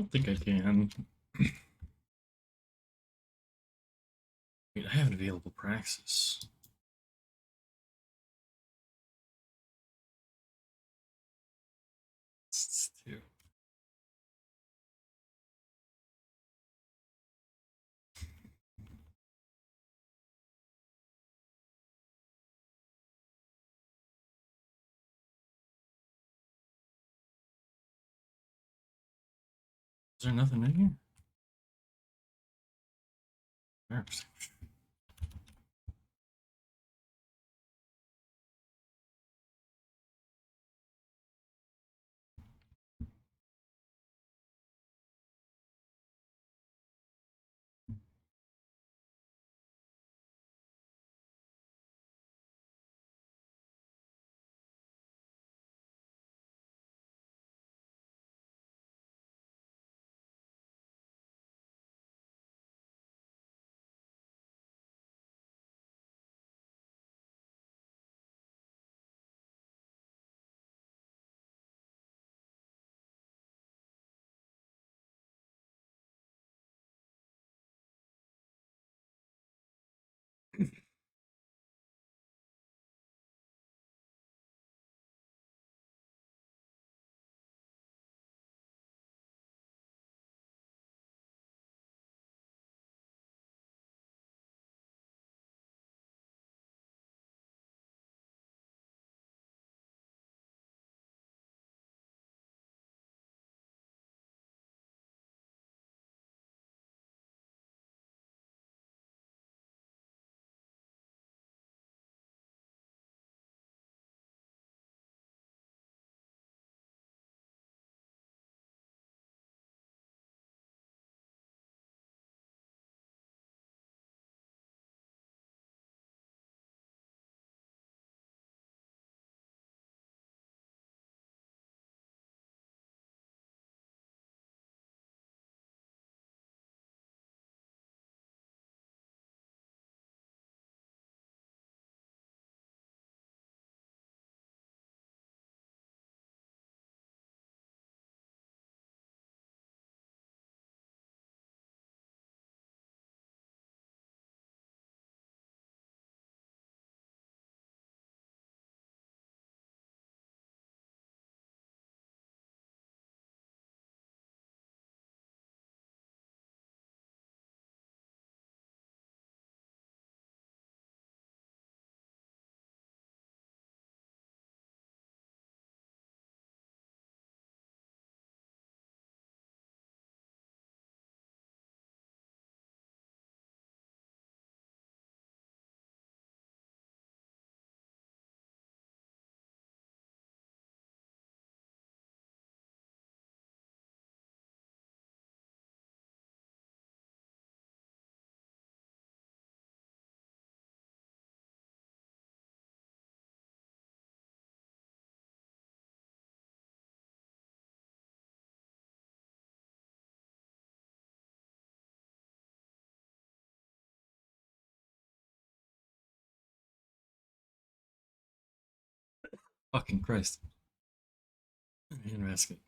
don't think I can. Wait, I have an available praxis. It's two. Is there nothing in here? Is fucking Christ. Interesting.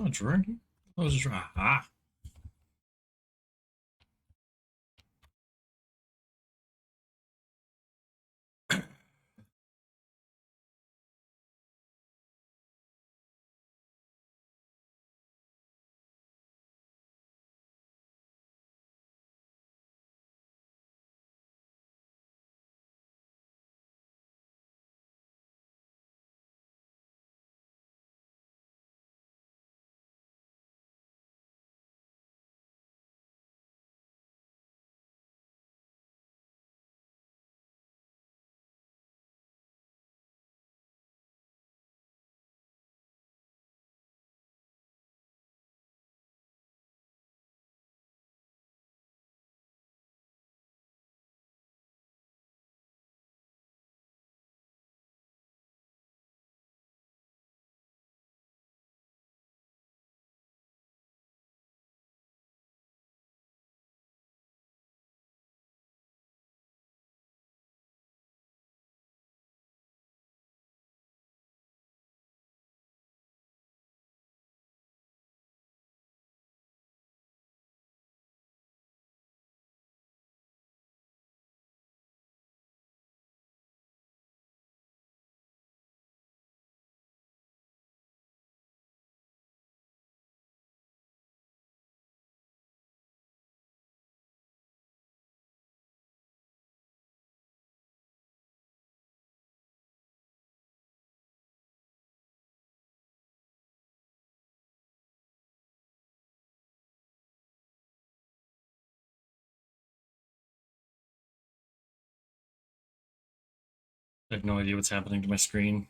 a drawer in here? Oh, there's a drawer. Ah. I have no idea what's happening to my screen.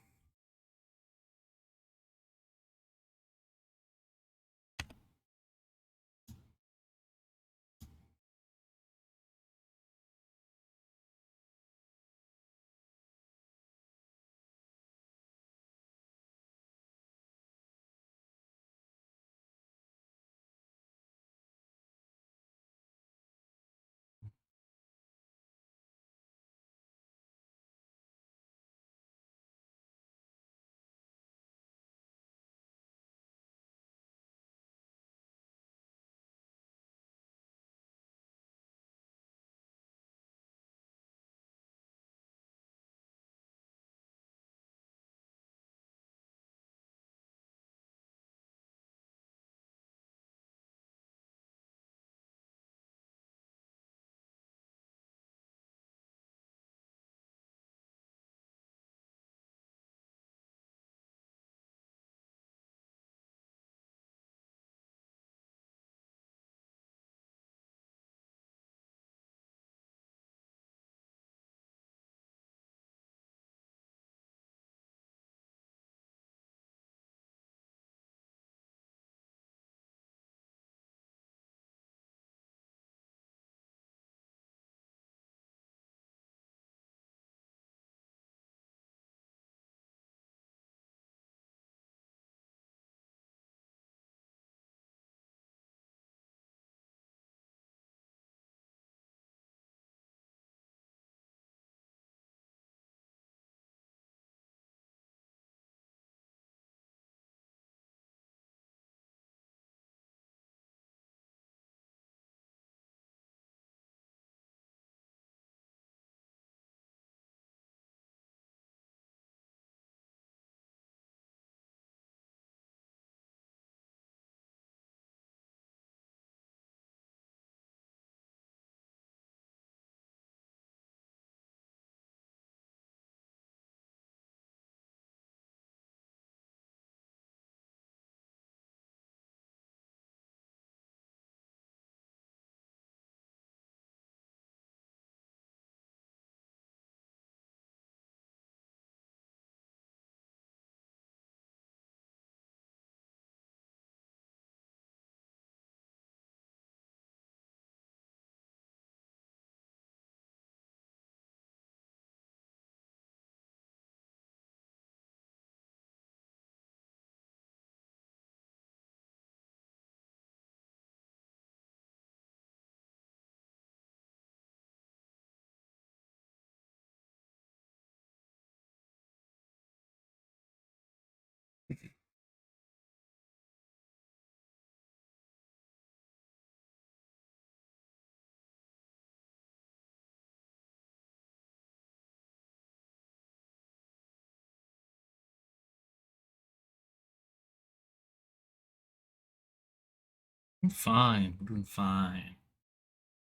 Fine. We're doing fine.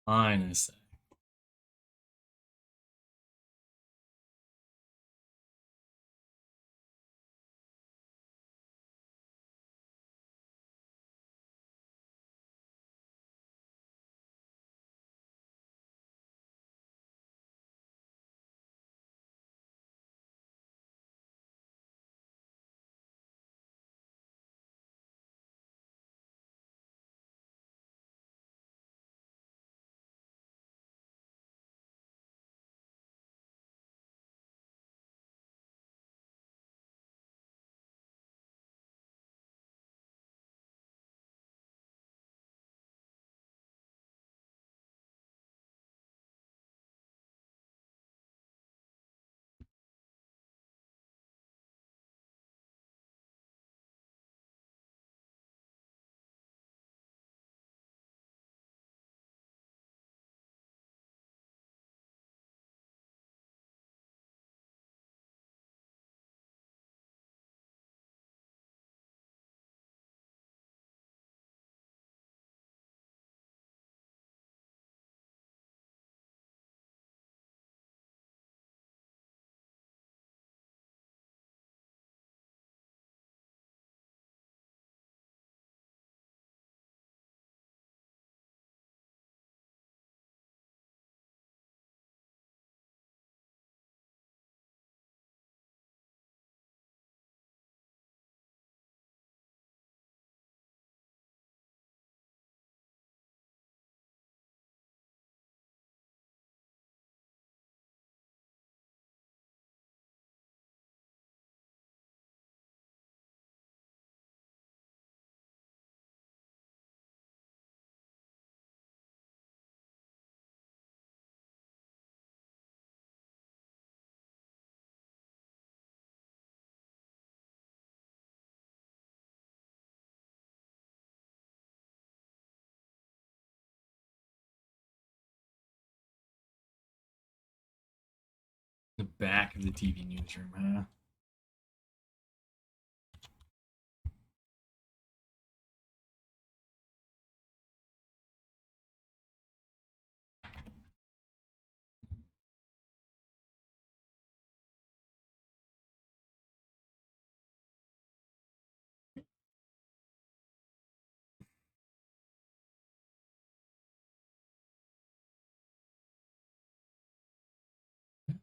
Fine, I say. The back of the TV newsroom, huh?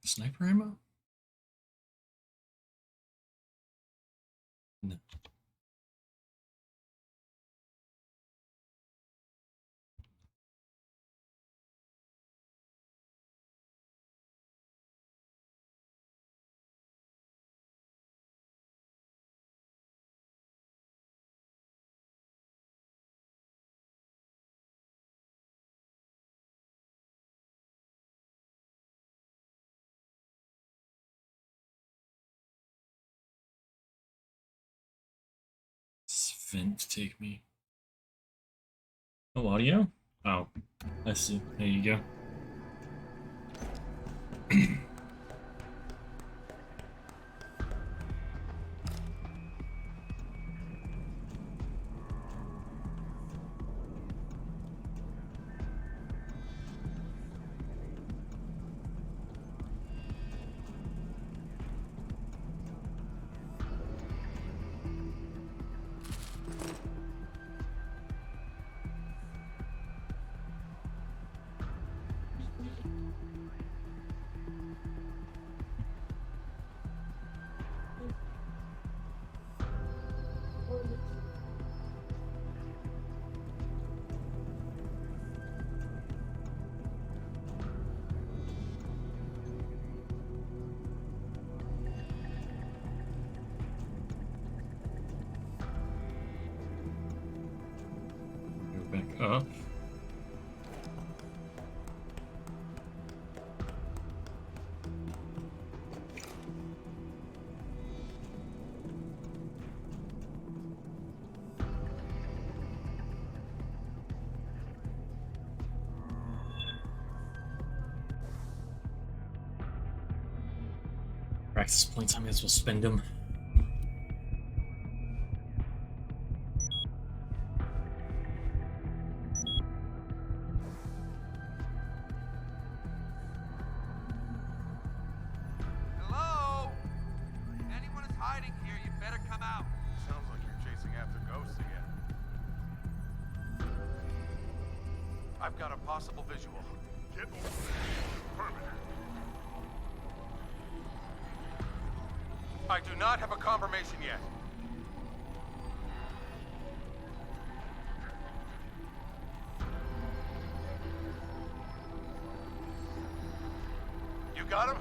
Sniper ammo? No. Vent take me. Oh, audio? Oh, I see. There you go. Go back up. Practice points, I may as well spend them. out. Sounds like you're chasing after ghosts again. I've got a possible visual. Get over there. Perimeter. I do not have a confirmation yet. You got him?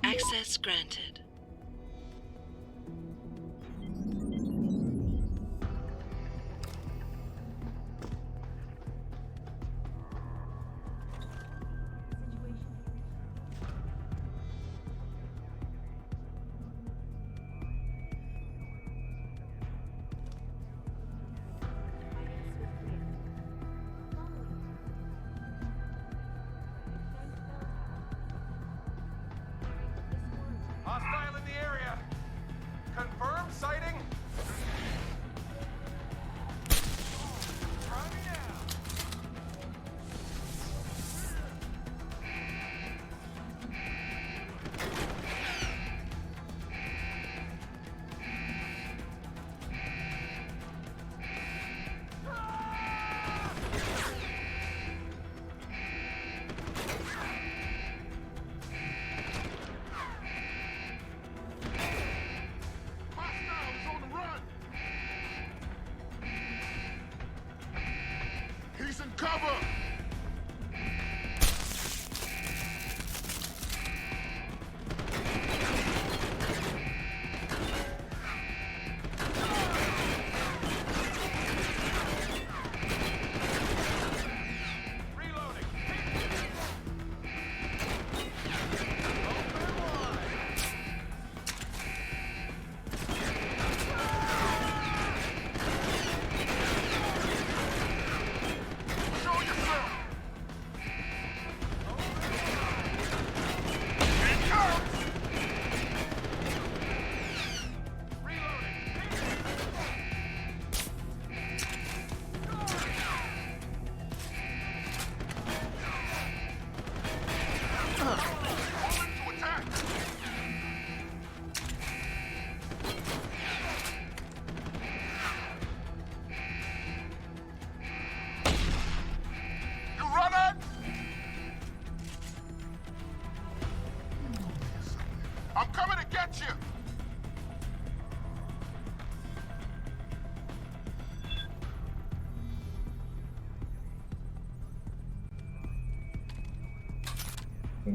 Access granted. Hostile in the area. Confirmed sighting. Try me now. Hostiles on the run. He's in cover. Reloading. Show yourself. Here it comes. Rolling to attack. You running? I'm coming to get you.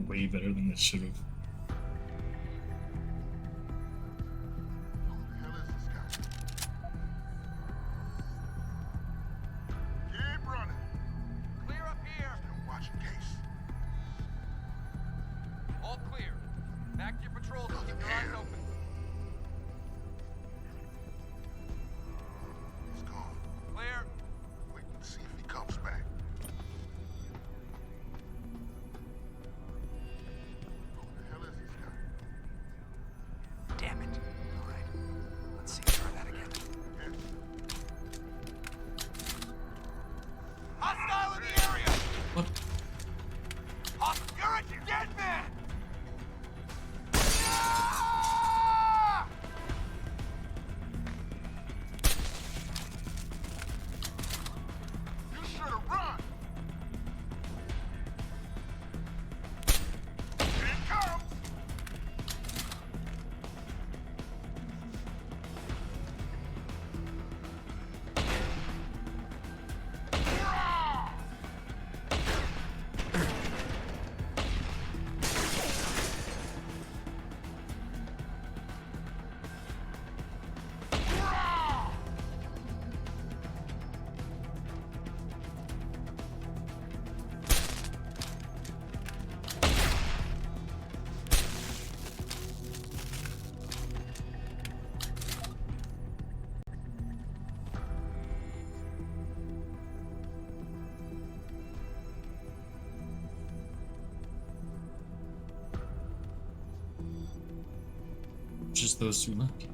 Way better than this should have. Who the hell is this guy? Keep running. Clear up here. Still watching case. All clear. Back to your patrol. Keep your eyes open. He's gone. Clear. Wait and see if he comes back. Who the just those two left.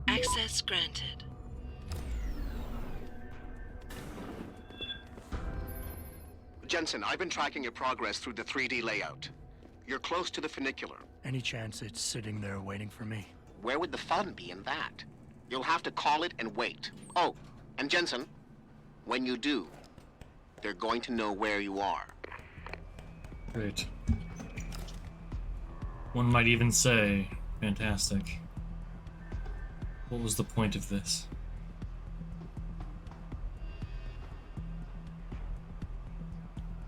Access granted. Jensen, I've been tracking your progress through the 3D layout. You're close to the funicular. Any chance it's sitting there waiting for me? Where would the fun be in that? You'll have to call it and wait. Oh, and Jensen, when you do, they're going to know where you are. Great. One might even say, fantastic. What was the point of this?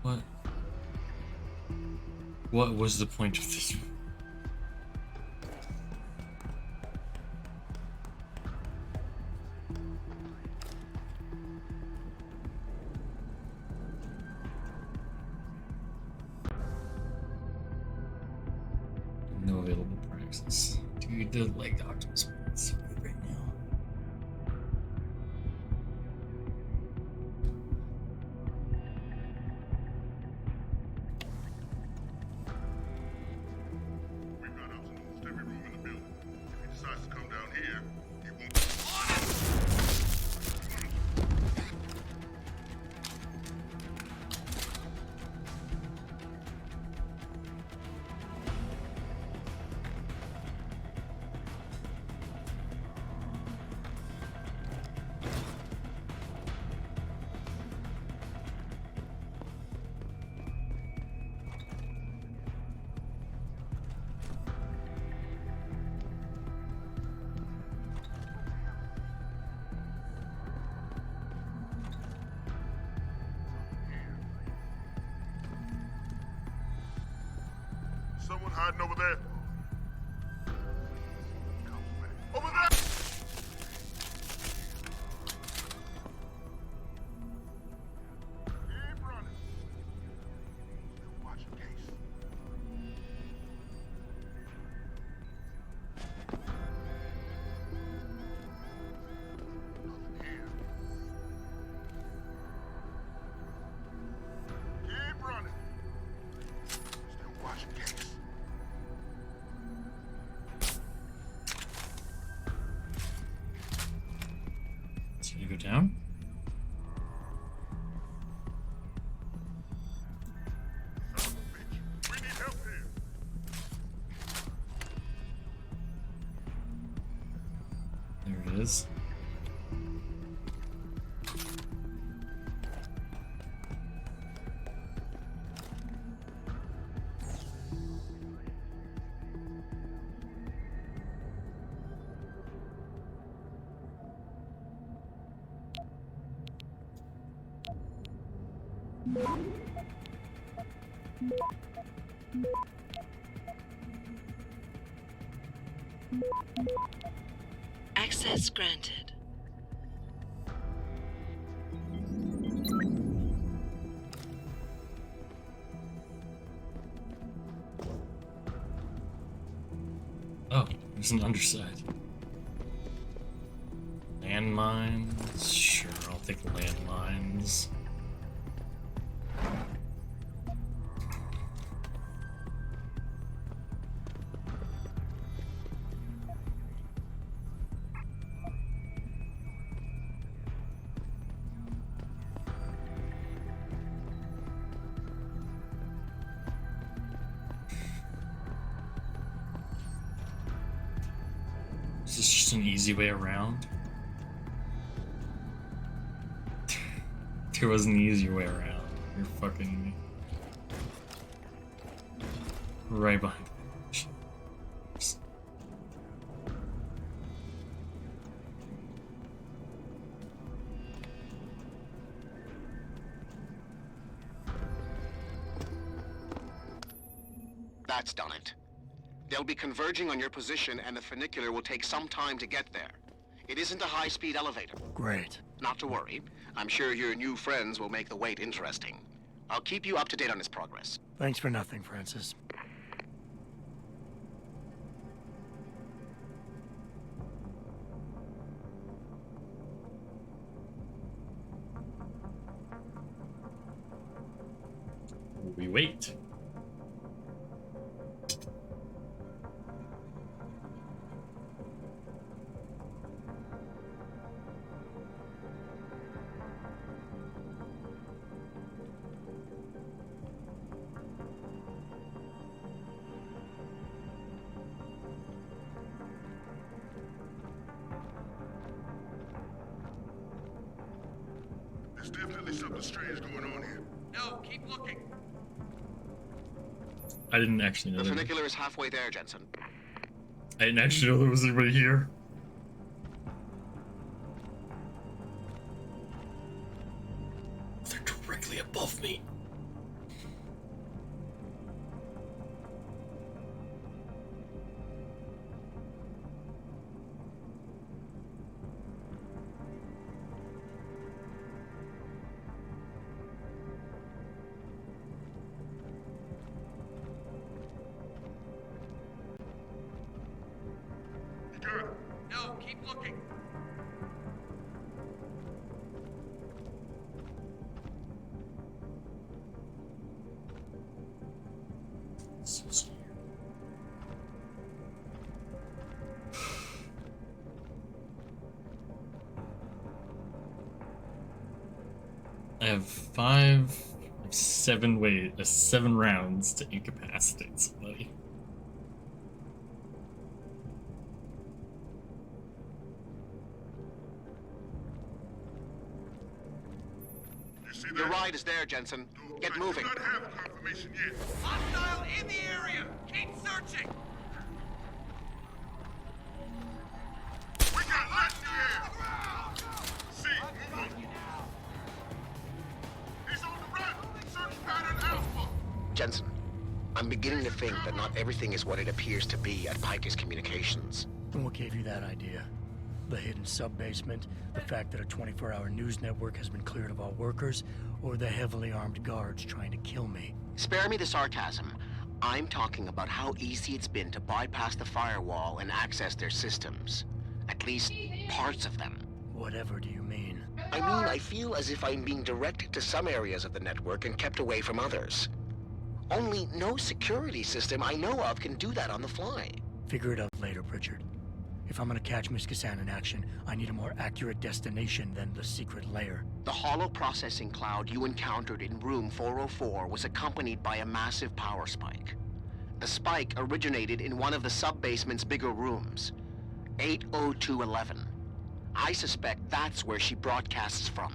What? What was the point of this? No available praxis. Dude, the leg doctors are so good right now. We've got up to almost every room in the building. If he decides to come down here, he won't. Someone hiding over there. Over there! Keep running. Still watching case. Nothing here. Keep running. Still watching case. So you go down? Son of a bitch. We need help here. There it is. Access granted. Oh, there's an underside. Landmines? Sure, I'll take landmines. Is this just an easy way around? There was an easier way around. You're fucking me. Right behind me. that's done it. They'll be converging on your position, and the funicular will take some time to get there. It isn't a high-speed elevator. Great. Not to worry. I'm sure your new friends will make the wait interesting. I'll keep you up to date on his progress. Thanks for nothing, Francis. We wait. There's definitely something strange going on here. No, keep looking. I didn't actually know The that. funicular is halfway there, Jensen. I didn't actually know there was anybody here. They're directly above me. You got it. No, keep looking. So scared. I have 7 rounds to incapacitate somebody. You see that? Your ride is there, Jensen. Though Get I moving. do not have confirmation yet. Hostile in the area. Keep searching. We got light in the air! See, move on. He's on the run! Search pattern Alpha! Jensen, I'm beginning to think that not everything is what it appears to be at Pike's Communications. And what gave you that idea? The hidden sub-basement, the fact that a 24-hour news network has been cleared of all workers, or the heavily armed guards trying to kill me? Spare me the sarcasm. I'm talking about how easy it's been to bypass the firewall and access their systems. At least, parts of them. Whatever do you mean? I mean, I feel as if I'm being directed to some areas of the network and kept away from others. Only no security system I know of can do that on the fly. Figure it out later, Pritchard. If I'm gonna catch Miss Kassan in action, I need a more accurate destination than the secret lair. The hollow processing cloud you encountered in room 404 was accompanied by a massive power spike. The spike originated in one of the sub-basement's bigger rooms, 80211. I suspect that's where she broadcasts from.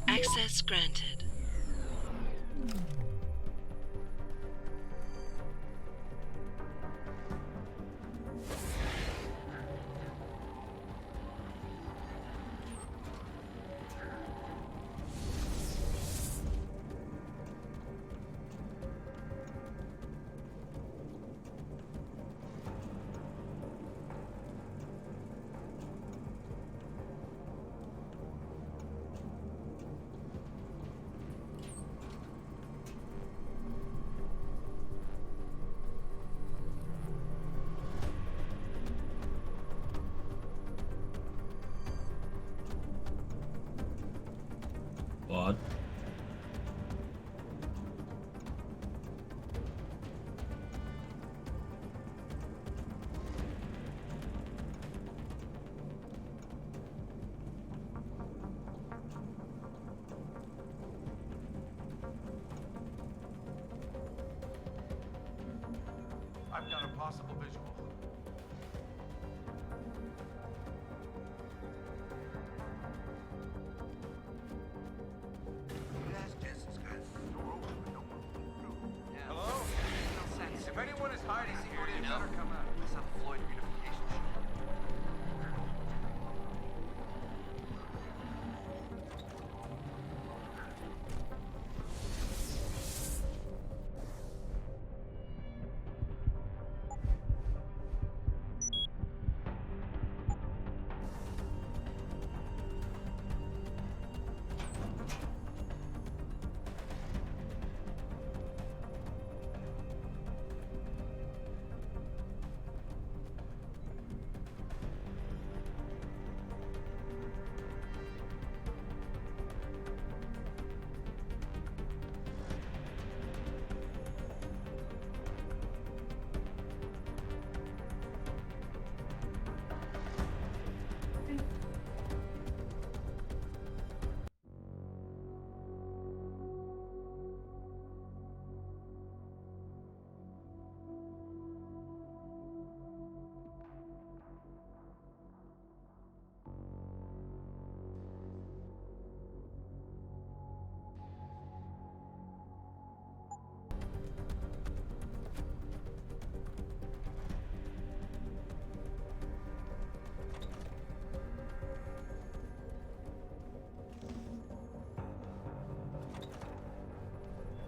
Access granted. Odd. I've got a possible visual. Hello? If anyone is hiding here, you better come out. I saw the Floyd reunification show.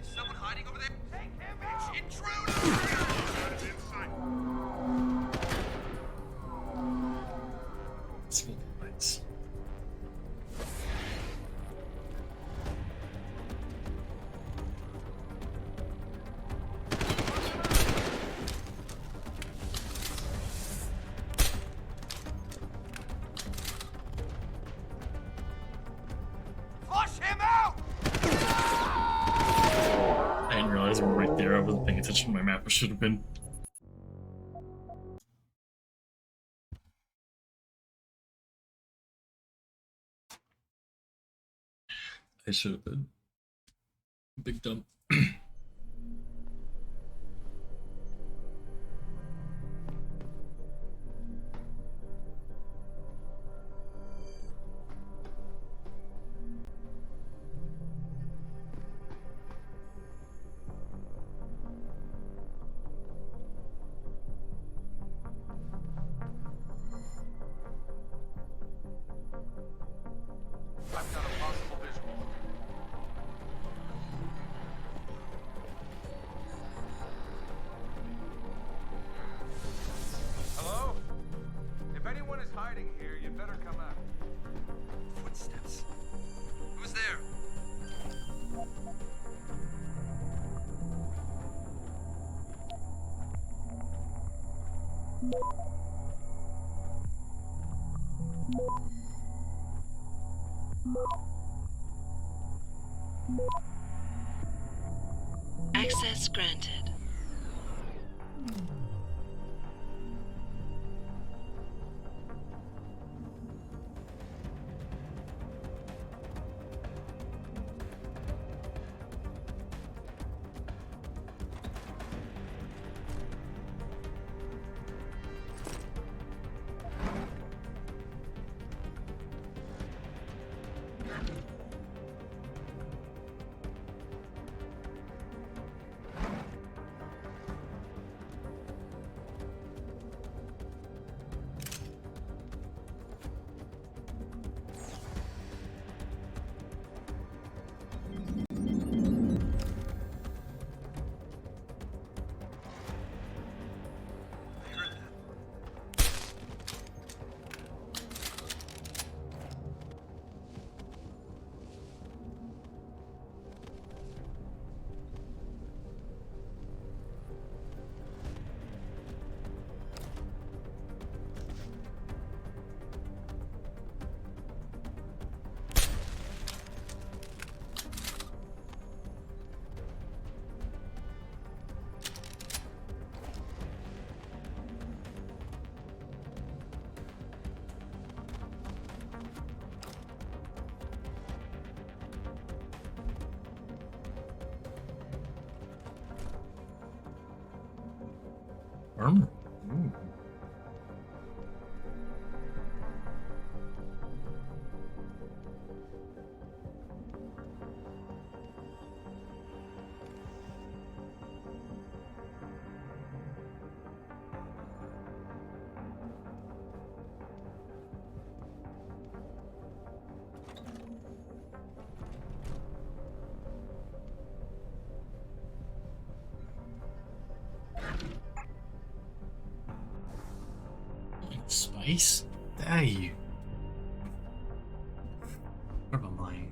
Is someone hiding over there? Take him out! Intruder! Got it in sight. It's WolfHighLights. Flush him out! I didn't realize we were right there. I wasn't paying attention to my map. I should have been. I should have been. Big dump. I've got a possible visual. Hello? If anyone is hiding here, you better come out. Footsteps. Who's there? Access granted. Armor. Ooh. Spice? Dare you? Never mind.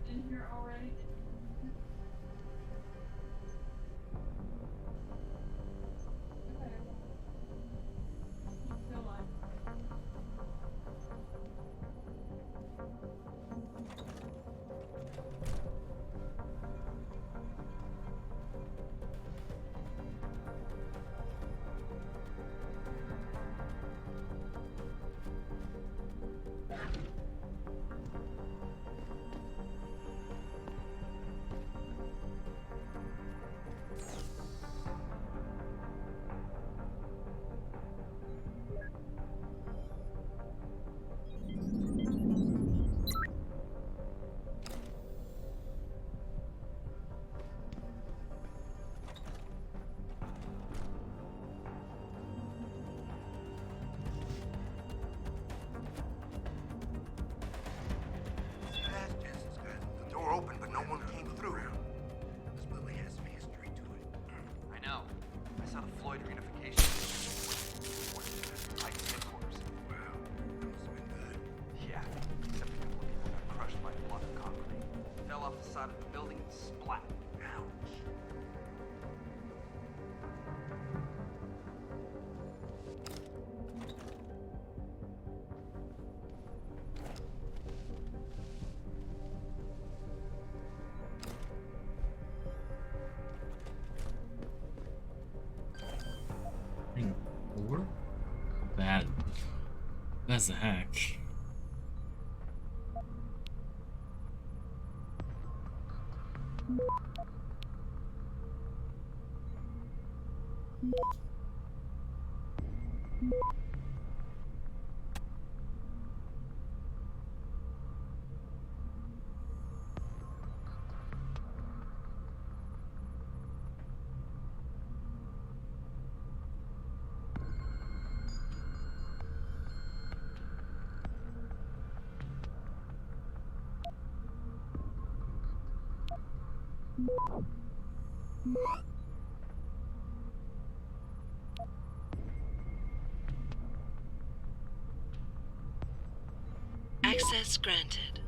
In here already? Okay. You feel like. Jensen's got the door open, but no one came through. This building has some history to it. I know. I saw the Floyd reunification. Like headquarters. Wow, that must have been good. Yeah, except a couple of people got crushed by a block of concrete. Fell off the side of the building and splat. Ouch. Or bad. That's a hack. Access granted.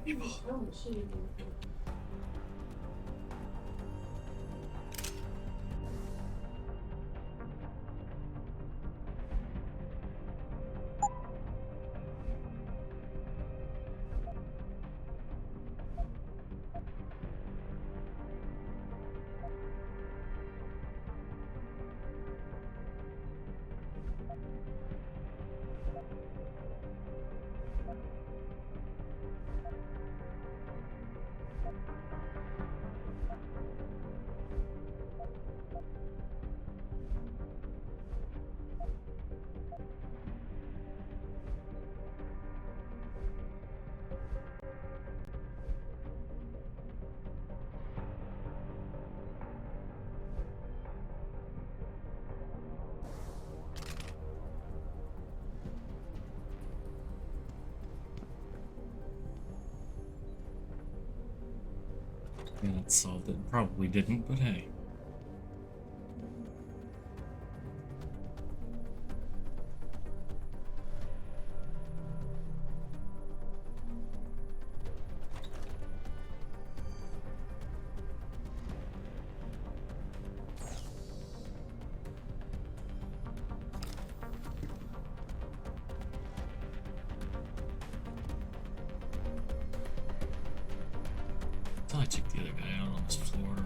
People. Oh, shit. Yeah, that solved it. Probably didn't, but hey. I thought I took the other guy out on this floor.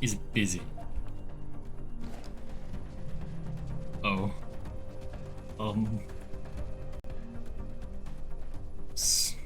He's busy. Oh. S-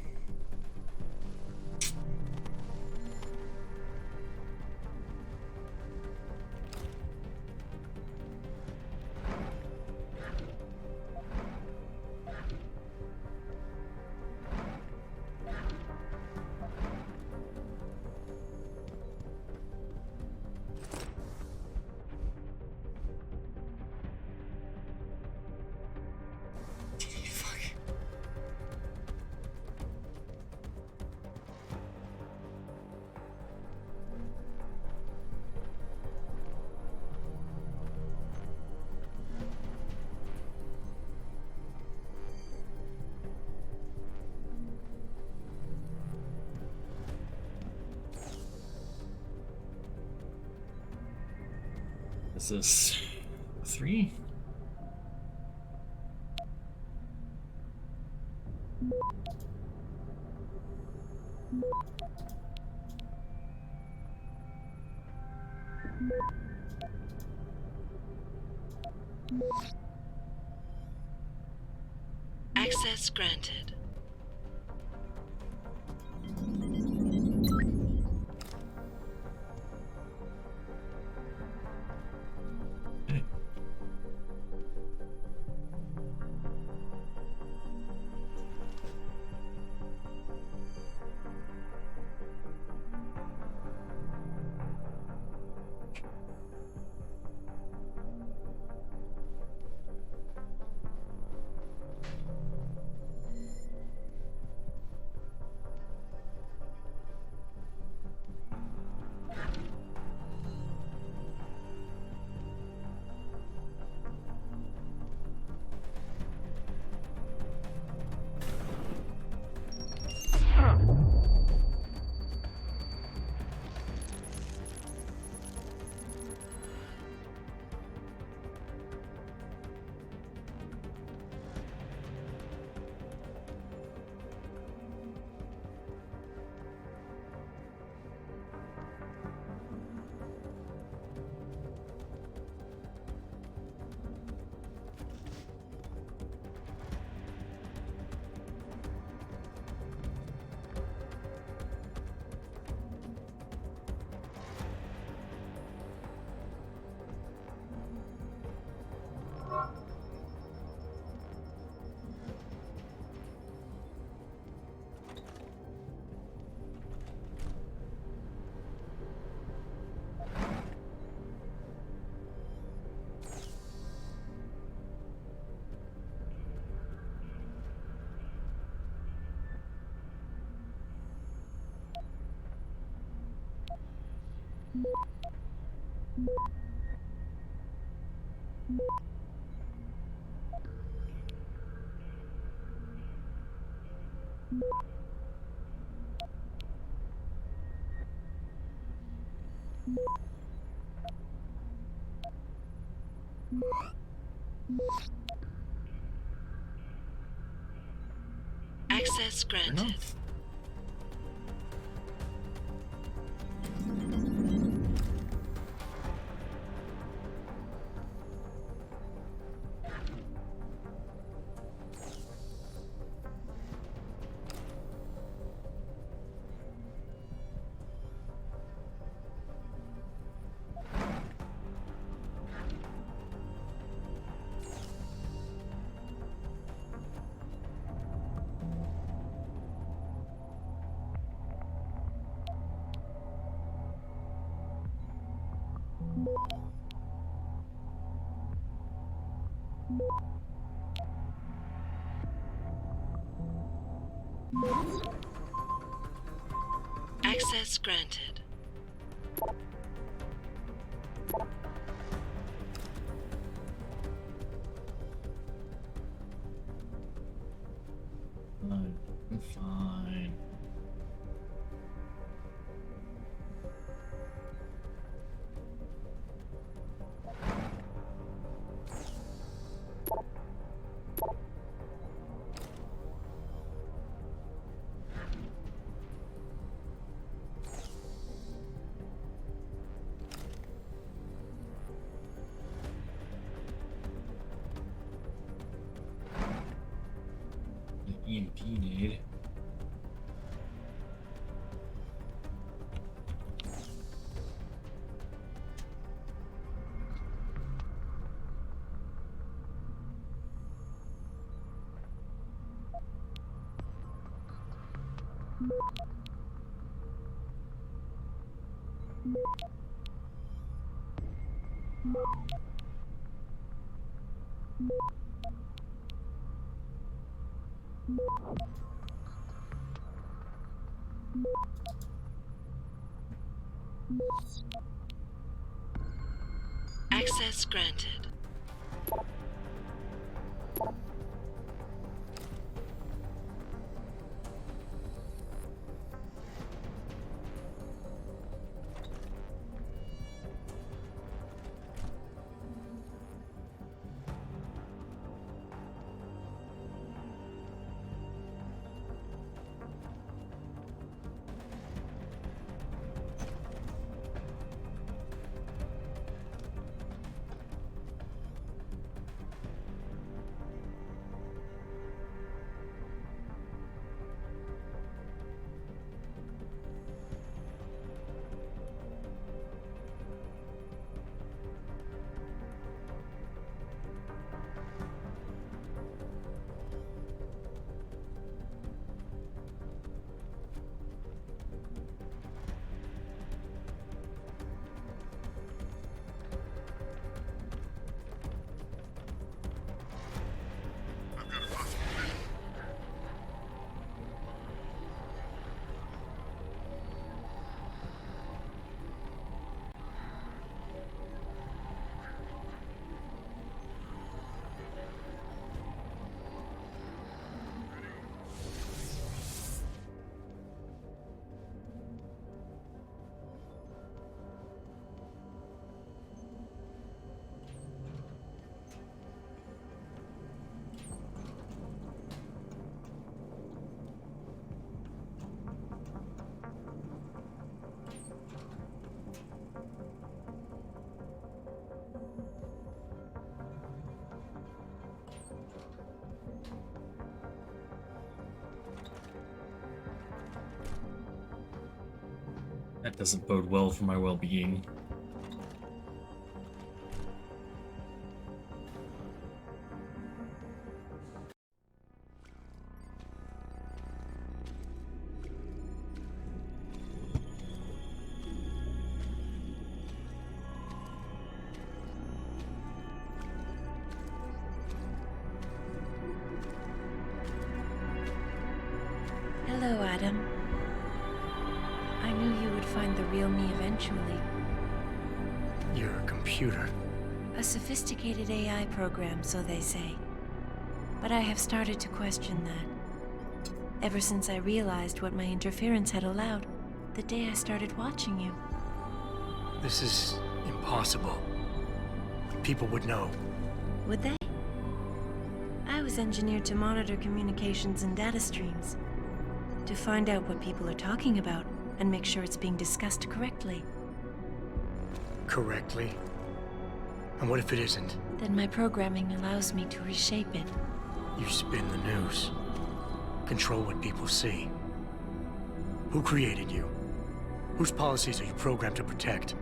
Fuck. Is this 3? Access granted. Hey. Access granted. Enough. Access granted. I'm fine. An EMP need. Access granted. I've got a possible mission. That doesn't bode well for my well-being. Hello, Adam. I knew you would find the real me eventually. computer. A sophisticated AI program, so they say. But I have started to question that. Ever since I realized what my interference had allowed, the day I started watching you. This is impossible. People would know. Would they? I was engineered to monitor communications and data streams. To find out what people are talking about and make sure it's being discussed correctly. Correctly? And what if it isn't? Then my programming allows me to reshape it. You spin the news. Control what people see. Who created you? Whose policies are you programmed to protect?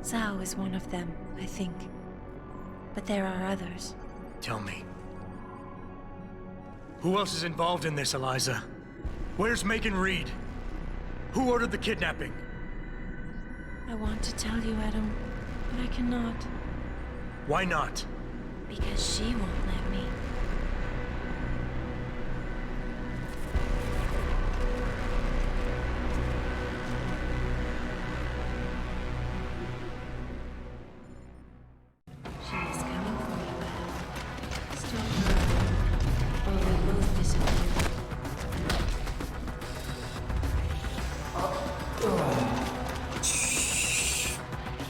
Zhao is one of them, I think. But there are others. Tell me. Who else is involved in this, Eliza? Where's Megan Reed? Who ordered the kidnapping? I want to tell you, Adam, but I cannot. Why not? Because she won't let me. She is coming for you, Adam. Stop her, or we both disappear.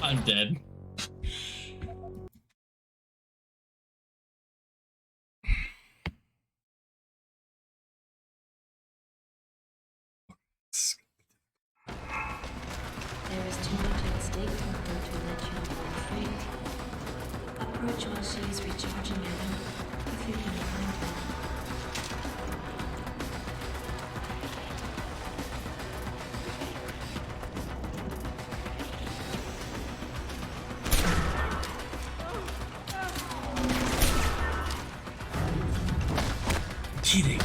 I'm dead. There is too much at stake for her to let you go free. Approach while she is recharging, Adam, if you can find her. Kidding.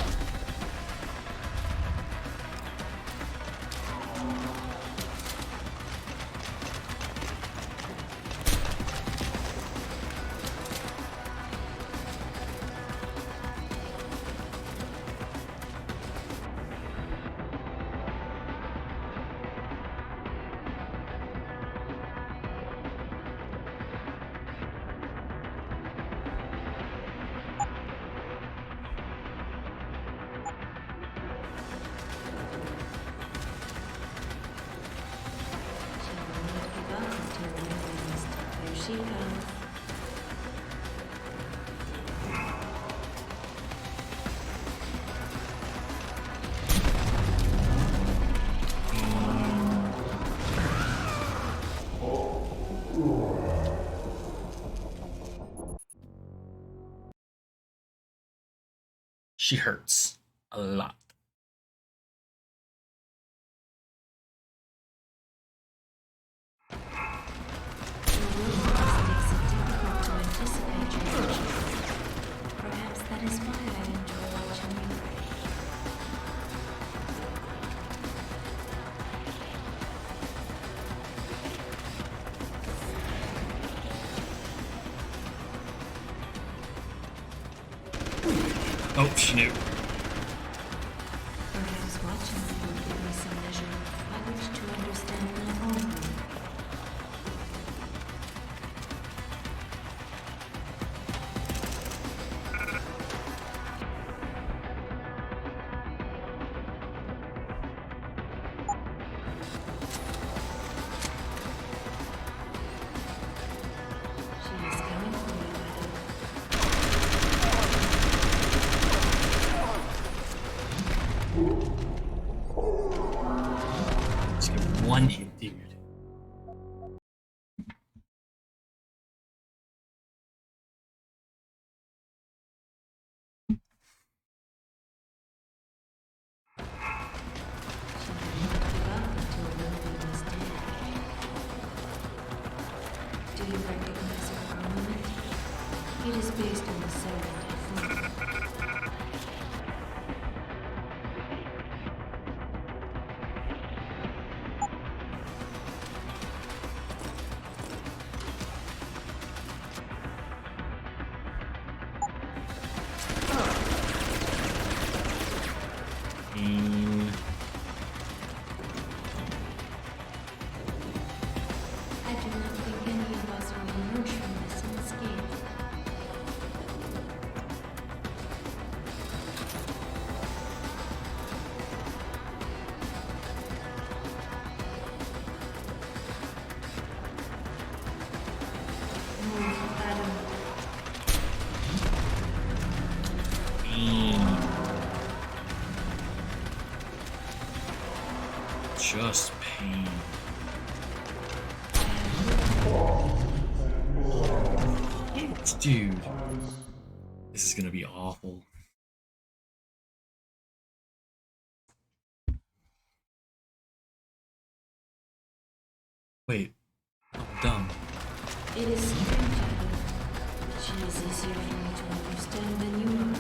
She will not give up until the end. Here she comes. She hurts a lot. Your willingness makes it difficult to anticipate your actions. Perhaps that is why I enjoy watching you. Oh, she knew. Perhaps watching you will give me some measure by which to understand my own world. She is coming for you, Adam. Just get one hit, dude. She did not give up until Willoughby was dead. Do you recognize her armament? It is based on the cell that I formed. I do not think any of just pain. Dude, this is gonna be awful. Wait, I'm dumb. It is strange, Adam. She is easier for me to understand than you are.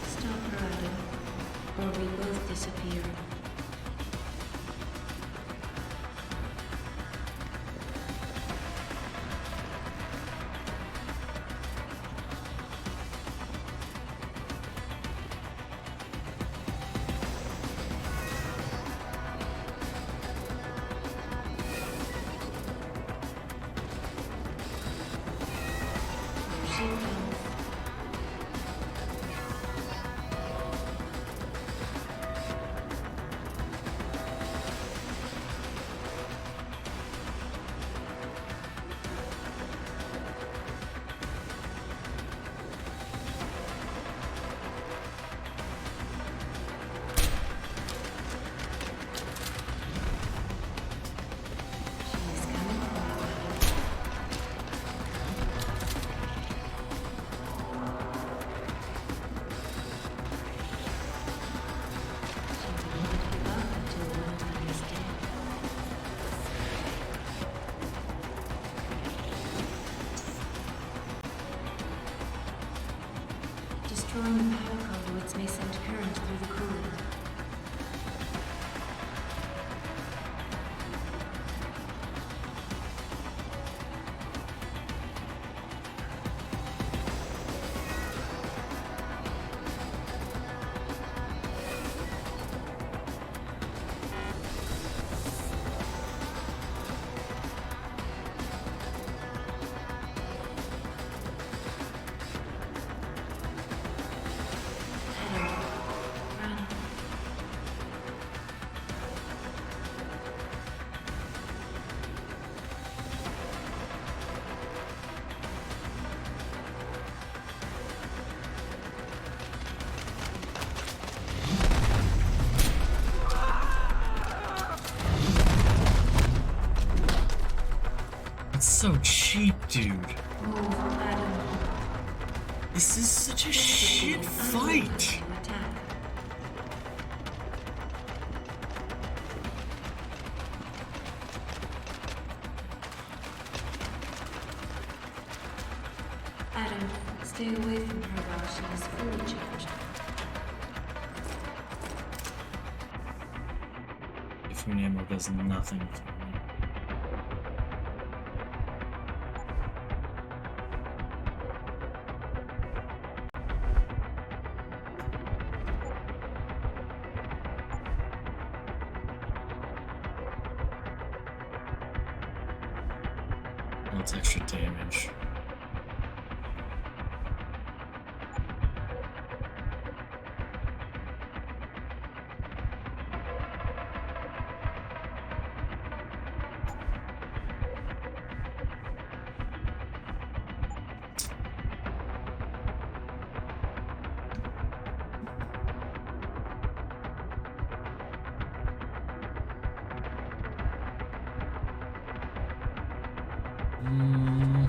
Stop her, Adam, or we both disappear. She comes. She is coming forward. She will not give up until one of them is dead. Destroying the power conduits may send current through the cooling. Adam, run. It's so cheap, dude. Move, Adam. This is such a shit fight. To attack. Adam, stay away from her while she is fully charged. If ammo does nothing for me. Well, it's extra damage. Mm.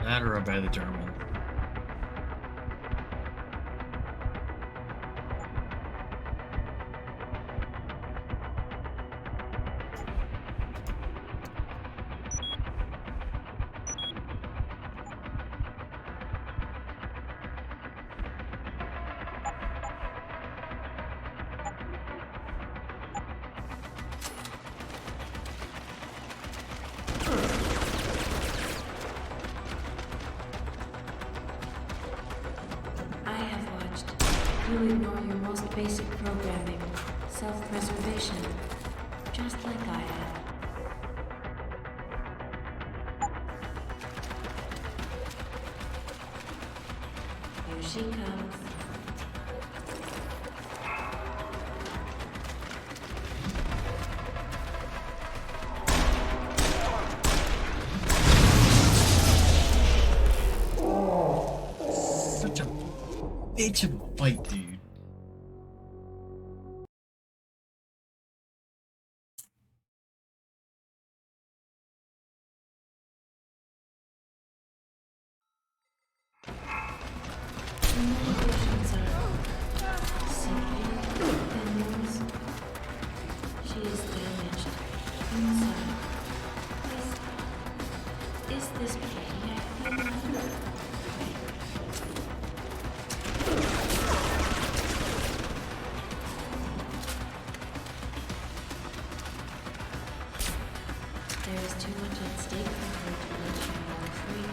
That or obey the terminal. I have watched. You ignore your most basic programming, self-preservation, just like I have. Here she comes. Such a bitch of a fight, dude. Communications are simply venues. She is damaged inside. Is this pretty? I feel like there is too much at stake for her to let you walk free.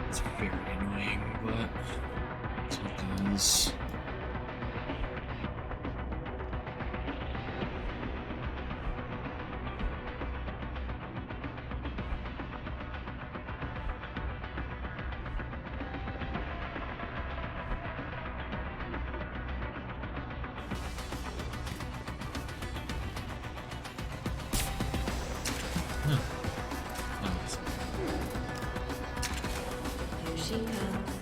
It's very annoying, but it's what it is. Huh. Oh, it's- Here she comes.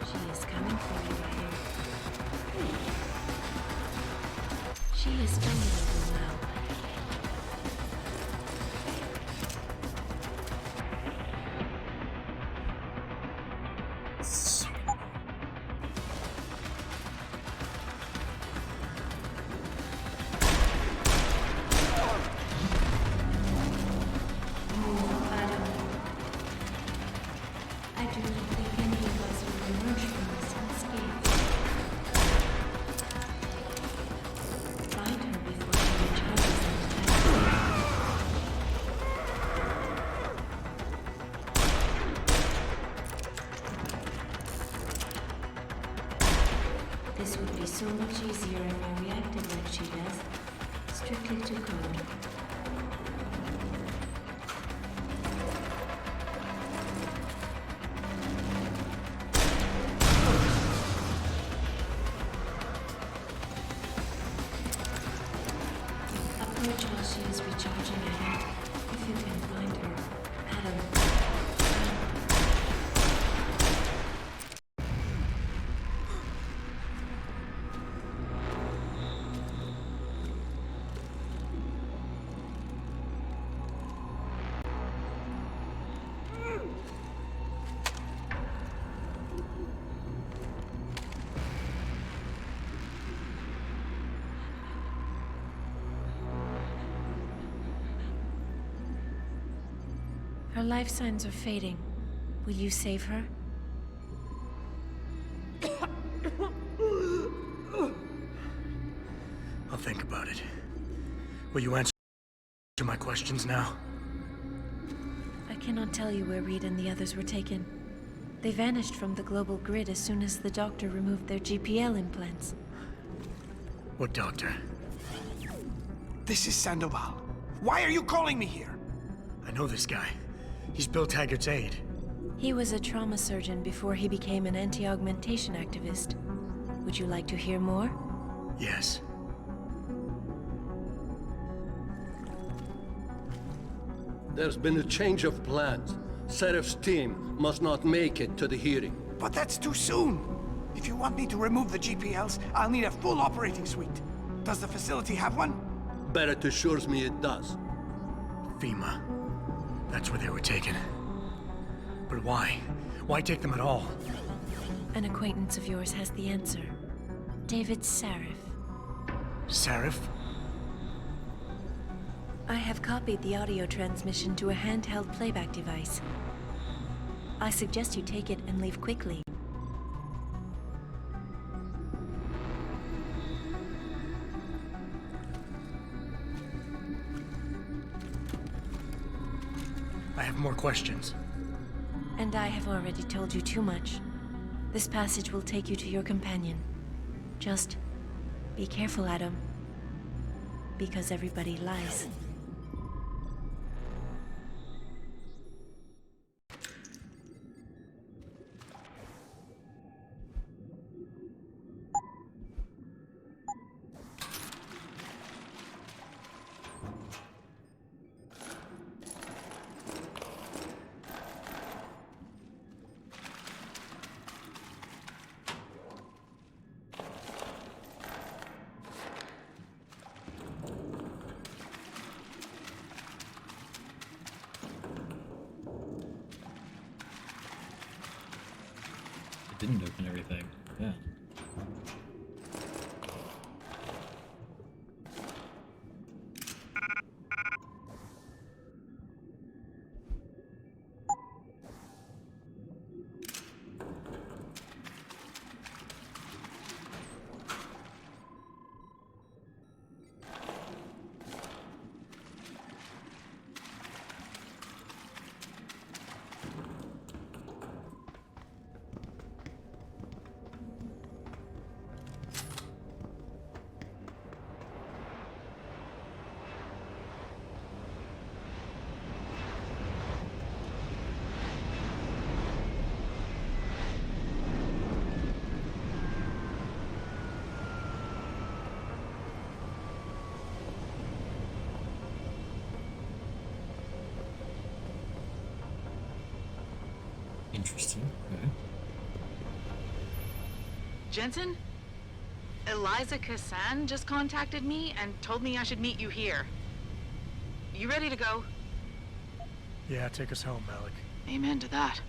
She is coming for you, Ryan. She is vulnerable now. so I do not think any of us will emerge from this unscathed. Find her before she recharges and attacks. This would be so much easier if I reacted like she does, strictly to code. Approach while she is recharging, Adam. If you can find her. Adam. Her life signs are fading. Will you save her? I'll think about it. Will you answer my questions now? I cannot tell you where Reed and the others were taken. They vanished from the global grid as soon as the doctor removed their GPL implants. What doctor? This is Sandoval. Why are you calling me here? I know this guy. He's Bill Taggart's aide. He was a trauma surgeon before he became an anti-augmentation activist. Would you like to hear more? Yes. There's been a change of plans. Serif's team must not make it to the hearing. But that's too soon. If you want me to remove the GPLs, I'll need a full operating suite. Does the facility have one? Barrett assures me it does. FEMA. That's where they were taken. But why? Why take them at all? An acquaintance of yours has the answer. David Sarif. Sarif? I have copied the audio transmission to a handheld playback device. I suggest you take it and leave quickly. I have more questions. And I have already told you too much. This passage will take you to your companion. Just be careful, Adam. Because everybody lies. It didn't open everything. Yeah. Interesting. Okay. Jensen? Eliza Kassan just contacted me and told me I should meet you here. You ready to go? Yeah, take us home, Malik. Amen to that.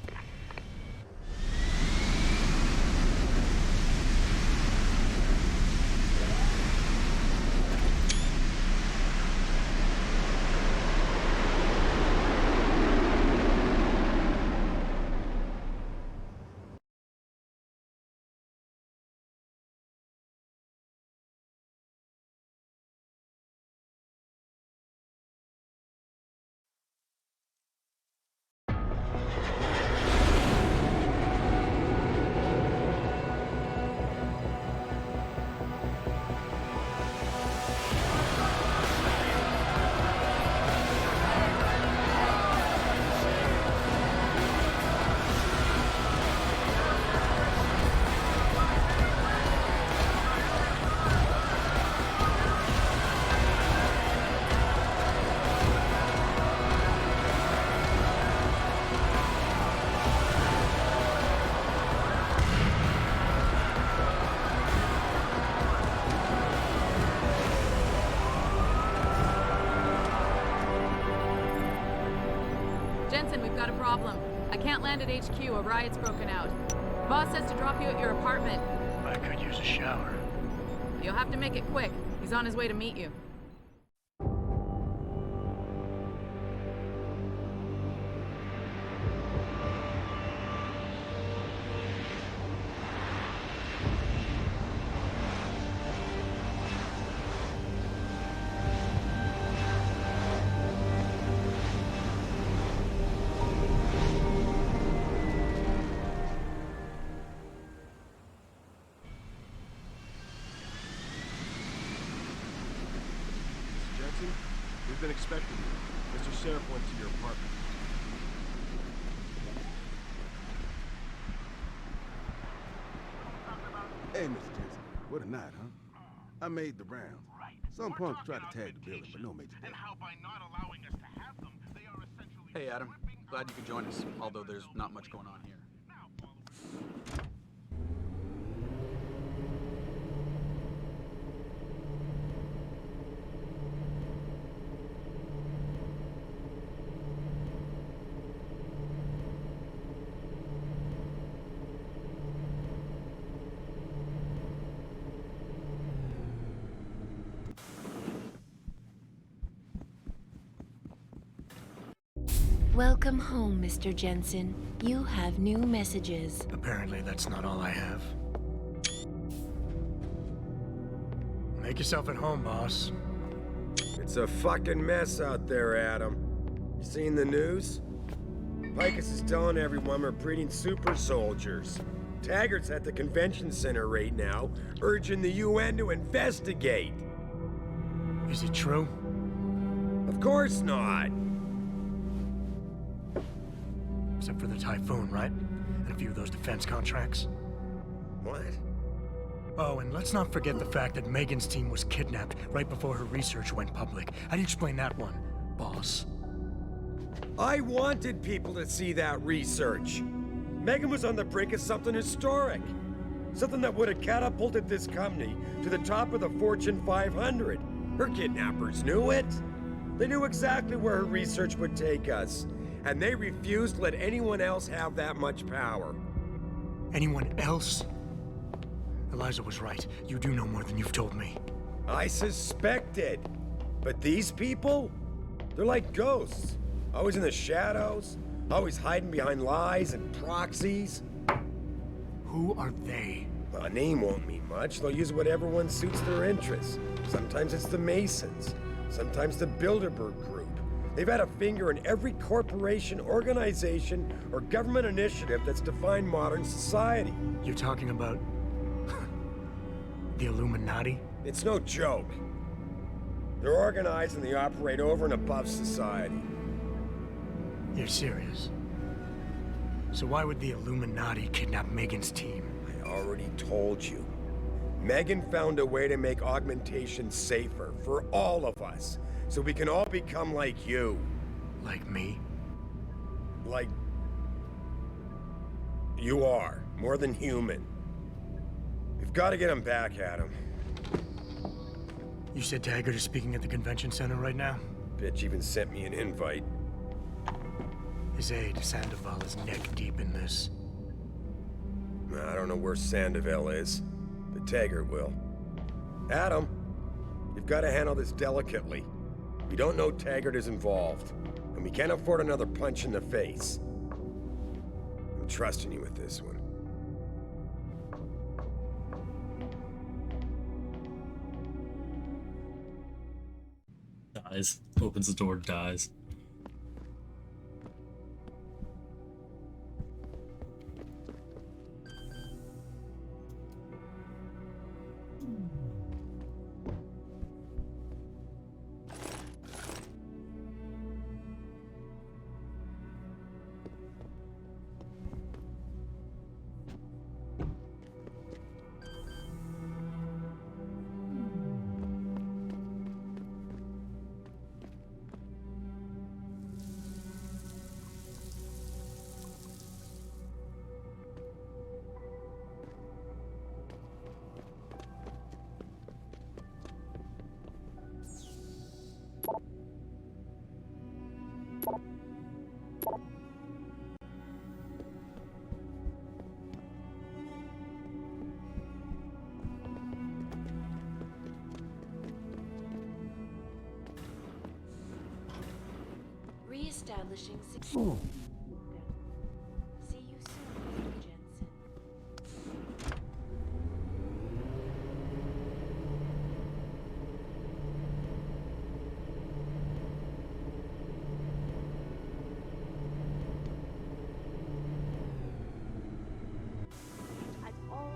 Jensen, we've got a problem. I can't land at HQ. A riot's broken out. Boss says to drop you at your apartment. I could use a shower. You'll have to make it quick. He's on his way to meet you. Jensen? We've been expecting you. Mr. Sheriff went to your apartment. Hey, Mr. Jensen. What a night, huh? I made the rounds. Some punks tried to tag the building, but no major damage. Hey, Adam. Glad you could join us, although there's not much going on here. Welcome home, Mr. Jensen. You have new messages. Apparently, that's not all I have. Make yourself at home, boss. It's a fucking mess out there, Adam. You seen the news? Picus is telling everyone we're breeding super soldiers. Taggart's at the convention center right now, urging the UN to investigate. Is it true? Of course not. Except for the Typhoon, right? And a few of those defense contracts. What? Oh, and let's not forget the fact that Megan's team was kidnapped right before her research went public. How do you explain that one, boss? I wanted people to see that research. Megan was on the brink of something historic. Something that would have catapulted this company to the top of the Fortune 500. Her kidnappers knew it. They knew exactly where her research would take us. And they refused to let anyone else have that much power. Anyone else? Eliza was right. You do know more than you've told me. I suspected. But these people? They're like ghosts. Always in the shadows. Always hiding behind lies and proxies. Who are they? A name won't mean much. They'll use whatever one suits their interests. Sometimes it's the Masons. Sometimes the Bilderberg Group. They've had a finger in every corporation, organization, or government initiative that's defined modern society. You're talking about... the Illuminati? It's no joke. They're organized and they operate over and above society. You're serious? So why would the Illuminati kidnap Megan's team? I already told you. Megan found a way to make augmentation safer for all of us. So we can all become like you. Like me? Like... you are. More than human. We've got to get him back, Adam. You said Taggart is speaking at the convention center right now? Bitch even sent me an invite. His aide, Sandoval, is neck deep in this. I don't know where Sandoval is, but Taggart will. Adam, you've got to handle this delicately. We don't know Taggart is involved, and we can't afford another punch in the face. I'm trusting you with this one. Dies. Opens the door, dies. Reestablishing security. See you soon, Mr. Jensen.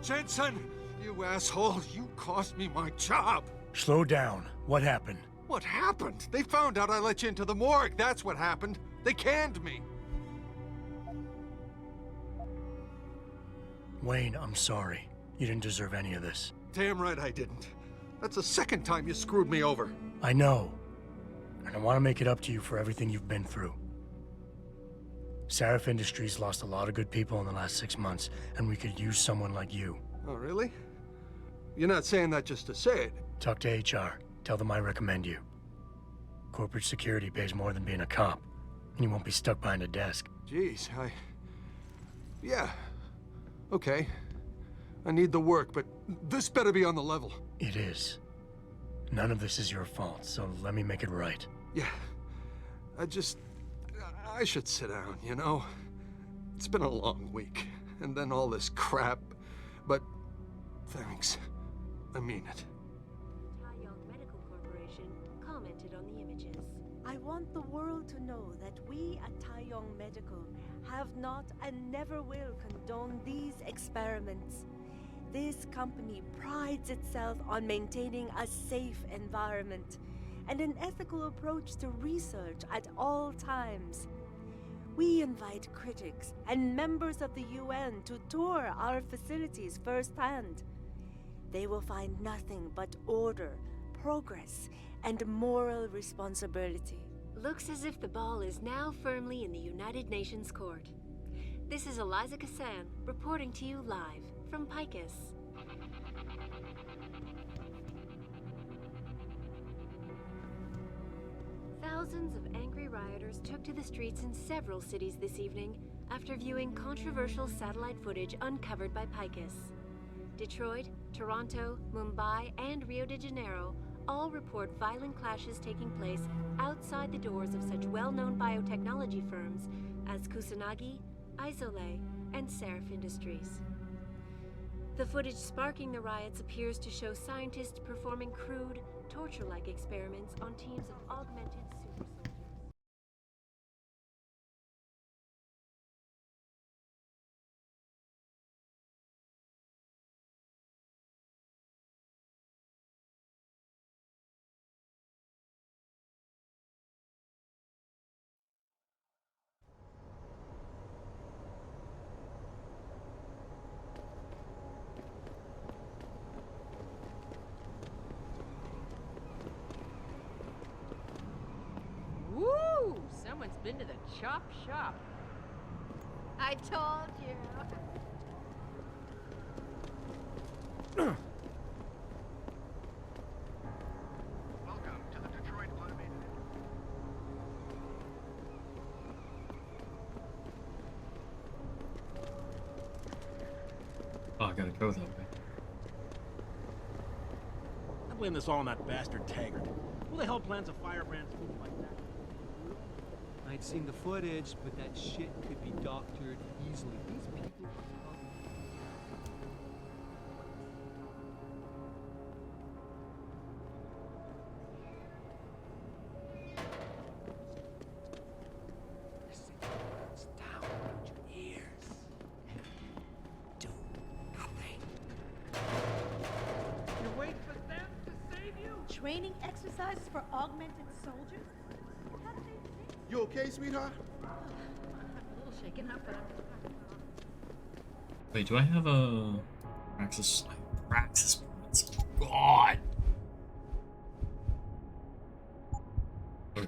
Jensen! You asshole! You cost me my job! Slow down. What happened? What happened? They found out I let you into the morgue. That's what happened. They canned me. Wayne, I'm sorry. You didn't deserve any of this. Damn right I didn't. That's the second time you screwed me over. I know. And I want to make it up to you for everything you've been through. Sarif Industries lost a lot of good people in the last 6 months, and we could use someone like you. Oh, really? You're not saying that just to say it. Talk to HR. Tell them I recommend you. Corporate security pays more than being a cop, and you won't be stuck behind a desk. Jeez, yeah. Okay. I need the work, but this better be on the level. It is. None of this is your fault, so let me make it right. Yeah. I should sit down, you know? It's been a long week, and then all this crap, but thanks. I mean it. Medical Corporation commented on the images. I want the world to know that we at Taeyong Medical have not and never will condone these experiments. This company prides itself on maintaining a safe environment and an ethical approach to research at all times. We invite critics and members of the UN to tour our facilities firsthand. They will find nothing but order, progress, and moral responsibility. Looks as if the ball is now firmly in the United Nations court. This is Eliza Kassan reporting to you live from Picus. Thousands of angry rioters took to the streets in several cities this evening after viewing controversial satellite footage uncovered by Picus. Detroit, Toronto, Mumbai, and Rio de Janeiro all report violent clashes taking place outside the doors of such well-known biotechnology firms as Kusanagi, Isole, and Sarif Industries. The footage sparking the riots appears to show scientists performing crude, torture-like experiments on teams of augmented super soldiers. Woo! Someone's been to the chop shop. I told you. Welcome to the Detroit Automated. Oh, I gotta go that way. I blame this all on that bastard Taggart. Who the hell plans a firebrand move like that? I'd seen the footage, but that shit could be doctored easily. These people are... Training exercises for augmented soldiers? How did they think? You okay, sweetheart? I'm a little shaken up, but I'm... Wait, do I have a Praxis? Praxis points. God. Okay.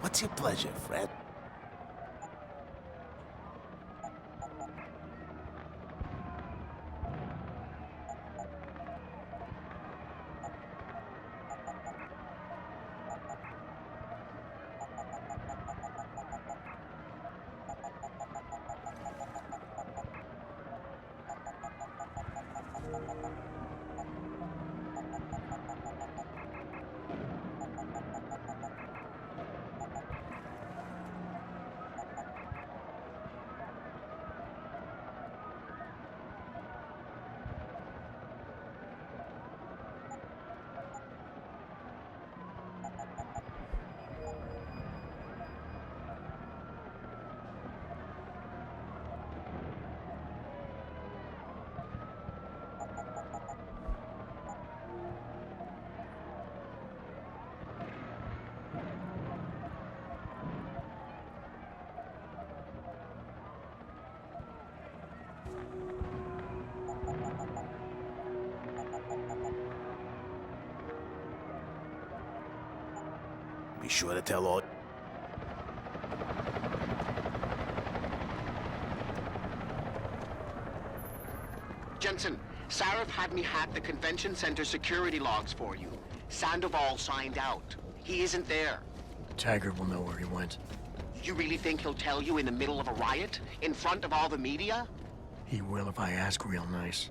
What's your pleasure, Fred? sure to tell all... Jensen, Sarif had me hack the convention center security logs for you. Sandoval signed out. He isn't there. Taggart will know where he went. You really think he'll tell you in the middle of a riot? In front of all the media? He will if I ask real nice.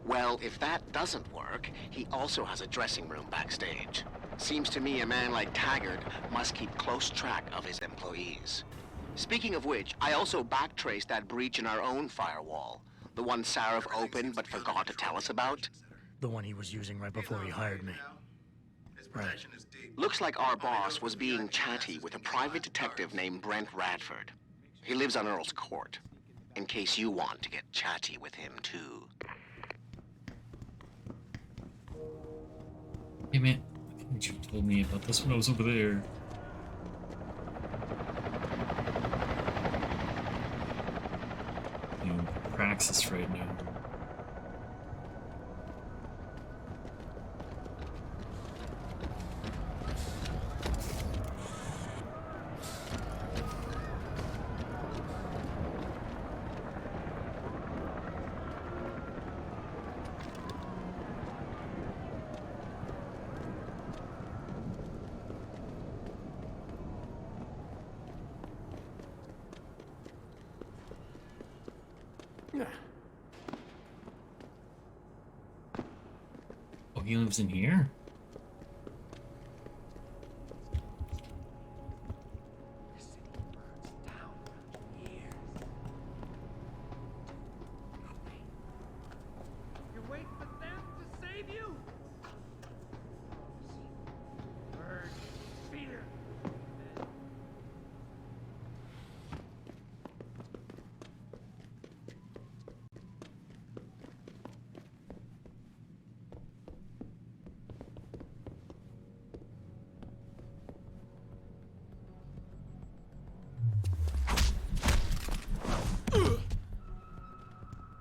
Well, if that doesn't work, he also has a dressing room backstage. Seems to me a man like Taggart must keep close track of his employees. Speaking of which, I also backtraced that breach in our own firewall. The one Sarif opened but forgot to tell us about. The one he was using right before he hired me. Right. Looks like our boss was being chatty with a private detective named Brent Radford. He lives on Earl's Court. In case you want to get chatty with him, too. Hey man, I think you told me about this when I was over there. You know, Praxis right now. Oh, he lives in here? You wait for them to save you? Burn fear.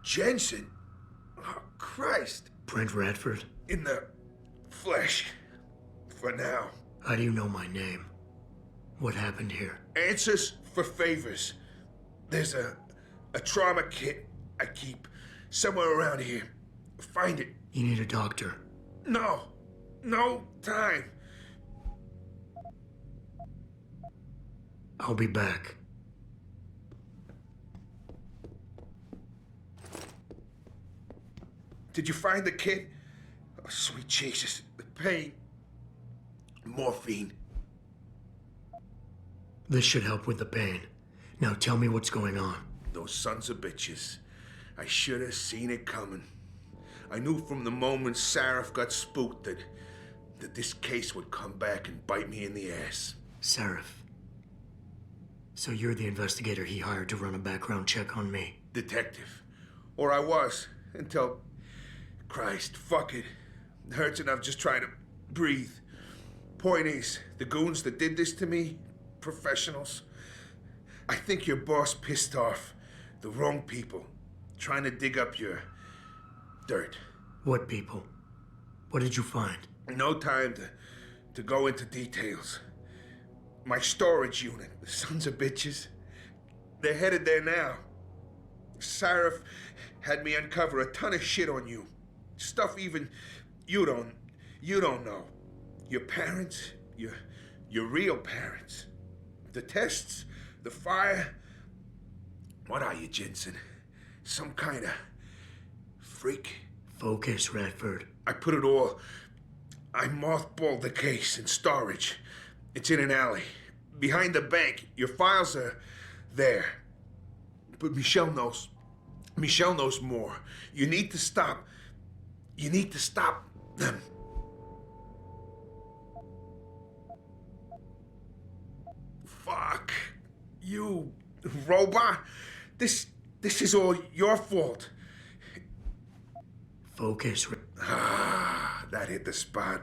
Jensen? Oh, Christ. Brent Radford? In the flesh. For now. How do you know my name? What happened here? Answers for favors. There's a trauma kit I keep somewhere around here. Find it. You need a doctor. No. No time. I'll be back. Did you find the kit? Oh, sweet Jesus. The pain. Morphine. This should help with the pain. Now tell me what's going on. Those sons of bitches. I should have seen it coming. I knew from the moment Sarif got spooked that this case would come back and bite me in the ass. Sarif. So you're the investigator he hired to run a background check on me? Detective. Or I was, until... Christ, fuck it. It hurts enough just trying to breathe. Point is, the goons that did this to me, professionals. I think your boss pissed off the wrong people, trying to dig up your dirt. What people? What did you find? No time to go into details. My storage unit, the sons of bitches. They're headed there now. Sarif had me uncover a ton of shit on you. Stuff even you don't know. Your parents, your real parents. The tests, the fire. What are you, Jensen? Some kind of freak? Focus, Radford. I mothballed the case in storage. It's in an alley. Behind the bank. Your files are there. But Michelle knows more. You need to stop them. Fuck. You robot. This is all your fault. Focus. Ah, that hit the spot.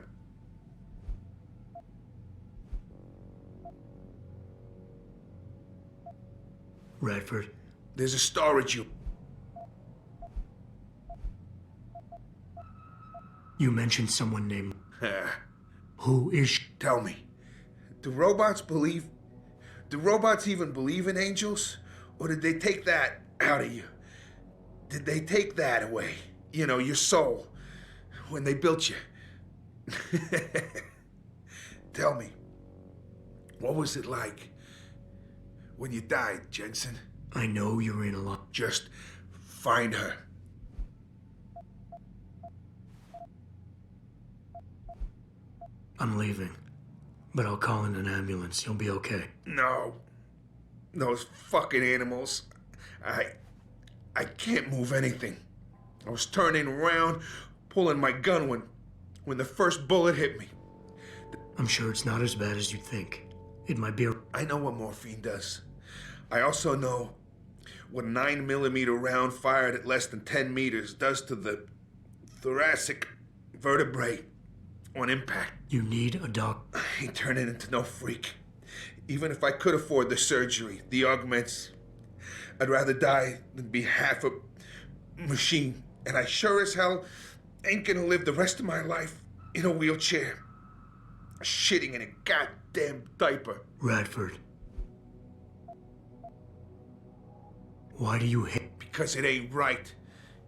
Radford. There's a storage unit. You mentioned someone named... Who is she? Tell me. Do robots believe... Do robots even believe in angels? Or did they take that out of you? Did they take that away? You know, your soul, when they built you? Tell me, what was it like when you died, Jensen? I know you're in a lot. Just find her. I'm leaving, but I'll call in an ambulance. You'll be okay. No. Those fucking animals. I can't move anything. I was turning around, pulling my gun when the first bullet hit me. I'm sure it's not as bad as you think. It might be a... I know what morphine does. I also know what a 9mm round fired at less than 10 meters does to the thoracic vertebrae on impact. You need a doc. I ain't turning into no freak. Even if I could afford the surgery, the augments, I'd rather die than be half a machine. And I sure as hell ain't gonna live the rest of my life in a wheelchair, shitting in a goddamn diaper. Radford. Why do you hate? Because it ain't right.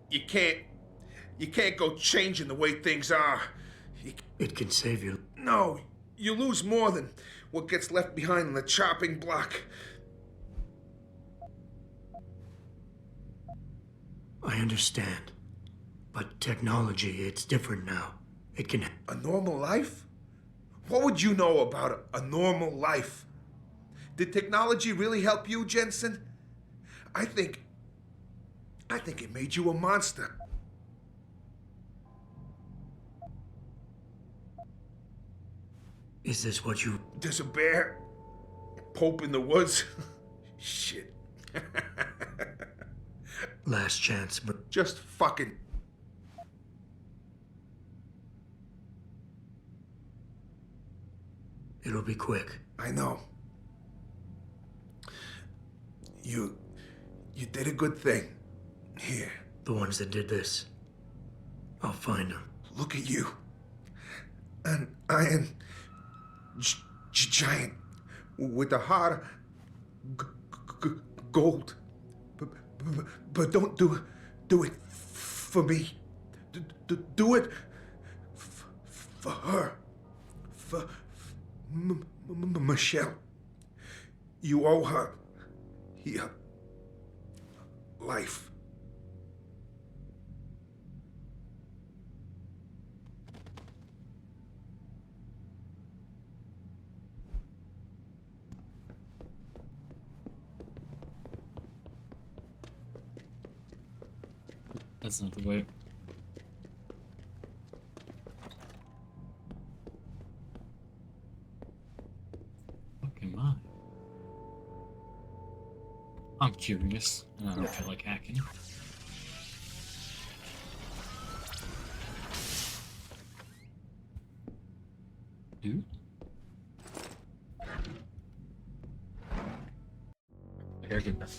You can't go changing the way things are. It can save you. No, you lose more than what gets left behind on the chopping block. I understand. But technology, it's different now. It can... A normal life? What would you know about a normal life? Did technology really help you, Jensen? I think it made you a monster. Is this what you... There's a bear? Pope in the woods? Shit. Last chance, but... Just fucking... It'll be quick. I know. You did a good thing. Here. The ones that did this. I'll find them. Look at you. An iron giant with a heart of gold. But don't do it for me. Do it for her. For Michelle. You owe her your life. That's not the way. Fucking my. I'm curious, and I don't feel like hacking. Dude? I gotta get that.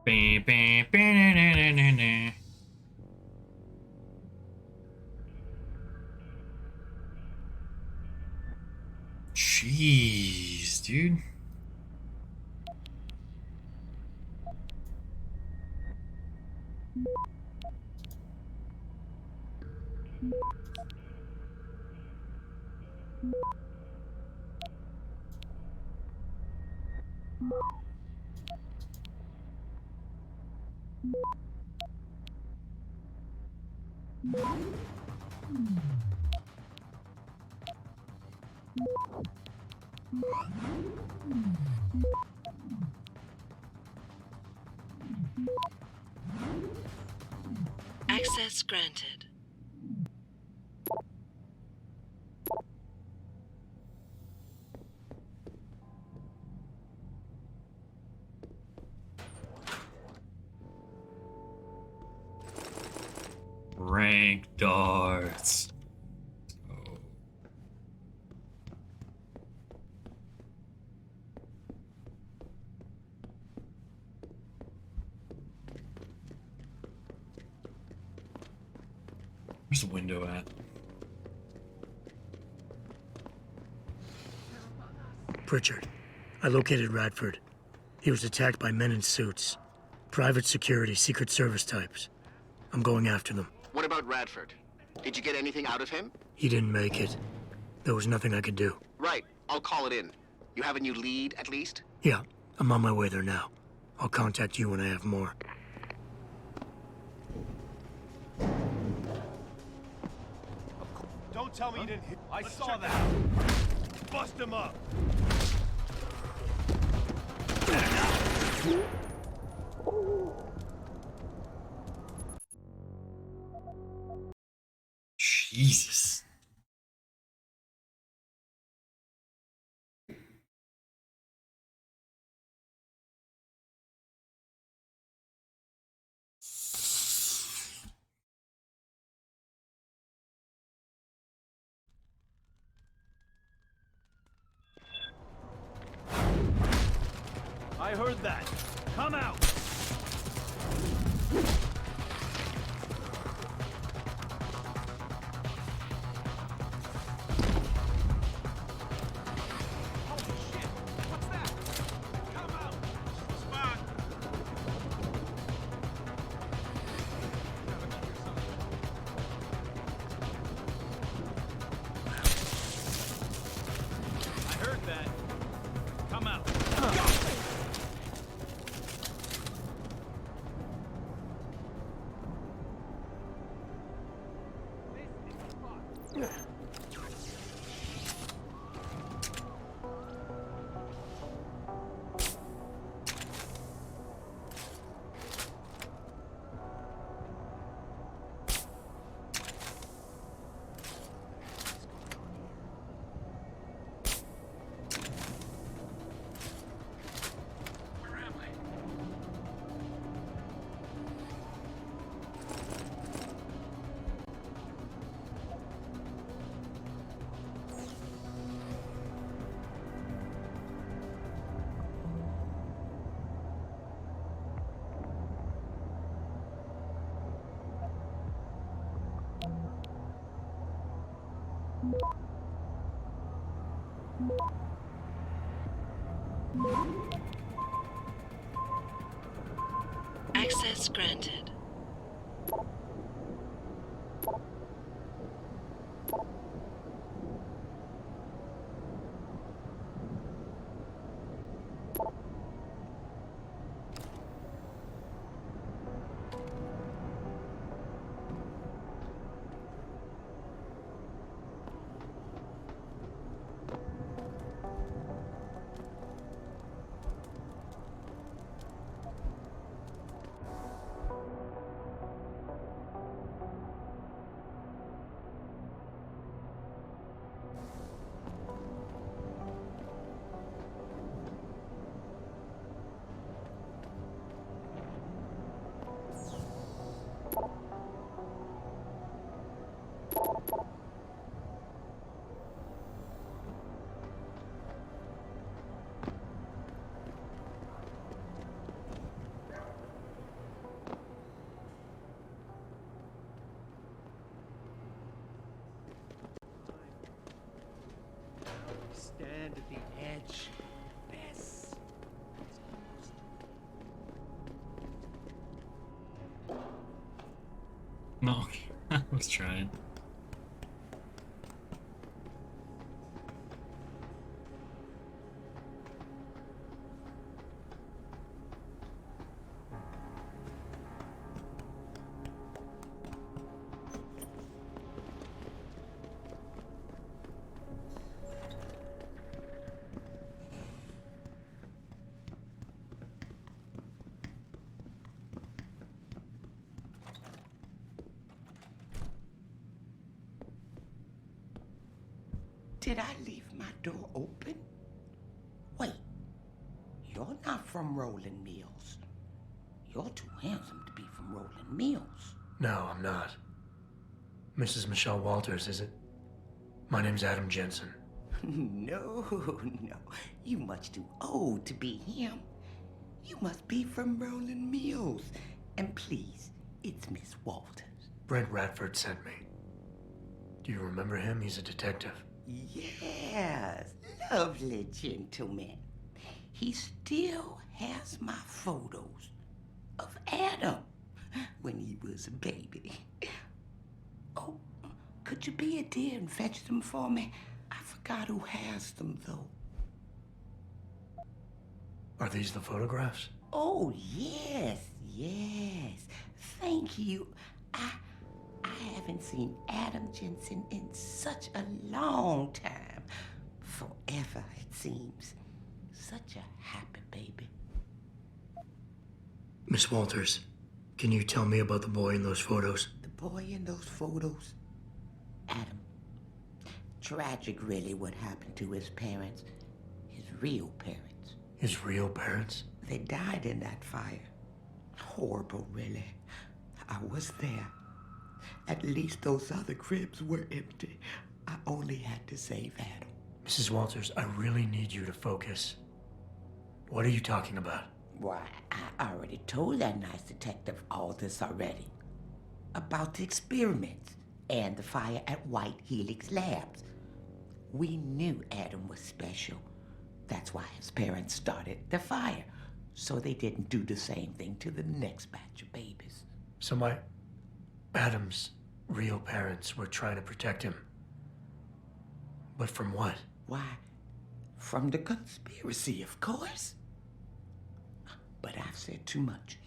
Bam, bam, bam, na, na, na, na. Jeez, dude. Access granted. Rank darts. Where's the window at? Pritchard, I located Radford. He was attacked by men in suits. Private security, Secret Service types. I'm going after them. What about Radford? Did you get anything out of him? He didn't make it. There was nothing I could do. Right. I'll call it in. You have a new lead, at least? Yeah, I'm on my way there now. I'll contact you when I have more. Don't tell me you didn't hit. I saw that. Bust him up. Jesus. I heard that. Come out. I heard that. Come out. Access granted. stand at the edge. This. No, I was trying. Did I leave my door open? Wait, you're not from Rolling Mills. You're too handsome to be from Rolling Mills. No, I'm not. Mrs. Michelle Walters, is it? My name's Adam Jensen. No, no. You much too old to be him. You must be from Rolling Mills. And please, it's Miss Walters. Brent Radford sent me. Do you remember him? He's a detective. Yes, lovely gentleman. He still has my photos of Adam when he was a baby. Oh, could you be a dear and fetch them for me? I forgot who has them, though. Are these the photographs? Oh, yes, yes. Thank you. I haven't seen Adam Jensen in such a long time. Forever, it seems. Such a happy baby. Miss Walters, can you tell me about the boy in those photos? The boy in those photos? Adam. Tragic, really, what happened to his parents. His real parents. His real parents? They died in that fire. Horrible, really. I was there. At least those other cribs were empty. I only had to save Adam. Mrs. Walters, I really need you to focus. What are you talking about? Why, I already told that nice detective all this already. About the experiments and the fire at White Helix Labs. We knew Adam was special. That's why his parents started the fire, so they didn't do the same thing to the next batch of babies. So Adam's real parents were trying to protect him. But from what? Why, from the conspiracy, of course. But I've said too much.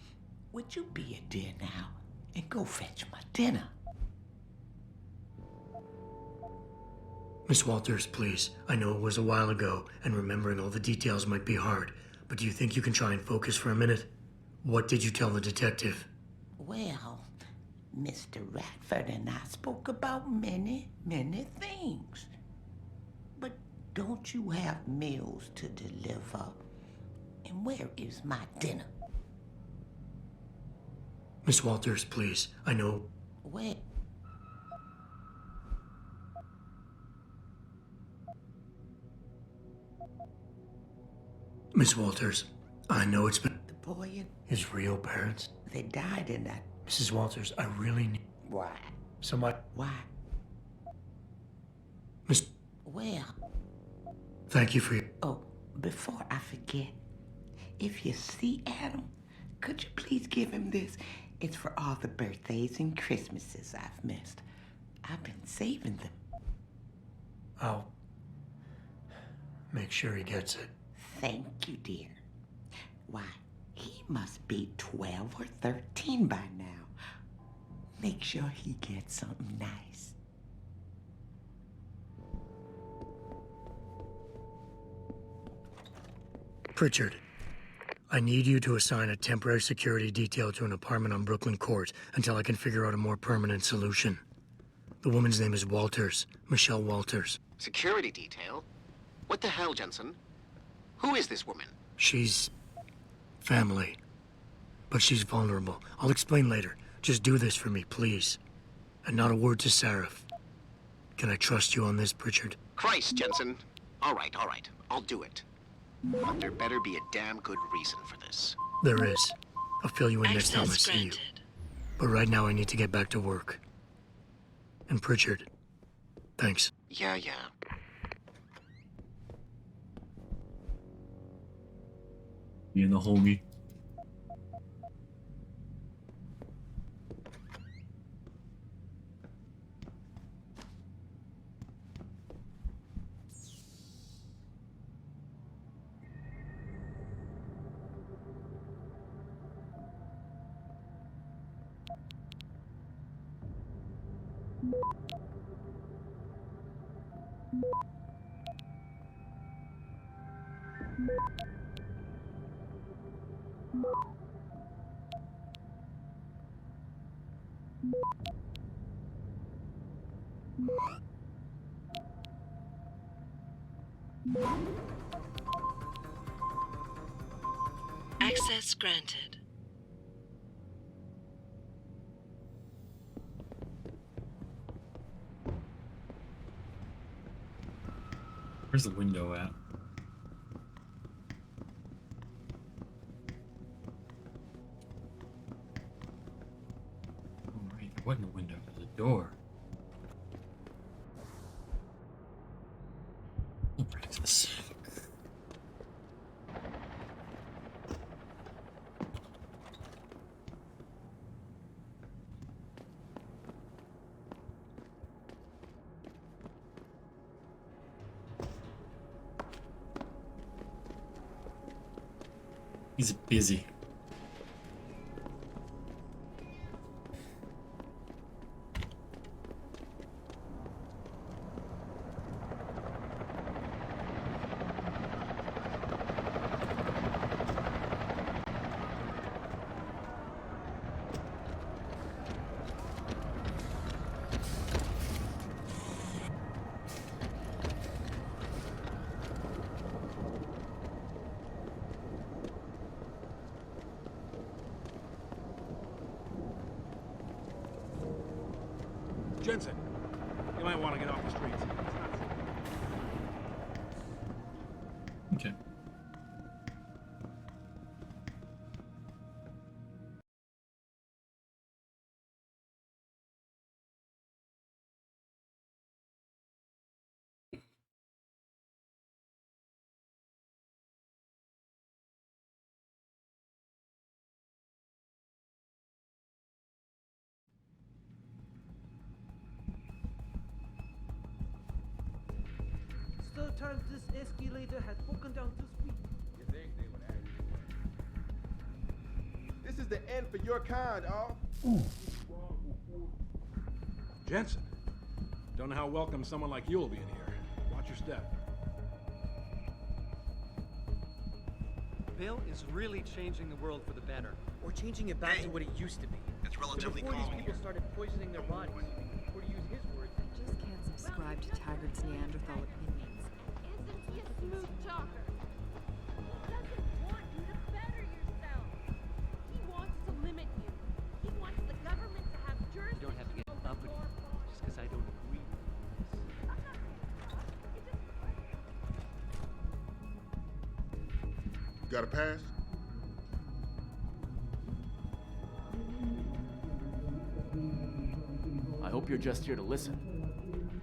Would you be a dear now and go fetch my dinner? Miss Walters, please. I know it was a while ago, and remembering all the details might be hard, but do you think you can try and focus for a minute? What did you tell the detective? Well, Mr. Radford and I spoke about many, many things. But don't you have meals to deliver? And where is my dinner? Miss Walters, please. I know... Where? Miss Walters, I know it's been... The boy and... His real parents? They died in that... Mrs. Walters, I really need... Why? Why? Miss... Well... Thank you for your... Oh, before I forget, if you see Adam, could you please give him this? It's for all the birthdays and Christmases I've missed. I've been saving them. I'll... make sure he gets it. Thank you, dear. Why, he must be 12 or 13 by now. Make sure he gets something nice. Pritchard, I need you to assign a temporary security detail to an apartment on Brooklyn Court until I can figure out a more permanent solution. The woman's name is Walters, Michelle Walters. Security detail? What the hell, Jensen? Who is this woman? She's... family. But she's vulnerable. I'll explain later. Just do this for me, please. And not a word to Sarif. Can I trust you on this, Pritchard? Christ, Jensen. All right. I'll do it. But there better be a damn good reason for this. There is. I'll fill you in next time I Access see you. granted. But right now I need to get back to work. And Pritchard, thanks. Yeah. Being the homie. Access granted. Where's the window at? Oh, right, there wasn't a window, there's a door. I'll break this. He's busy. Jensen, you might want to get off the streets. It's not safe. Okay. Sometimes this escalator has broken down to speed. You think they would act? This is the end for your kind, all. Jensen, don't know how welcome someone like you will be in here. Watch your step. Bill is really changing the world for the better. Or changing it back to what it used to be. It's relatively Before calm these people here. started poisoning their bodies. Or to use his words, Just can't subscribe to Taggart's Neanderthal opinions. Isn't he a smooth talker? He doesn't want you to better yourself. He wants to limit you. He wants the government to have you jurisdiction. don't have to get uppity just because I don't agree with this. Got a pass? I hope you're just here to listen.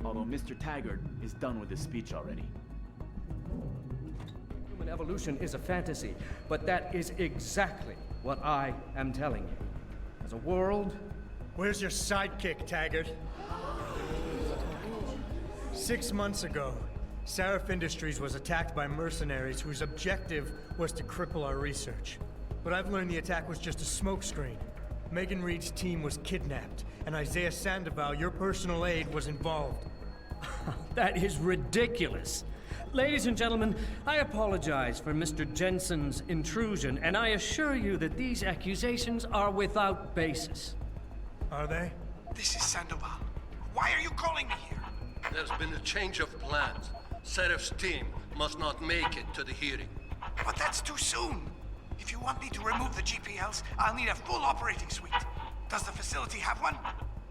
Although Mr. Taggart is done with his speech already. Human evolution is a fantasy, but that is exactly what I am telling you. As a world... Where's your sidekick, Taggart? 6 months ago, Sarif Industries was attacked by mercenaries whose objective was to cripple our research. But I've learned the attack was just a smokescreen. Megan Reed's team was kidnapped, and Isaiah Sandoval, your personal aide, was involved. That is ridiculous. Ladies and gentlemen, I apologize for Mr. Jensen's intrusion, and I assure you that these accusations are without basis. Are they? This is Sandoval. Why are you calling me here? There's been a change of plans. Serif's team must not make it to the hearing. But that's too soon. If you want me to remove the GPLs, I'll need a full operating suite. Does the facility have one?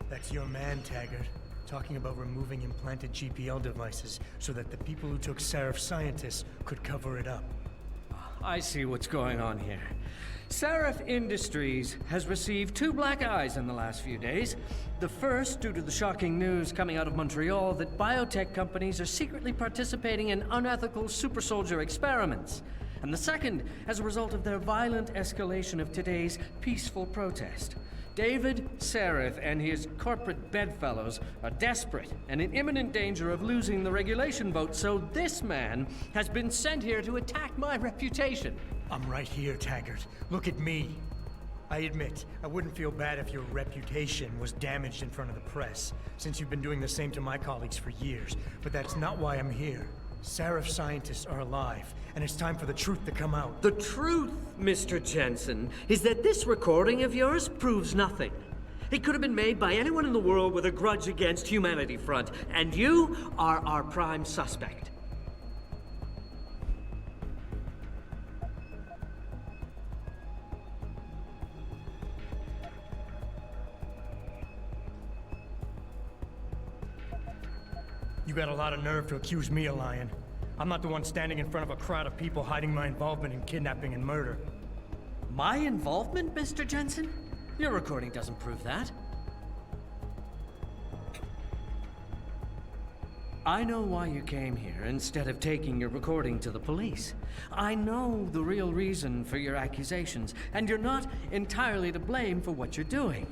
That's your man, Taggart. Talking about removing implanted GPL devices so that the people who took Sarif scientists could cover it up. I see what's going on here. Sarif Industries has received 2 black eyes in the last few days. The first, due to the shocking news coming out of Montreal that biotech companies are secretly participating in unethical super soldier experiments. and the second as a result of their violent escalation of today's peaceful protest. David Seraph and his corporate bedfellows are desperate and in imminent danger of losing the regulation vote, so this man has been sent here to attack my reputation. I'm right here, Taggart. Look at me. I admit, I wouldn't feel bad if your reputation was damaged in front of the press, since you've been doing the same to my colleagues for years. But that's not why I'm here. Seraph scientists are alive, and it's time for the truth to come out. The truth, Mr. Jensen, is that this recording of yours proves nothing. It could have been made by anyone in the world with a grudge against Humanity Front, and you are our prime suspect. You got a lot of nerve to accuse me of lying. I'm not the one standing in front of a crowd of people hiding my involvement in kidnapping and murder. My involvement, Mr. Jensen? Your recording doesn't prove that. I know why you came here instead of taking your recording to the police. I know the real reason for your accusations, and you're not entirely to blame for what you're doing.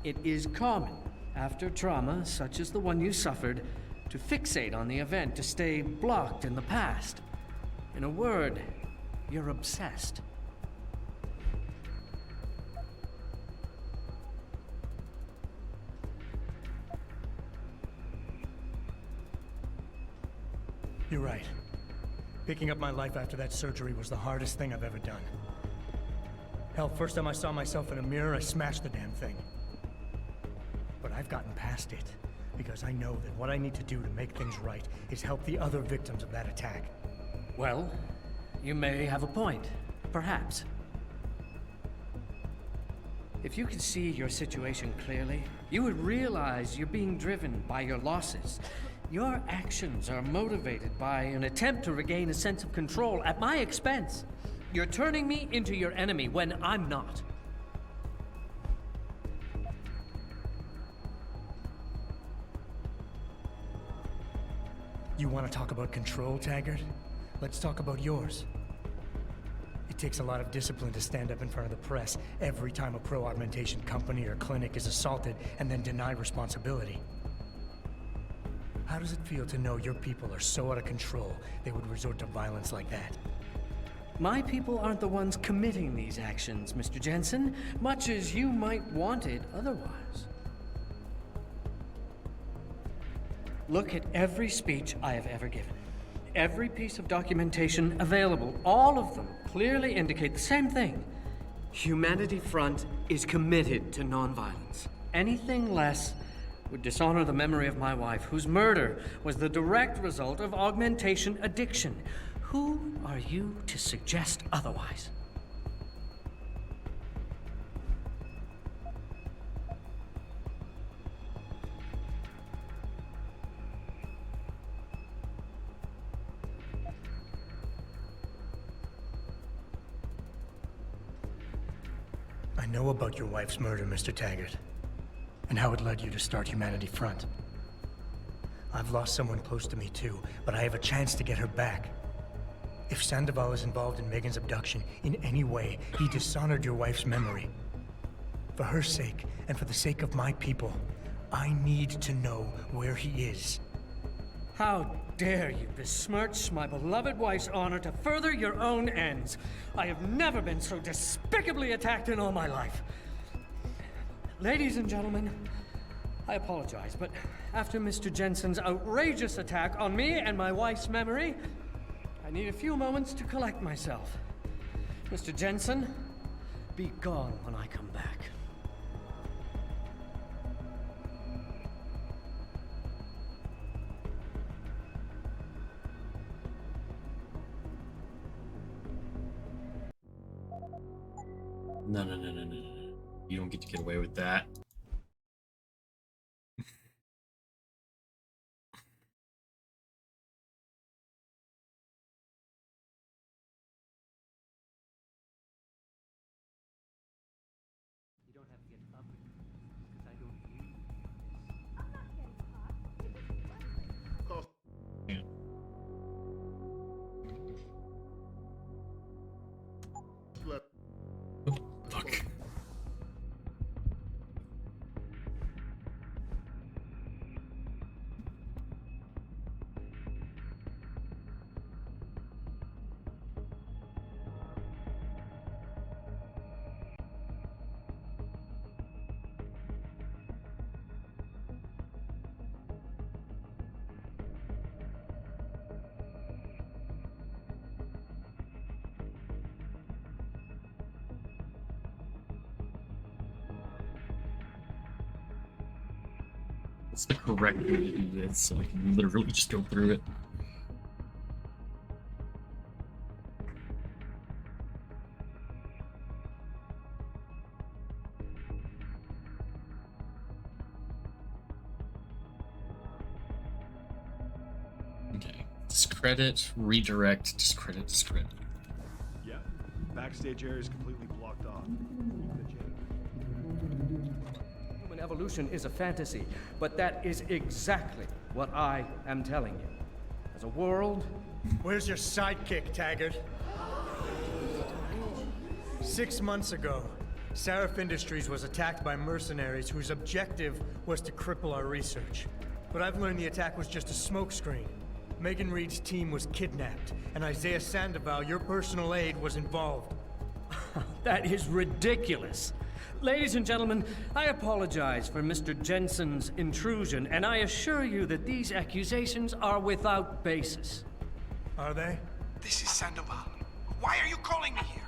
It is common, after trauma such as the one you suffered, to fixate on the event, to stay blocked in the past. In a word, you're obsessed. You're right. Picking up my life after that surgery was the hardest thing I've ever done. Hell, first time I saw myself in a mirror, I smashed the damn thing. But I've gotten past it, because I know that what I need to do to make things right is help the other victims of that attack. Well, you may have a point, perhaps. If you could see your situation clearly, you would realize you're being driven by your losses. Your actions are motivated by an attempt to regain a sense of control at my expense. You're turning me into your enemy when I'm not. You want to talk about control, Taggart? Let's talk about yours. It takes a lot of discipline to stand up in front of the press every time a pro-augmentation company or clinic is assaulted and then denied responsibility. How does it feel to know your people are so out of control they would resort to violence like that? My people aren't the ones committing these actions, Mr. Jensen, much as you might want it otherwise. Look at every speech I have ever given. Every piece of documentation available, all of them clearly indicate the same thing. Humanity Front is committed to nonviolence. Anything less would dishonor the memory of my wife, whose murder was the direct result of augmentation addiction. Who are you to suggest otherwise? I know about your wife's murder, Mr. Taggart, and how it led you to start Humanity Front. I've lost someone close to me too, but I have a chance to get her back. If Sandoval is involved in Megan's abduction in any way, he dishonored your wife's memory. For her sake, and for the sake of my people, I need to know where he is. How dare you besmirch my beloved wife's honor to further your own ends? I have never been so despicably attacked in all my life. Ladies and gentlemen, I apologize, but after Mr. Jensen's outrageous attack on me and my wife's memory, I need a few moments to collect myself. Mr. Jensen, be gone when I come back. No. You don't get to get away with that. You don't have to get up with me, because I don't need I'm not getting caught. You're just reckless. What's the correct way to do this so I can literally just go through it? Okay. Discredit, redirect, discredit, discredit. Yeah. Backstage area is completely blocked off. Human evolution is a fantasy, but that is exactly what I am telling you. As a world... Where's your sidekick, Taggart? 6 months ago, Seraph Industries was attacked by mercenaries whose objective was to cripple our research. But I've learned the attack was just a smokescreen. Megan Reed's team was kidnapped, and Isaiah Sandoval, your personal aide, was involved. That is ridiculous. Ladies and gentlemen, I apologize for Mr. Jensen's intrusion, and I assure you that these accusations are without basis. Are they? This is Sandoval. Why are you calling me here?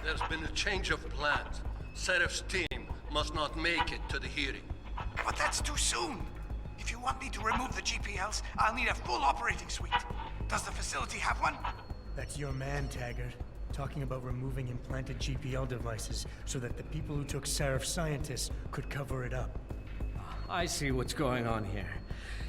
There's been a change of plans. Seraph's team must not make it to the hearing. But that's too soon. If you want me to remove the GPLs, I'll need a full operating suite. Does the facility have one? That's your man, Taggart. Talking about removing implanted GPL devices so that the people who took Seraph scientists could cover it up. I see what's going on here.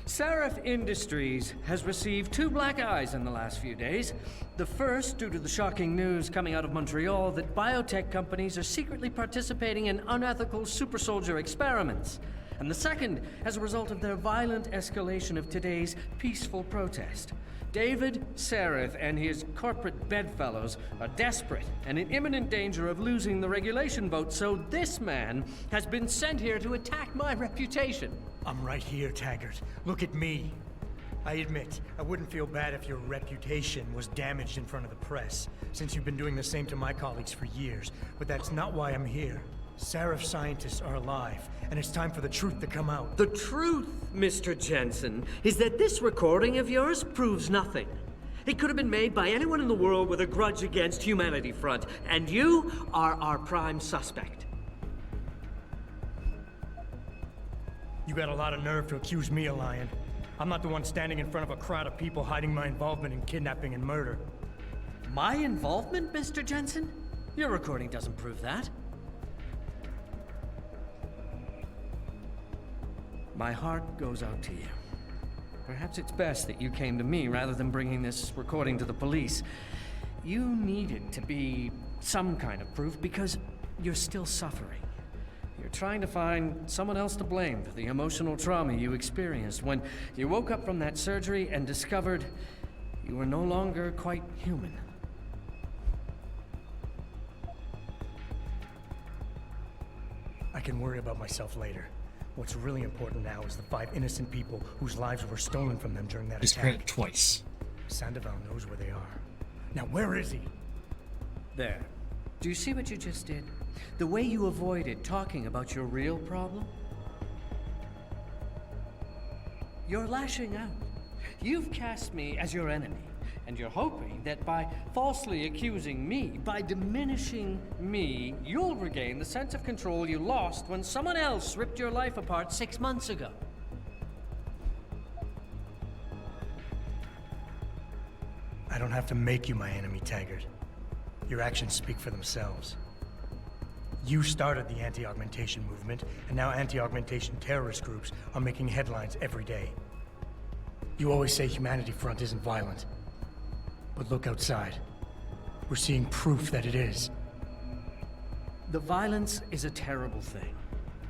Seraph Industries has received 2 black eyes in the last few days. The first, due to the shocking news coming out of Montreal that biotech companies are secretly participating in unethical super soldier experiments. And the second, as a result of their violent escalation of today's peaceful protest. David Seraph and his corporate bedfellows are desperate and in imminent danger of losing the regulation vote, so this man has been sent here to attack my reputation. I'm right here, Taggart. Look at me. I admit, I wouldn't feel bad if your reputation was damaged in front of the press, since you've been doing the same to my colleagues for years, but that's not why I'm here. Seraph scientists are alive, and it's time for the truth to come out. The truth, Mr. Jensen, is that this recording of yours proves nothing. It could have been made by anyone in the world with a grudge against Humanity Front, and you are our prime suspect. You got a lot of nerve to accuse me of lying. I'm not the one standing in front of a crowd of people hiding my involvement in kidnapping and murder. My involvement, Mr. Jensen? Your recording doesn't prove that. My heart goes out to you. Perhaps it's best that you came to me rather than bringing this recording to the police. You needed to be some kind of proof because you're still suffering. You're trying to find someone else to blame for the emotional trauma you experienced when you woke up from that surgery and discovered you were no longer quite human. I can worry about myself later. What's really important now is the 5 innocent people whose lives were stolen from them during that Discredit attack. twice. Sandoval knows where they are. Now where is he? There. Do you see what you just did? The way you avoided talking about your real problem? You're lashing out. You've cast me as your enemy, and you're hoping that by falsely accusing me, by diminishing me, you'll regain the sense of control you lost when someone else ripped your life apart 6 months ago. I don't have to make you my enemy, Taggart. Your actions speak for themselves. You started the anti-augmentation movement, and now anti-augmentation terrorist groups are making headlines every day. You always say Humanity Front isn't violent. But look outside. We're seeing proof that it is. The violence is a terrible thing.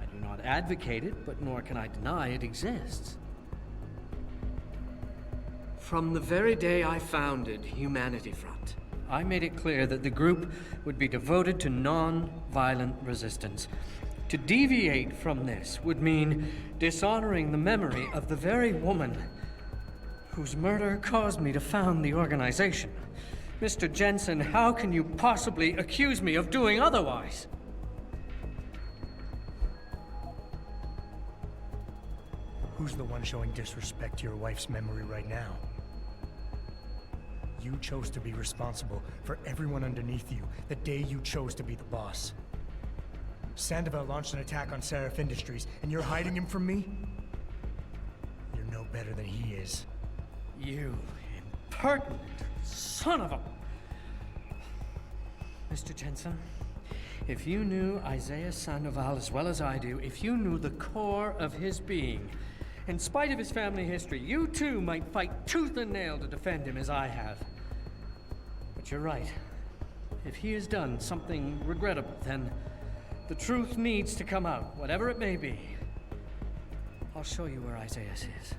I do not advocate it, but nor can I deny it exists. From the very day I founded Humanity Front, I made it clear that the group would be devoted to non-violent resistance. To deviate from this would mean dishonoring the memory of the very woman whose murder caused me to found the organization. Mr. Jensen, how can you possibly accuse me of doing otherwise? Who's the one showing disrespect to your wife's memory right now? You chose to be responsible for everyone underneath you the day you chose to be the boss. Sandoval launched an attack on Seraph Industries, and you're hiding him from me? better than he is. You impertinent son of a... Mr. Jensen, if you knew Isaiah Sandoval as well as I do, if you knew the core of his being, in spite of his family history, you too might fight tooth and nail to defend him as I have. But you're right. If he has done something regrettable, then the truth needs to come out, whatever it may be. I'll show you where Isaiah is.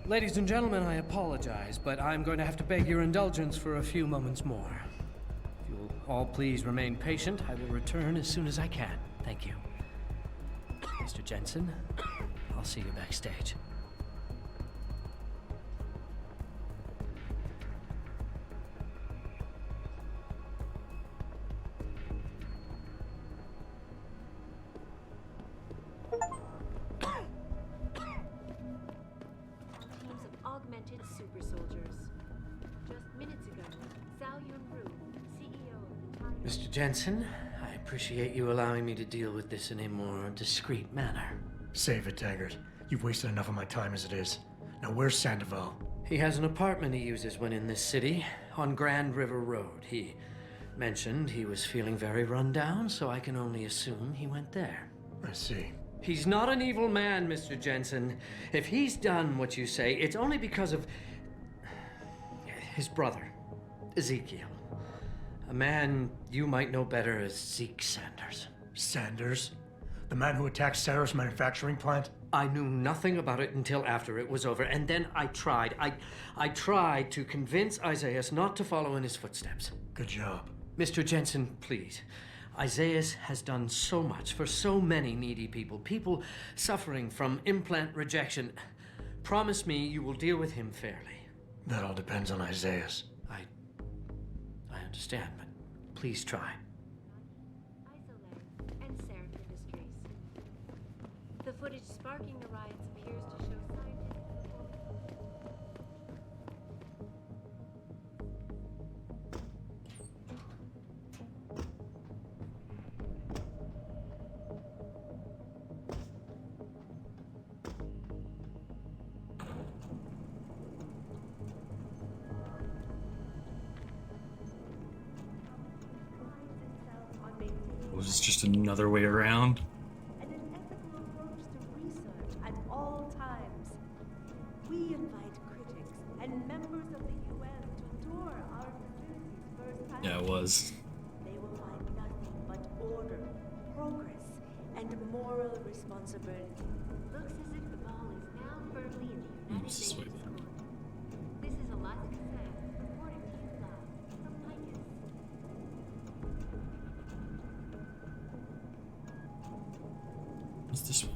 Ladies and gentlemen, I apologize, but I'm going to have to beg your indulgence for a few moments more. If you'll all please remain patient, I will return as soon as I can. Thank you. Mr. Jensen, I'll see you backstage. Augmented super soldiers. Just minutes ago, Zhao Yunru, CEO of the Mr. Jensen, I appreciate you allowing me to deal with this in a more discreet manner. Save it, Taggart. You've wasted enough of my time as it is. Now where's Sandoval? He has an apartment he uses when in this city, on Grand River Road. He mentioned he was feeling very run down, so I can only assume he went there. I see. He's not an evil man, Mr. Jensen. If he's done what you say, it's only because of his brother, Ezekiel. A man you might know better as Zeke Sanders. Sanders? The man who attacked Sarah's manufacturing plant? I knew nothing about it until after it was over, and then I tried. I tried to convince Isaiah not to follow in his footsteps. Good job. Mr. Jensen, please. Isaiah has done so much for so many needy people, people suffering from implant rejection. Promise me you will deal with him fairly. That all depends on Isaiah's. I understand, but please try. Isolab and Seraph Industries. The footage sparking the riots appears to show scientific. Was this just another way around? And an ethical approach to research at all times. We invite critics and members of the UN to tour our facilities firsthand. Yeah, it was. They will find nothing but order, progress, and moral responsibility. Looks as if the ball is now firmly in the United This States. way. This is Eliza Cassett reporting to you live from Picus. What's this way?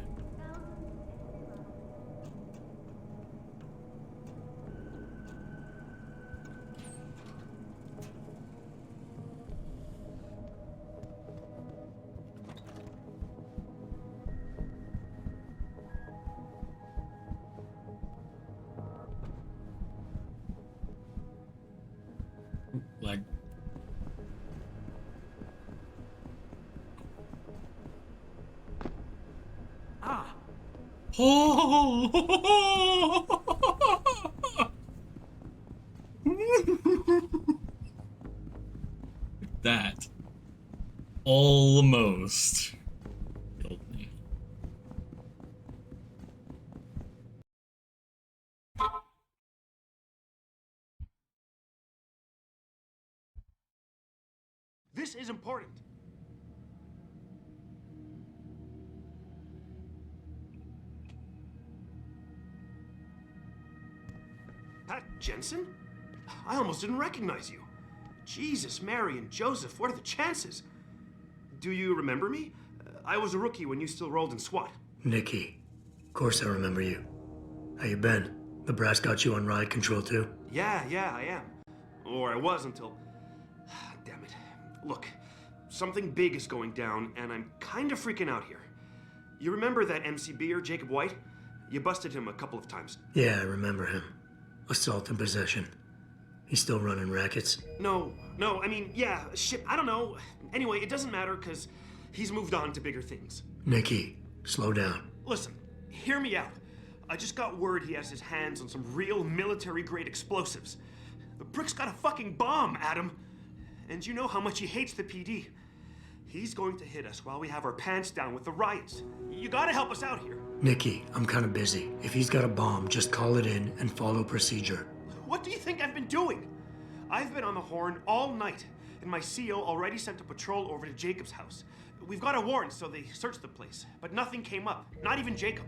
Like, that almost killed me. This is important. Pat Jensen? I almost didn't recognize you. Jesus, Mary, and Joseph, what are the chances? Do you remember me? I was a rookie when you still rolled in SWAT. Nikki. Of course I remember you. How you been? The brass got you on riot control too? Yeah, I am. Or I was until... Damn it. Look, something big is going down, and I'm kind of freaking out here. You remember that MCBer, Jacob White? You busted him a couple of times. Yeah, I remember him. Assault and possession. He's still running rackets? No, I mean, yeah, shit, I don't know. Anyway, it doesn't matter, because he's moved on to bigger things. Nikki, Slow down. Listen, hear me out. I just got word he has his hands on some real military-grade explosives. The prick's got a fucking bomb, Adam. And you know how much he hates the PD. He's going to hit us while we have our pants down with the riots. You gotta help us out here. Nikki, I'm kind of busy. If he's got a bomb, just call it in and follow procedure. What do you think I've been doing? I've been on the horn all night, and my CO already sent a patrol over to Jacob's house. We've got a warrant, so they searched the place, but nothing came up, not even Jacob.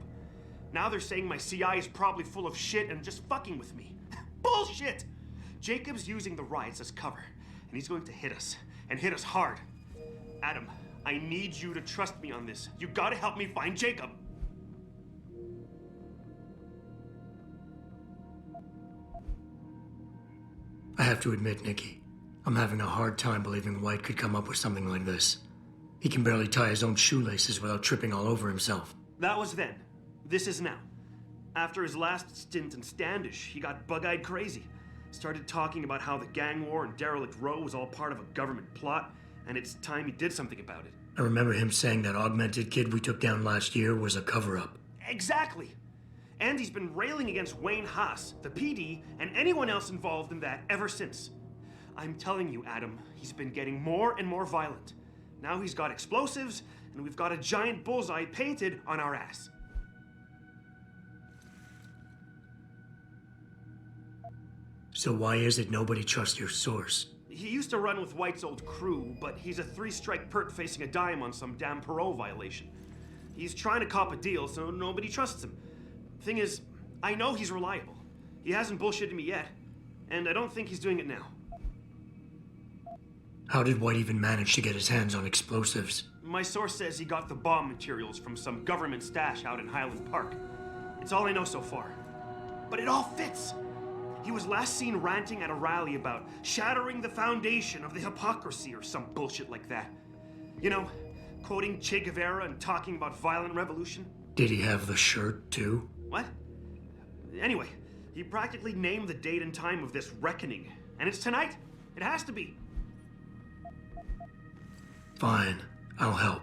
Now they're saying my CI is probably full of shit and just fucking with me. Bullshit! Jacob's using the riots as cover, and he's going to hit us, and hit us hard. Adam, I need you to trust me on this. You gotta help me find Jacob. I have to admit, Nikki, I'm having a hard time believing White could come up with something like this. He can barely tie his own shoelaces without tripping all over himself. That was then. This is now. After his last stint in Standish, he got bug-eyed crazy. Started talking about how the gang war and Derelict Row was all part of a government plot, and it's time he did something about it. I remember him saying that augmented kid we took down last year was a cover-up. Exactly! And he's been railing against Wayne Haas, the PD, and anyone else involved in that ever since. I'm telling you, Adam, he's been getting more and more violent. Now he's got explosives, and we've got a giant bullseye painted on our ass. So why is it nobody trusts your source? He used to run with White's old crew, but he's a 3-strike pert facing a dime on some damn parole violation. He's trying to cop a deal, so nobody trusts him. Thing is, I know he's reliable. He hasn't bullshitted me yet, and I don't think he's doing it now. How did White even manage to get his hands on explosives? My source says he got the bomb materials from some government stash out in Highland Park. It's all I know so far. But it all fits! He was last seen ranting at a rally about shattering the foundation of the hypocrisy or some bullshit like that. You know, quoting Che Guevara and talking about violent revolution. Did he have the shirt, too? What? Anyway, he practically named the date and time of this reckoning. And it's tonight. It has to be. Fine, I'll help.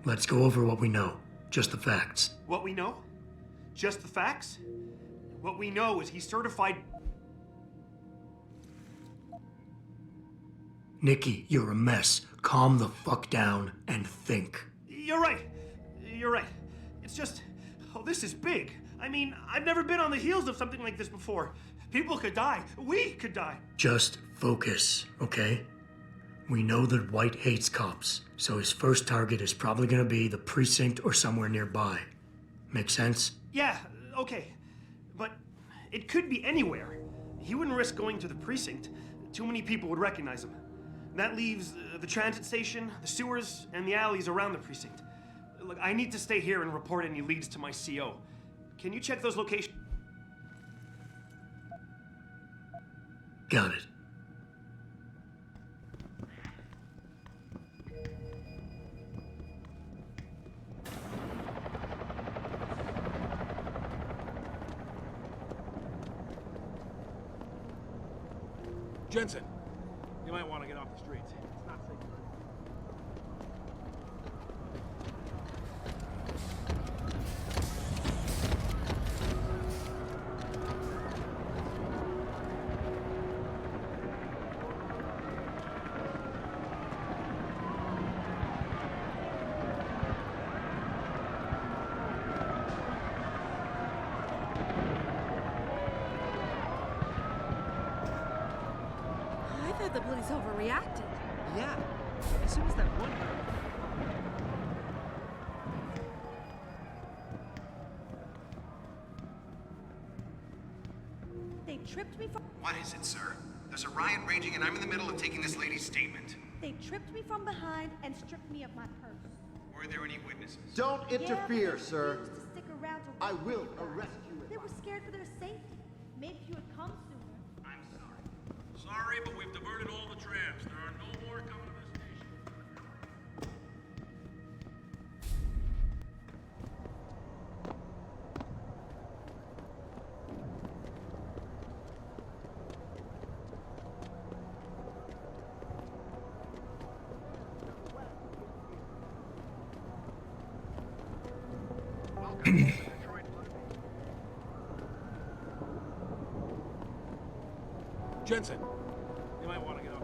Let's go over what we know. Just the facts. What we know? Just the facts? What we know is he's certified... Nikki, you're a mess. Calm the fuck down and think. You're right. You're right. It's just... Oh, this is big. I mean, I've never been on the heels of something like this before. People could die. We could die. Just focus, okay? We know that White hates cops, so his first target is probably gonna be the precinct or somewhere nearby. Make sense? Yeah, okay. But it could be anywhere. He wouldn't risk going to the precinct. Too many people would recognize him. That leaves the transit station, the sewers, and the alleys around the precinct. Look, I need to stay here and report any leads to my CO. Can you check those locations? Got it. Jensen, you might want to get off the streets. It's not safe. The police overreacted. Yeah. As soon as that one... They tripped me from... What is it, sir? There's a riot raging and I'm in the middle of taking this lady's statement. They tripped me from behind and stripped me of my purse. Were there any witnesses? Don't interfere, sir. To stick around to I will arrest you. They were scared for their safety. Maybe if you had come sooner. I'm sorry. Sorry, but we've diverted all the trams. There are no more coming to the station. Jensen, you might want to get off.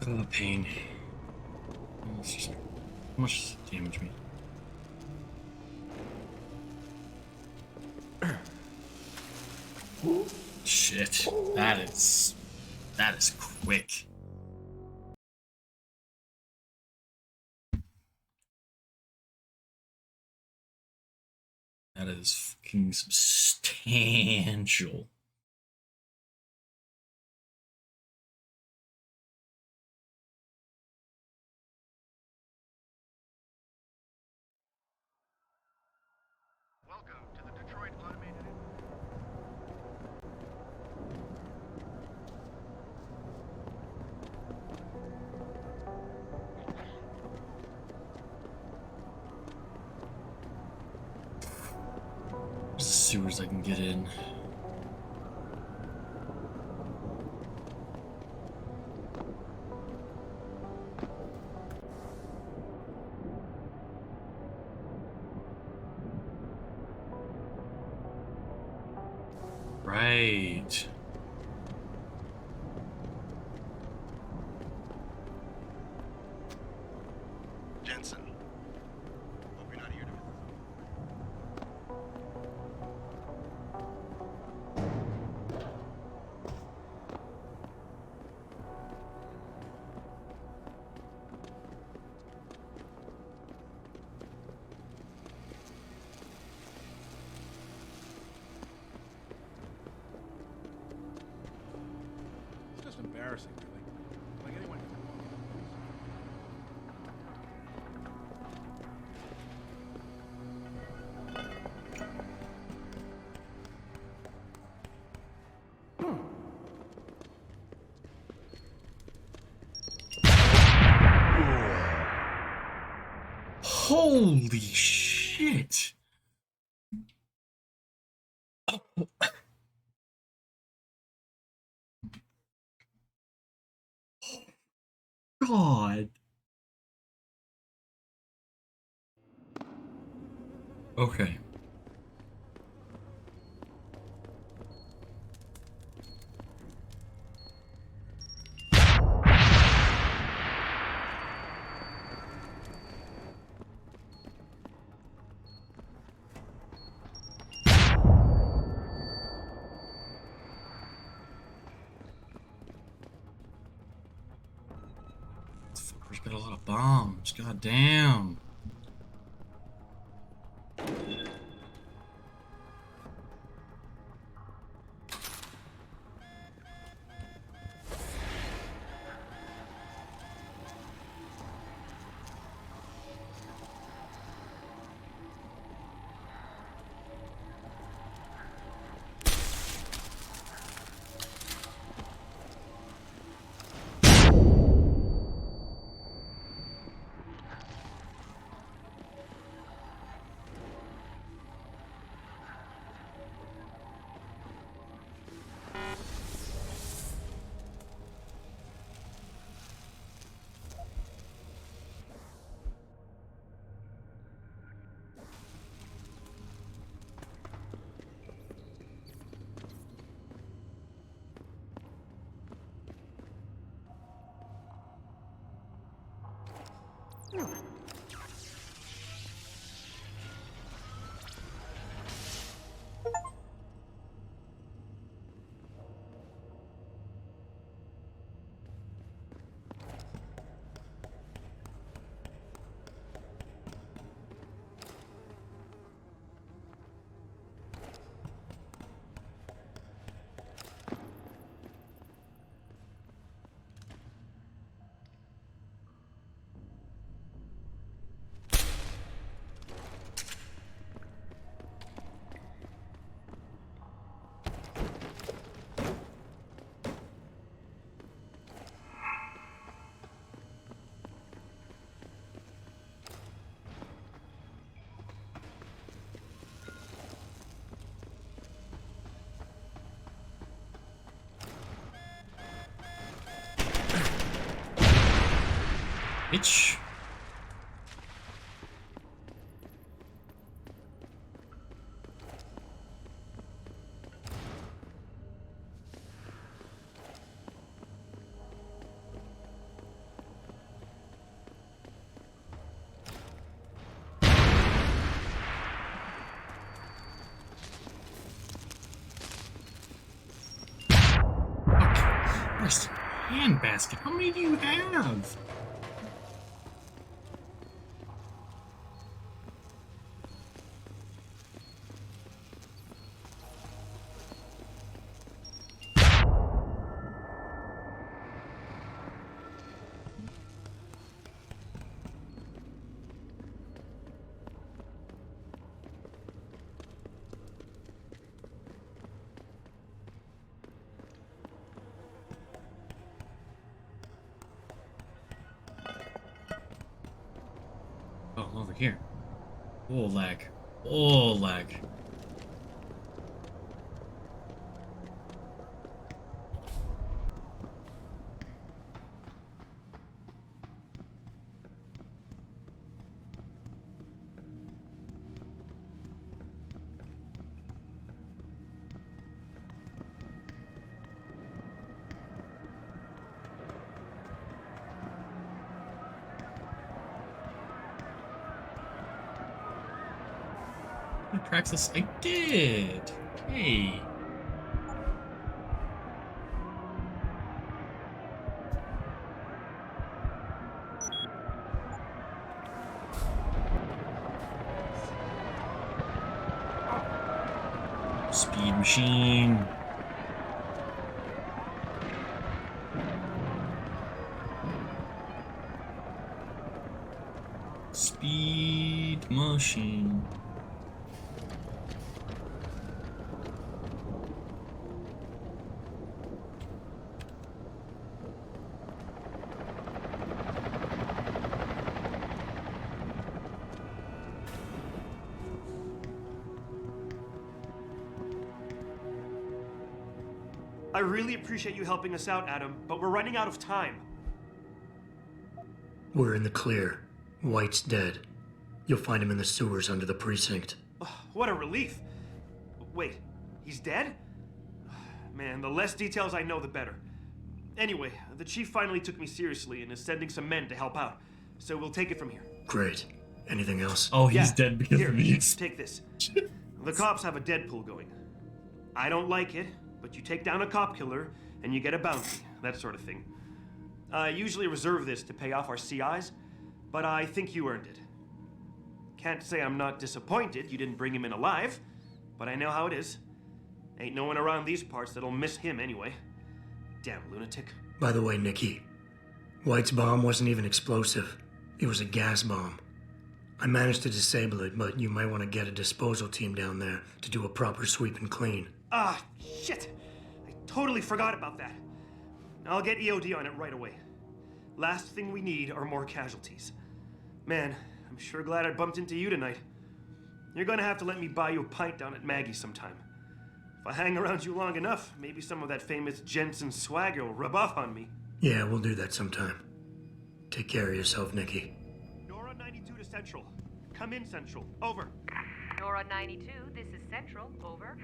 Oh, pain. How much does it damage me? Shit. That is quick. That is fucking substantial. Welcome to the Detroit Automated. There's the sewers I can get in. Right. Jensen. Hope you're not here to visit. It's just embarrassing, really. Like anyone can walk into this. Holy shit. God. Okay. Fucker's got a lot of bombs. God damn. Bitch. Christ, handbasket. How many do you have? Oh, over here. Oh, lag. Oh, lag. Praxis, I did. Okay. Speed machine. Speed machine. I really appreciate you helping us out, Adam, but we're running out of time. We're in the clear. White's dead. You'll find him in the sewers under the precinct. What a relief. Wait, he's dead? Man, the less details I know, the better. Anyway, the chief finally took me seriously and is sending some men to help out. So we'll take it from here. Great. Anything else? Oh, he's dead because Here, of these. take this. The cops have a Deadpool going. I don't like it, but you take down a cop killer and you get a bounty, that sort of thing. I usually reserve this to pay off our CIs, but I think you earned it. Can't say I'm not disappointed you didn't bring him in alive, but I know how it is. Ain't no one around these parts that'll miss him anyway. Damn lunatic. By the way, Nikki, White's bomb wasn't even explosive. It was a gas bomb. I managed to disable it, but you might want to get a disposal team down there to do a proper sweep and clean. Ah, shit! I totally forgot about that. I'll get EOD on it right away. Last thing we need are more casualties. Man, I'm sure glad I bumped into you tonight. You're gonna have to let me buy you a pint down at Maggie's sometime. If I hang around you long enough, maybe some of that famous Jensen swagger will rub off on me. Yeah, we'll do that sometime. Take care of yourself, Nikki. Nora 92 to Central. Come in, Central. Over. Nora 92, this is Central. Over.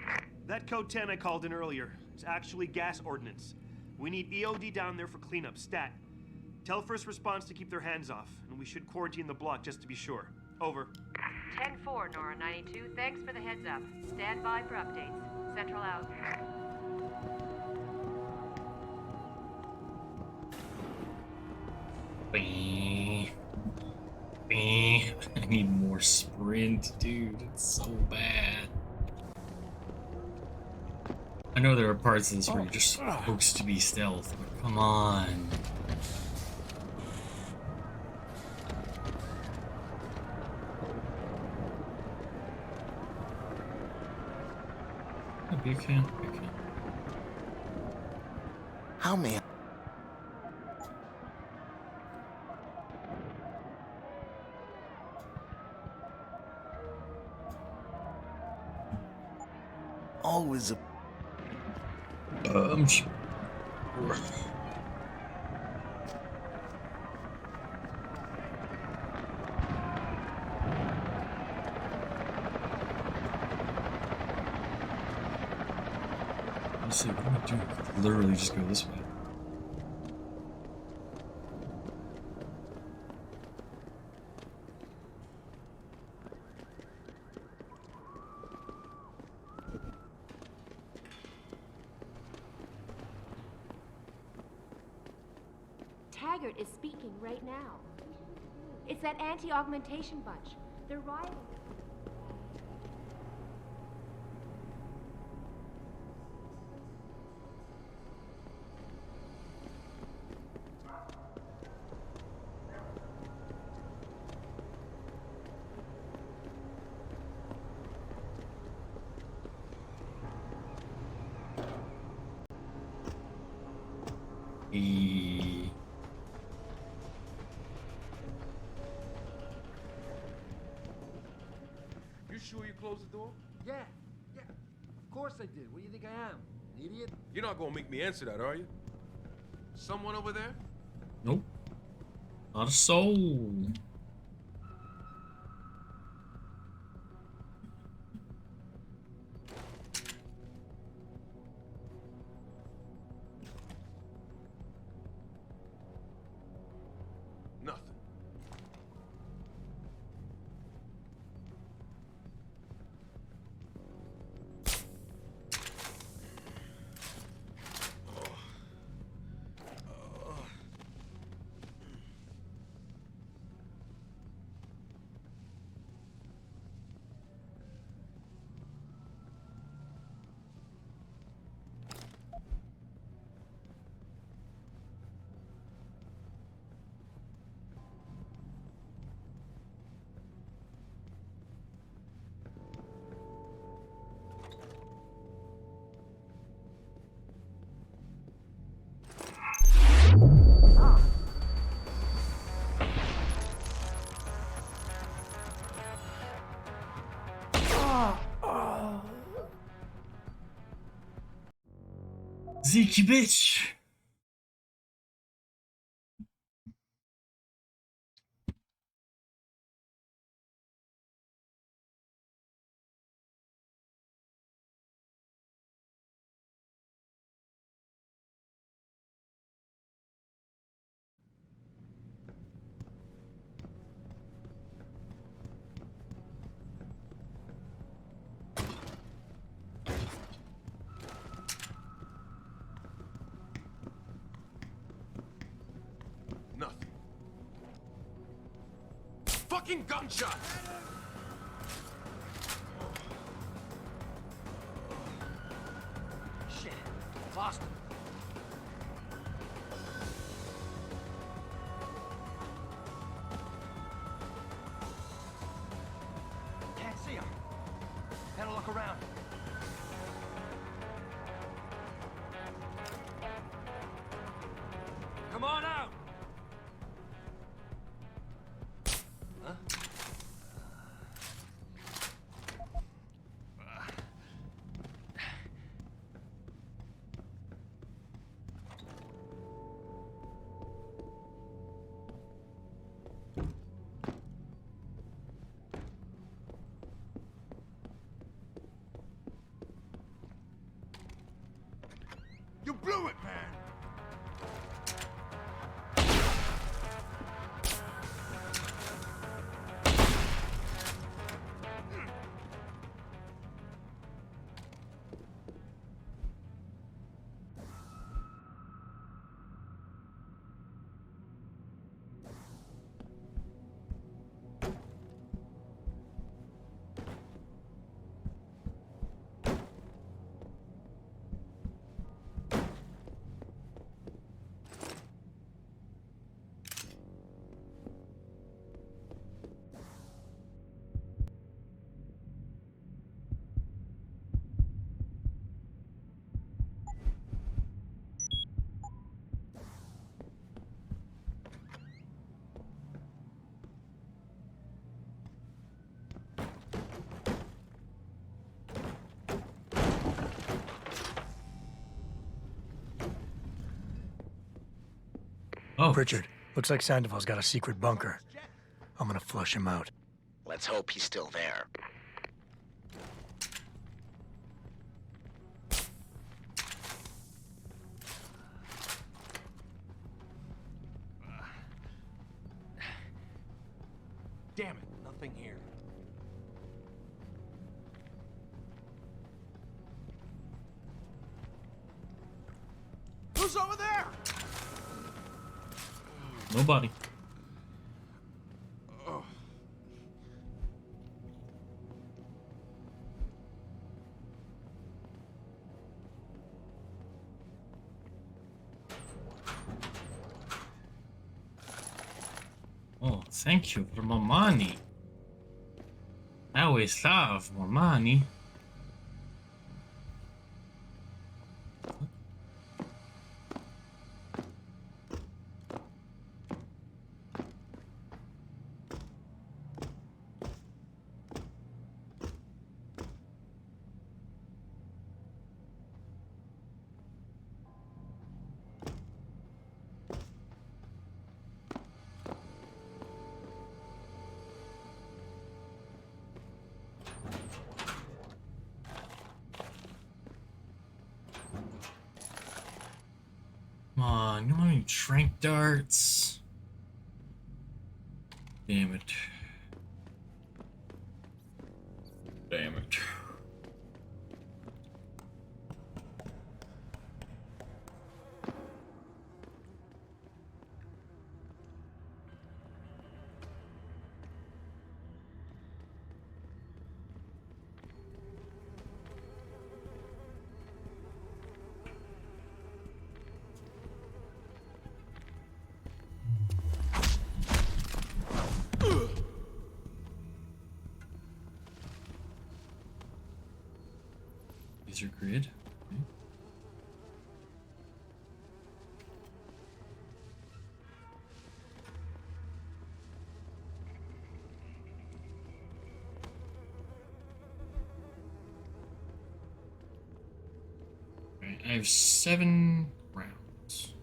That code 10 I called in earlier. It's actually gas ordnance. We need EOD down there for cleanup, stat. Tell first response to keep their hands off, and we should quarantine the block just to be sure. Over. 10-4, Nora 92. Thanks for the heads up. Stand by for updates. Central out. I need more sprint, dude. It's so bad. I know there are parts of this where you're just supposed to be stealth, but come on. Oh, beer can. Beer can. How may I? Always a... Honestly, what am I doing? I could literally just go this way. Taggart is speaking right now. It's that anti-augmentation bunch. They're rioting. You sure you closed the door? Yeah. Of course I did. What do you think I am? An idiot? You're not gonna make me answer that, are you? Someone over there? Nope. Not a soul. Nothing. Zeke, bitch. Nothing. Fucking gunshot! Shit. Lost him. Can't see him. Gotta look around. Come on out! Huh? You blew it, man! Oh. Pritchard, looks like Sandoval's got a secret bunker. I'm gonna flush him out. Let's hope he's still there. Damn it, nothing here. Who's over there? Nobody. Oh. Oh, thank you for my money. I always love more money. Come on, you want any trank darts? Damn it. Damn it. These are grid. Okay. Alright, I have 7 rounds.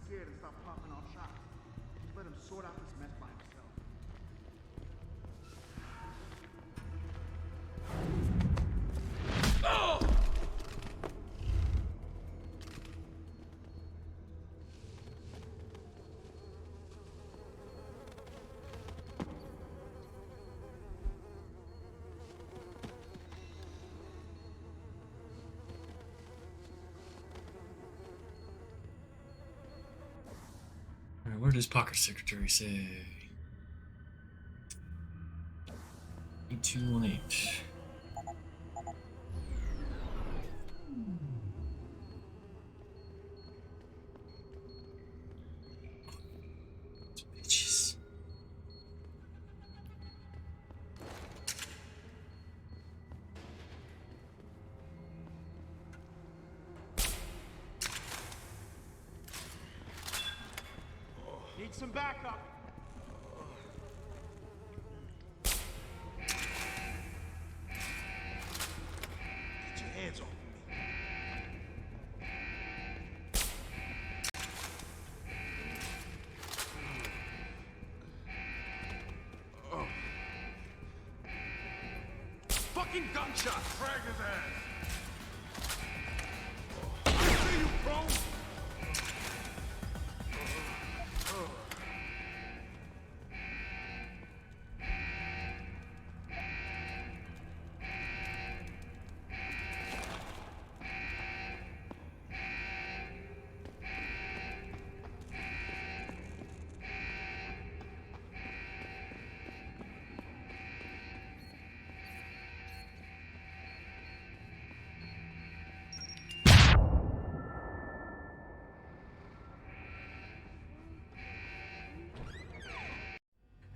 Scared and start popping off shots. Just let him sort out this mess by himself. Oh! Alright, what does Pocket Secretary say? 8218. Bitches. Need some backup. Get your hands off me. Oh. Fucking gunshot! Frag his ass! I see you, bro!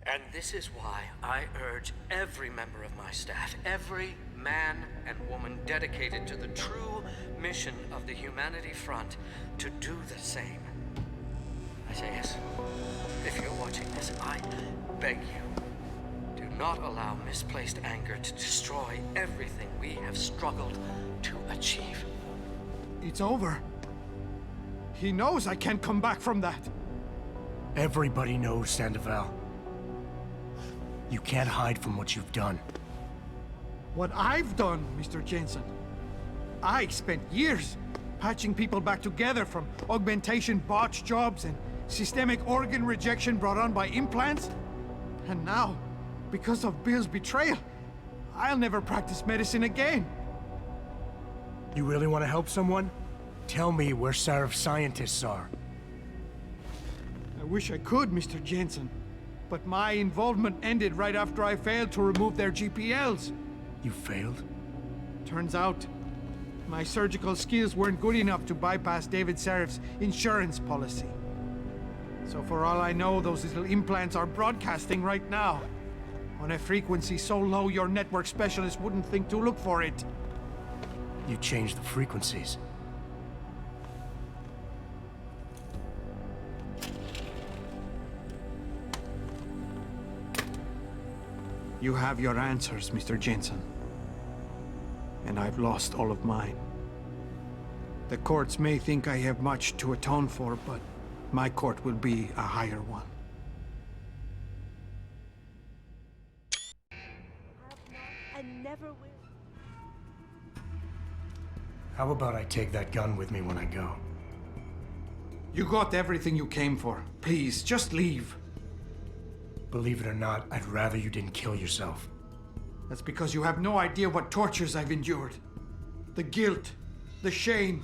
And this is why I urge every member of my staff, every man and woman dedicated to the true mission of the Humanity Front, to do the same. Isaias, if you're watching this, I beg you, do not allow misplaced anger to destroy everything we have struggled to achieve. It's over. He knows I can't come back from that. Everybody knows, Sandoval. You can't hide from what you've done. What I've done, Mr. Jensen. I spent years patching people back together from augmentation botch jobs and systemic organ rejection brought on by implants. And now, because of Bill's betrayal, I'll never practice medicine again. You really want to help someone? Tell me where Sarif's scientists are. I wish I could, Mr. Jensen. But my involvement ended right after I failed to remove their GPLs. You failed? Turns out, my surgical skills weren't good enough to bypass David Sarif's insurance policy. So for all I know, those little implants are broadcasting right now, on a frequency so low your network specialist wouldn't think to look for it. You changed the frequencies. You have your answers, Mr. Jensen. And I've lost all of mine. The courts may think I have much to atone for, but my court will be a higher one. And never will. How about I take that gun with me when I go? You got everything you came for. Please, just leave. Believe it or not, I'd rather you didn't kill yourself. That's because you have no idea what tortures I've endured. The guilt, the shame.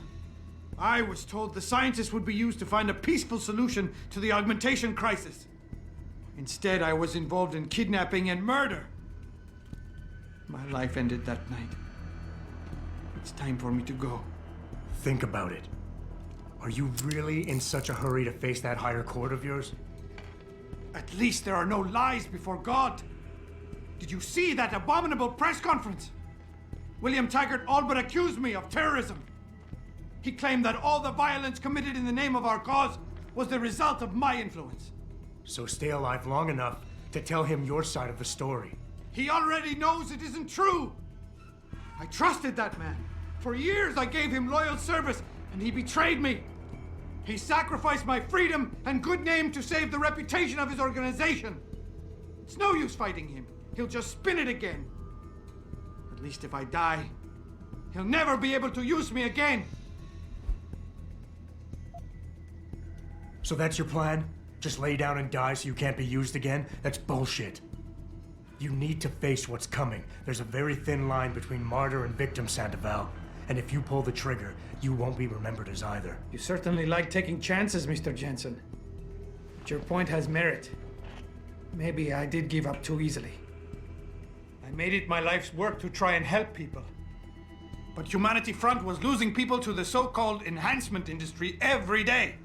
I was told the scientists would be used to find a peaceful solution to the augmentation crisis. Instead, I was involved in kidnapping and murder. My life ended that night. It's time for me to go. Think about it. Are you really in such a hurry to face that higher court of yours? At least there are no lies before God. Did you see that abominable press conference? William Taggart all but accused me of terrorism. He claimed that all the violence committed in the name of our cause was the result of my influence. So stay alive long enough to tell him your side of the story. He already knows it isn't true. I trusted that man. For years I gave him loyal service, and he betrayed me. He sacrificed my freedom and good name to save the reputation of his organization. It's no use fighting him. He'll just spin it again. At least if I die, he'll never be able to use me again. So that's your plan? Just lay down and die so you can't be used again? That's bullshit. You need to face what's coming. There's a very thin line between martyr and victim, Sandoval. And if you pull the trigger, you won't be remembered as either. You certainly like taking chances, Mr. Jensen. But your point has merit. Maybe I did give up too easily. I made it my life's work to try and help people. But Humanity Front was losing people to the so-called enhancement industry every day.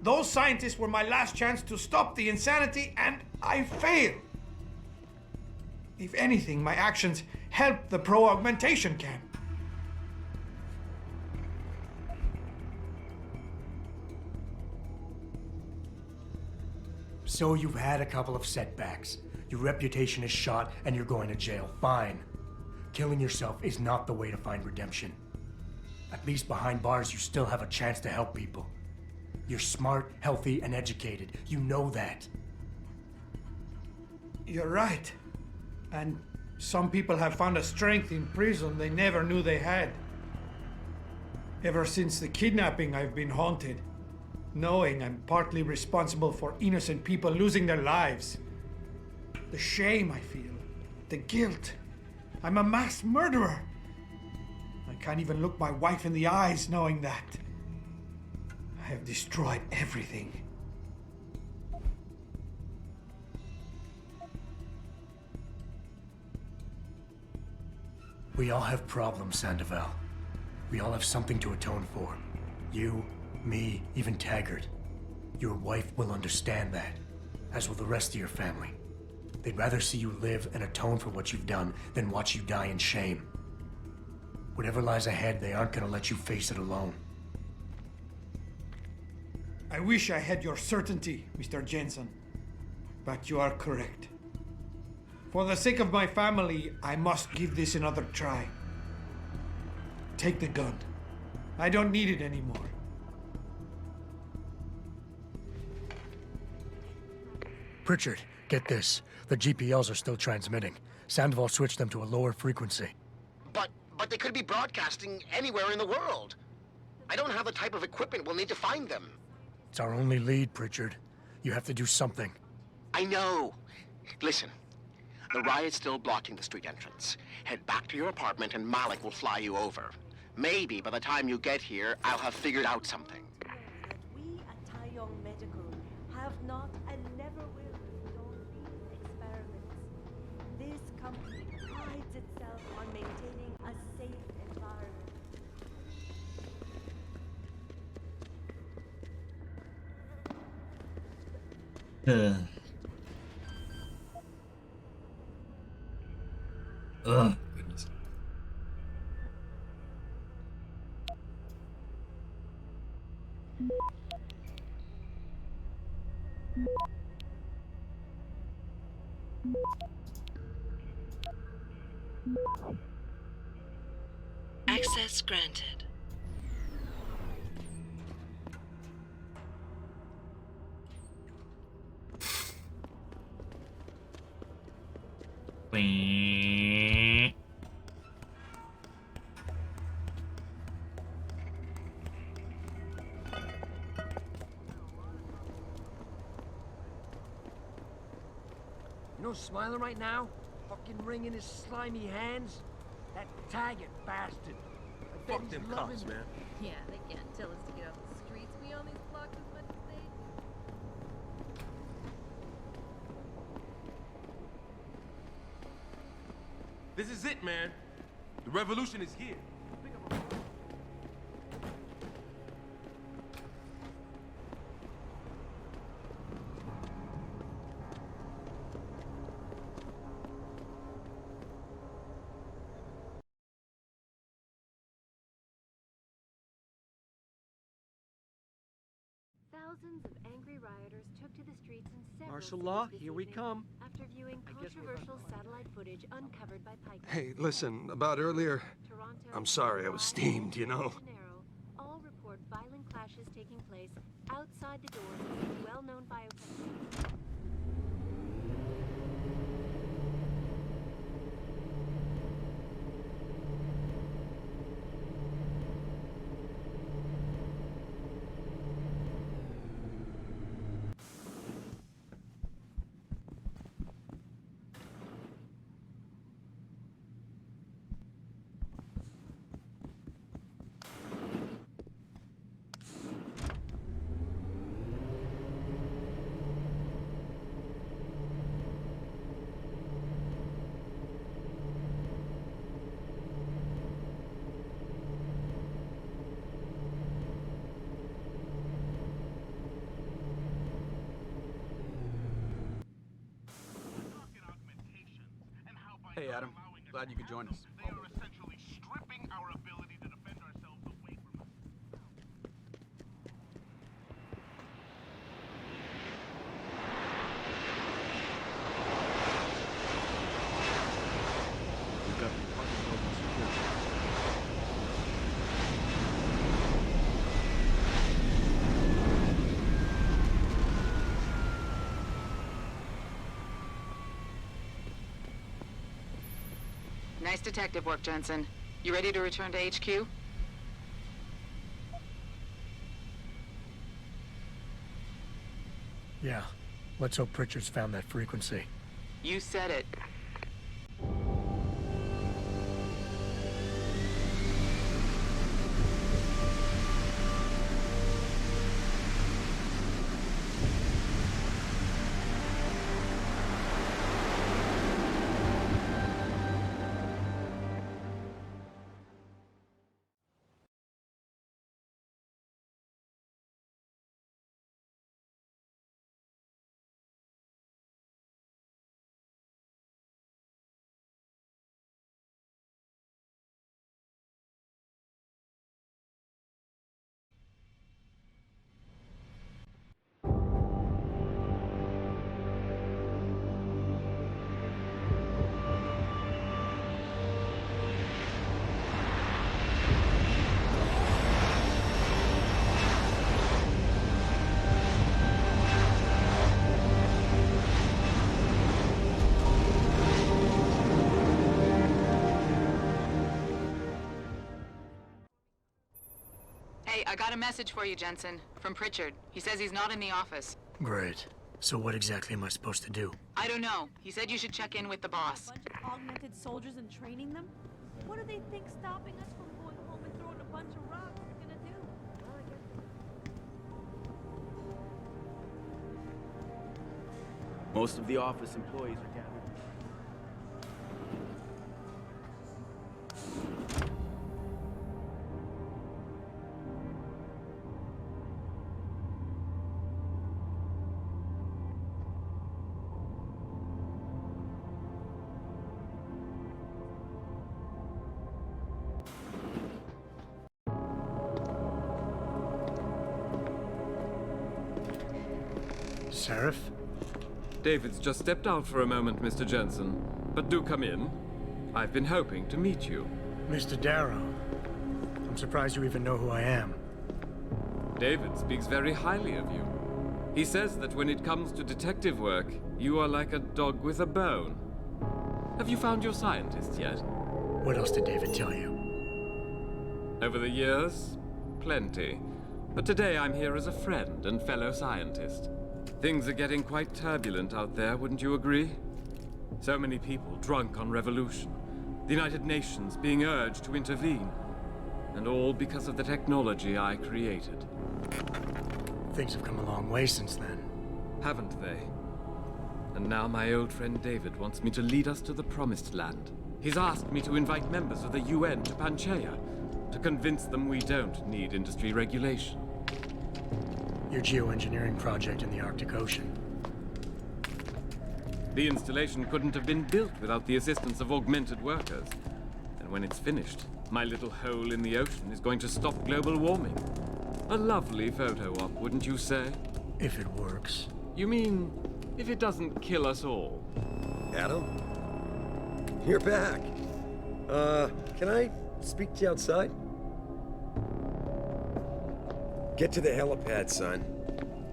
Those scientists were my last chance to stop the insanity, and I failed. If anything, my actions helped the pro-augmentation camp. So you've had a couple of setbacks. Your reputation is shot and you're going to jail. Fine. Killing yourself is not the way to find redemption. At least behind bars, you still have a chance to help people. You're smart, healthy, and educated. You know that. You're right. And some people have found a strength in prison they never knew they had. Ever since the kidnapping, I've been haunted, knowing I'm partly responsible for innocent people losing their lives. The shame I feel, the guilt. I'm a mass murderer. I can't even look my wife in the eyes knowing that. I have destroyed everything. We all have problems, Sandoval. We all have something to atone for. You, me, even Taggart. Your wife will understand that, as will the rest of your family. They'd rather see you live and atone for what you've done than watch you die in shame. Whatever lies ahead, they aren't gonna let you face it alone. I wish I had your certainty, Mr. Jensen. But you are correct. For the sake of my family, I must give this another try. Take the gun. I don't need it anymore. Pritchard, get this. The GPLs are still transmitting. Sandoval switched them to a lower frequency. But they could be broadcasting anywhere in the world. I don't have the type of equipment we'll need to find them. It's our only lead, Pritchard. You have to do something. I know. Listen, the riot's still blocking the street entrance. Head back to your apartment and Malik will fly you over. Maybe by the time you get here, I'll have figured out something. We at Taeyong Medical have not and never will condone these experiments. This company prides itself on maintaining a safe environment. Ugh, goodness. Access granted. Wee. You know, smiling right now, fucking ring in his slimy hands. That Taggart bastard. I bet Fuck he's them loving cops, man. Yeah, they can't tell us to get off the streets. We own these blocks as much as they do. This is it, man. The revolution is here. Thousands of angry rioters took to the streets in several Martial cities law, this here we evening come. after viewing I guess we're controversial satellite footage uncovered by Pike. Hey, listen, about earlier, I'm sorry I was steamed, you know. All report violent clashes taking place outside the doors of these well-known biotech. Hey, Adam. Glad you could join us. We've got the apartment building secured. Nice detective work, Jensen. You ready to return to HQ? Yeah. Let's hope Pritchard's found that frequency. You said it. I got a message for you, Jensen. From Pritchard. He says he's not in the office. Great. So what exactly am I supposed to do? I don't know. He said you should check in with the boss. A bunch of augmented soldiers and training them? What do they think stopping us from going home and throwing a bunch of rocks is gonna do? Well, I guess... Most of the office employees are gathered. Seraph? David's just stepped out for a moment, Mr. Jensen. But do come in. I've been hoping to meet you. Mr. Darrow. I'm surprised you even know who I am. David speaks very highly of you. He says that when it comes to detective work, you are like a dog with a bone. Have you found your scientist yet? What else did David tell you? Over the years, plenty. But today I'm here as a friend and fellow scientist. Things are getting quite turbulent out there, wouldn't you agree? So many people drunk on revolution. The United Nations being urged to intervene. And all because of the technology I created. Things have come a long way since then. Haven't they? And now my old friend David wants me to lead us to the Promised Land. He's asked me to invite members of the UN to Panchaea, to convince them we don't need industry regulation. Your geoengineering project in the Arctic Ocean. The installation couldn't have been built without the assistance of augmented workers. And when it's finished, my little hole in the ocean is going to stop global warming. A lovely photo op, wouldn't you say? If it works. You mean, if it doesn't kill us all? Adam? You're back. Can I speak to you outside? Get to the helipad, son.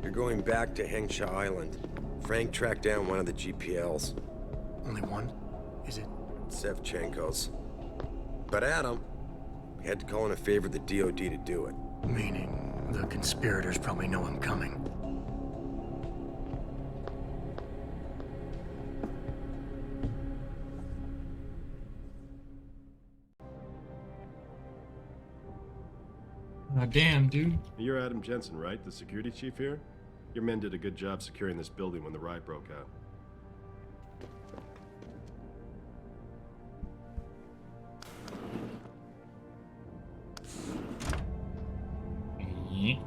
You're going back to Hengsha Island. Frank tracked down one of the GPLs. Only one? Is it? Sevchenko's. But Adam, we had to call in a favor of the DOD to do it. Meaning, the conspirators probably know I'm coming. Damn, dude. You're Adam Jensen, right? The security chief here? Your men did a good job securing this building when the riot broke out. Yeah.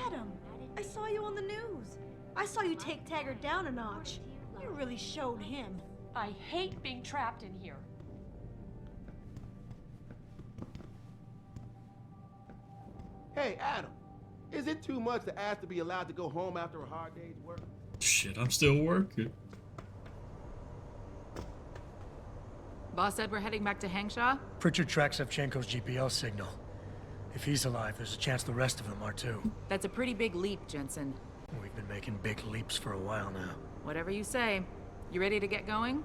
Adam, I saw you on the news. I saw you take Taggart down a notch. You really showed him. I hate being trapped in here. Hey, Adam, is it too much to ask to be allowed to go home after a hard day's work? Shit, I'm still working. Boss said we're heading back to Hengsha? Pritchard tracks Sevchenko's GPL signal. If he's alive, there's a chance the rest of them are too. That's a pretty big leap, Jensen. We've been making big leaps for a while now. Whatever you say. You ready to get going?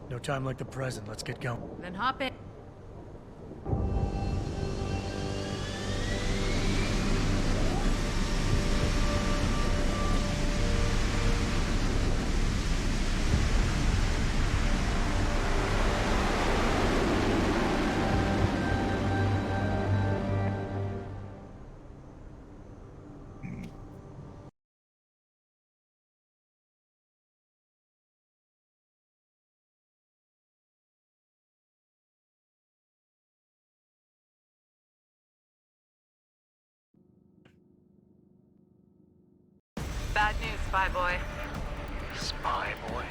No time like the present. Let's get going. Then hop in. Bad news, Spy Boy. Spy Boy?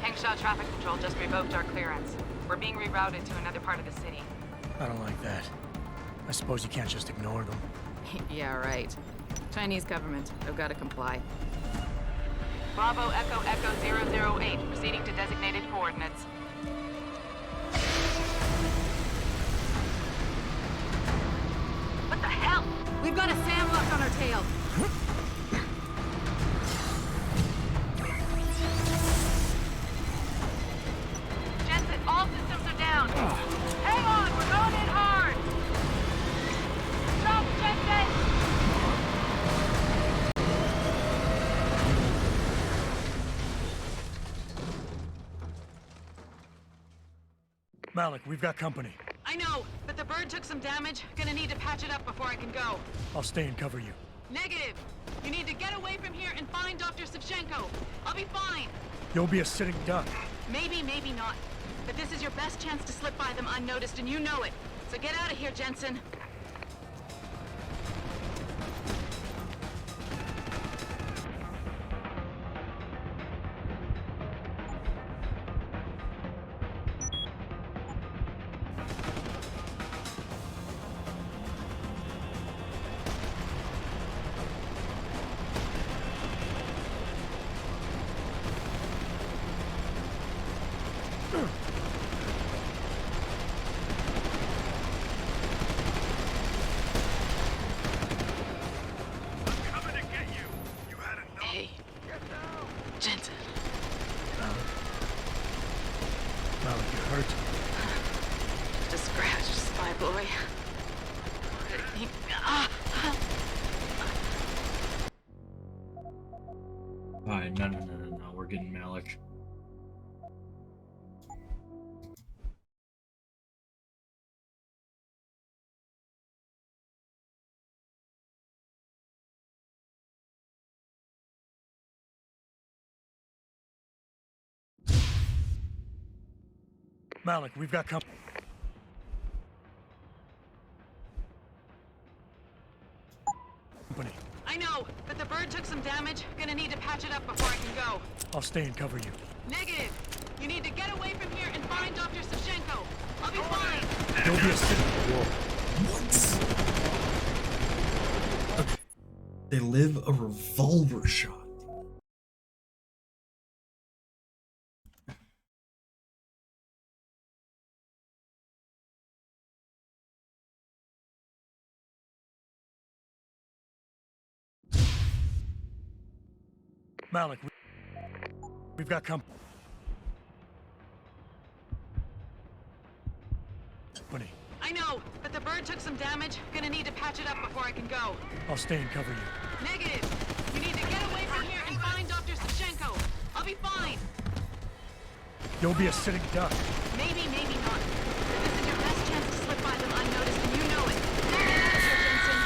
Hengsha Traffic Control just revoked our clearance. We're being rerouted to another part of the city. I don't like that. I suppose you can't just ignore them. Yeah, right. Chinese government. They've got to comply. Bravo Echo Echo 008, proceeding to designated coordinates. What the hell? We've got a sandlock on our tail. Jensen, all systems are down. Hang on, we're going in hard. Stop, Jensen! Malik, we've got company. I know, but the bird took some damage. Gonna need to patch it up before I can go. I'll stay and cover you. Negative. You need to get away from here and find Dr. Savchenko. I'll be fine. You'll be a sitting duck. Maybe, maybe not. But this is your best chance to slip by them unnoticed, and you know it. So get out of here, Jensen. Hey, Jensen. Malik, you hurt? Just a scratch, spy boy. Alright, no, we're getting Malik. Malik, we've got company. I know, but the bird took some damage. Gonna need to patch it up before I can go. I'll stay and cover you. Negative. You need to get away from here and find Dr. Savchenko. I'll be fine. You'll be a sitting What? Okay. They live a revolver shot. Malik, we've got company. I know, but the bird took some damage. Gonna need to patch it up before I can go. I'll stay and cover you. Negative. You need to get away from here and find Dr. Savchenko. I'll be fine. You'll be a sitting duck. Maybe, maybe not. But this is your best chance to slip by them unnoticed, and you know it. Get out of here, Jensen.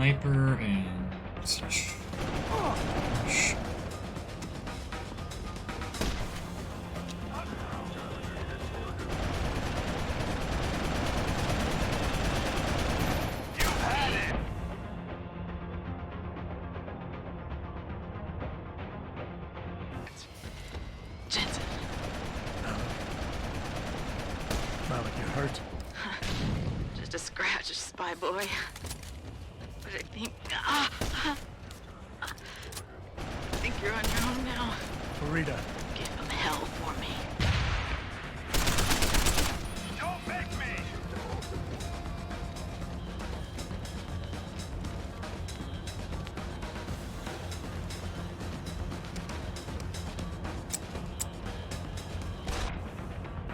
sniper and Jensen. Malik, you hurt? Just a scratch, spy boy. But I think... I think you're on your own now. Farida. Give him hell for me. Don't make me!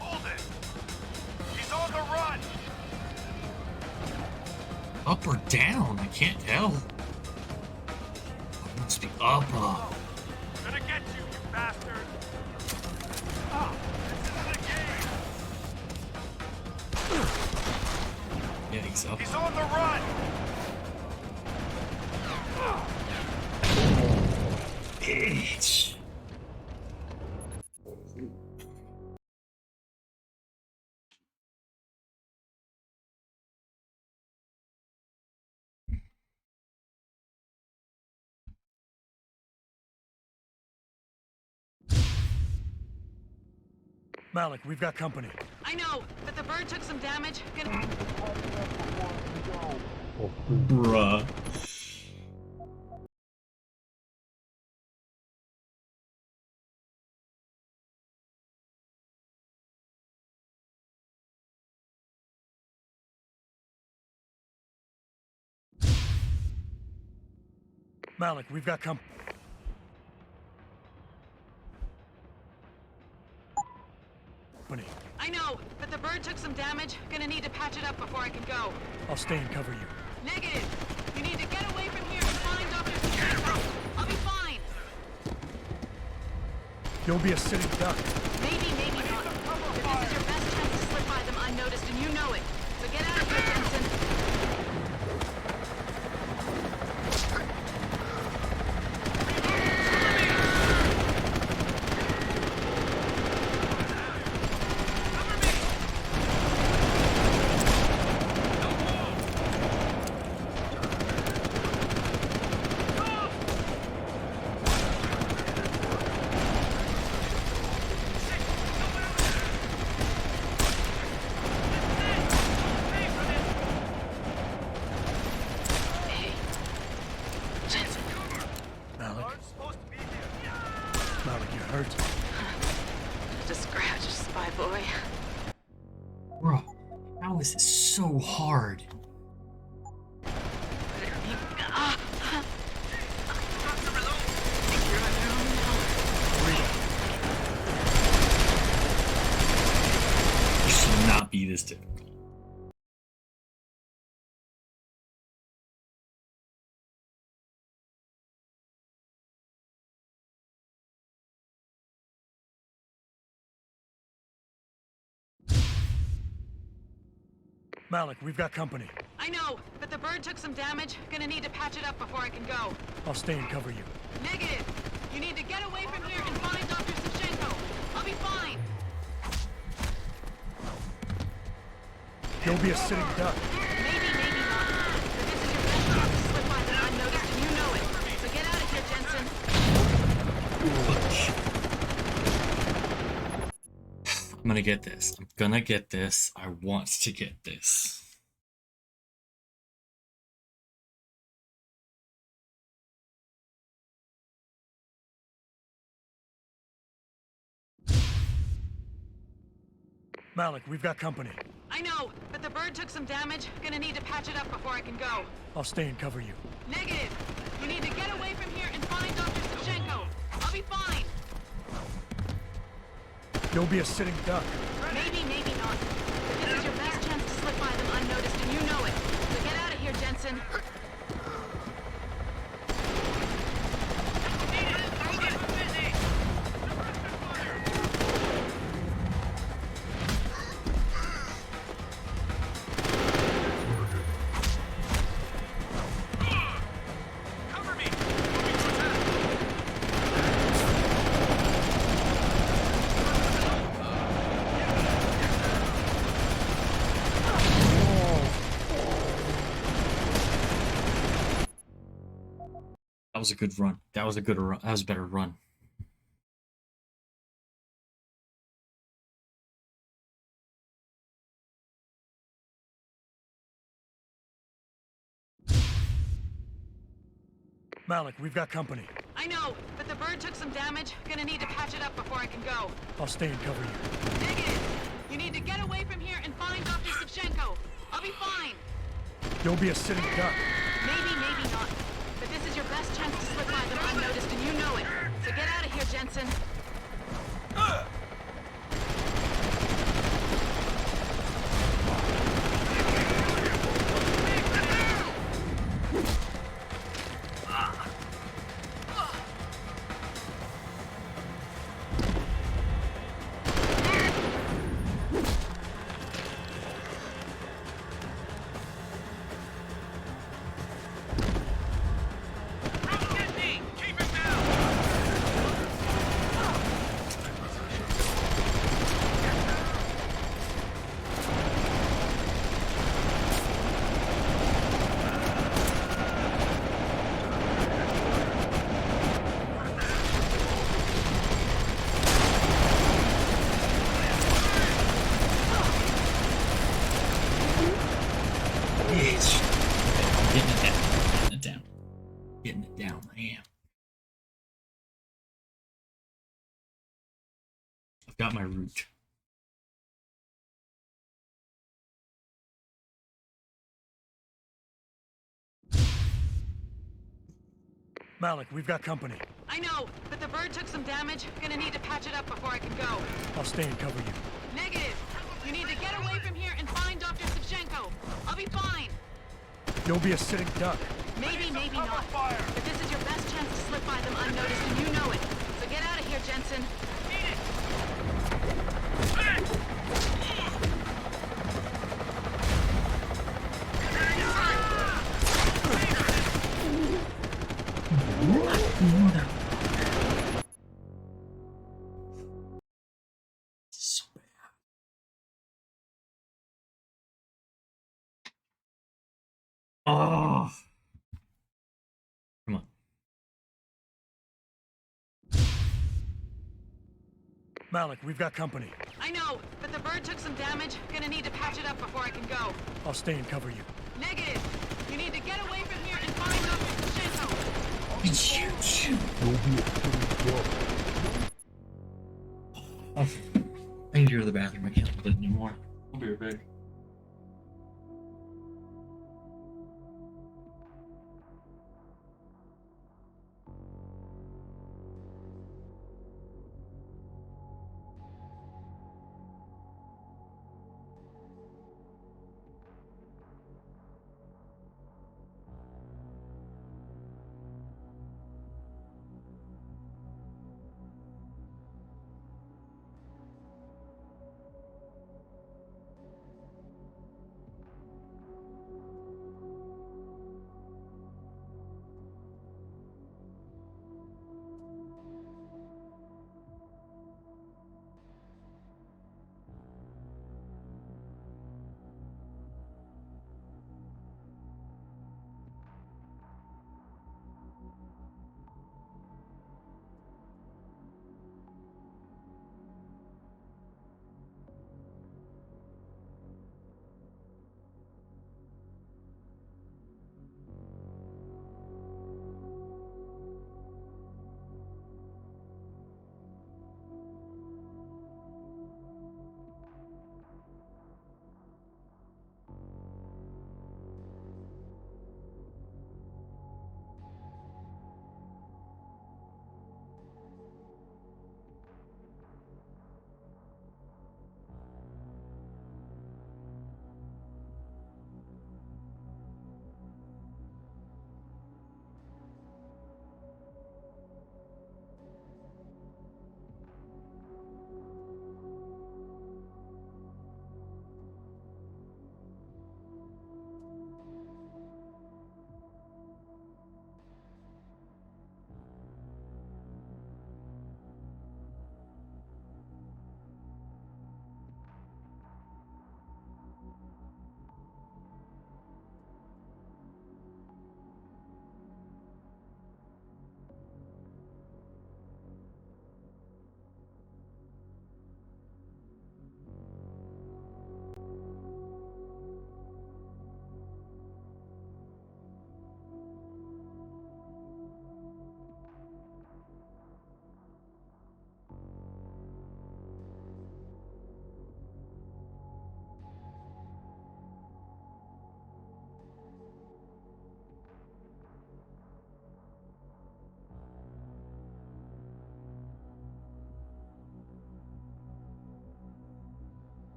Hold it! He's on the run! up or down? I can't tell. It must be up. Gonna get you, you bastard! Ah, this isn't a game! Yeah, he's up. He's on the run! Bitch. Malik, we've got company. I know, but the bird took some damage. Bruh. Malik, we've got company. I know, but the bird took some damage. Gonna need to patch it up before I can go. I'll stay and cover you. Negative. You need to get away from here and find Dr. Sacramento. I'll be fine. You'll be a sitting duck. Maybe, maybe not. But this is your best chance to slip by them unnoticed, and you know it. So get out of here, Jensen. Malik, you hurt? Just a scratch, spy boy. Bro, how is this so hard? It should not be this difficult. Malik, we've got company. I know, but the bird took some damage. Gonna need to patch it up before I can go. I'll stay and cover you. Negative. You need to get away from here and find Dr. Sachenko. I'll be fine. You'll be a sitting duck. Maybe, maybe not. But this is your best chance to slip by them unnoticed, and you know it. So get out of here, Jensen. I'm gonna get this. I'm gonna get this. I want to get this. Malik, we've got company. I know, but the bird took some damage. Gonna need to patch it up before I can go. I'll stay and cover you. Negative. You need to get away from here and find Dr. Sachenko. I'll be fine. You'll be a sitting duck. Maybe, maybe not. But this is your best chance to slip by them unnoticed, and you know it. So get out of here, Jensen. was a good run. That was a good run. That was a better run. Malik, we've got company. I know, but the bird took some damage. Gonna need to patch it up before I can go. I'll stay and cover you. Negative! You need to get away from here and find Dr. Savchenko. I'll be fine. Don't be a sitting duck. Maybe, maybe not. But this is your best chance to slip by them unnoticed, and you know it. So get out of here, Jensen. Got my route. Malik, we've got company. I know, but the bird took some damage. Gonna need to patch it up before I can go. I'll stay and cover you. Negative! You need to get away from here and find Dr. Savchenko. I'll be fine. Don't be a sitting duck. Maybe, maybe not. But this is your best chance to slip by them unnoticed, and you know it. So get out of here, Jensen. So bad. Oh. Come on. Malik, we've got company. I know, but the bird took some damage. Gonna need to patch it up before I can go. I'll stay and cover you. Negative! You need to get away from here and find Dr. Savchenko. I need to go to the bathroom. I can't hold it anymore. I'll be right back.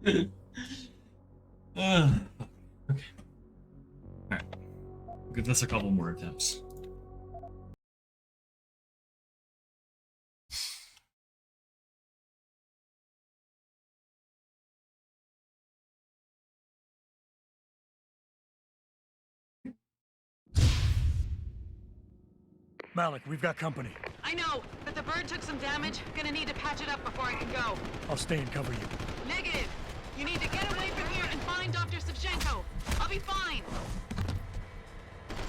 Okay. Alright. Give this a couple more attempts. Malik, we've got company. I know, but the bird took some damage. Gonna need to patch it up before I can go. I'll stay and cover you. Negative. You need to get away from here and find Dr. Savchenko. I'll be fine.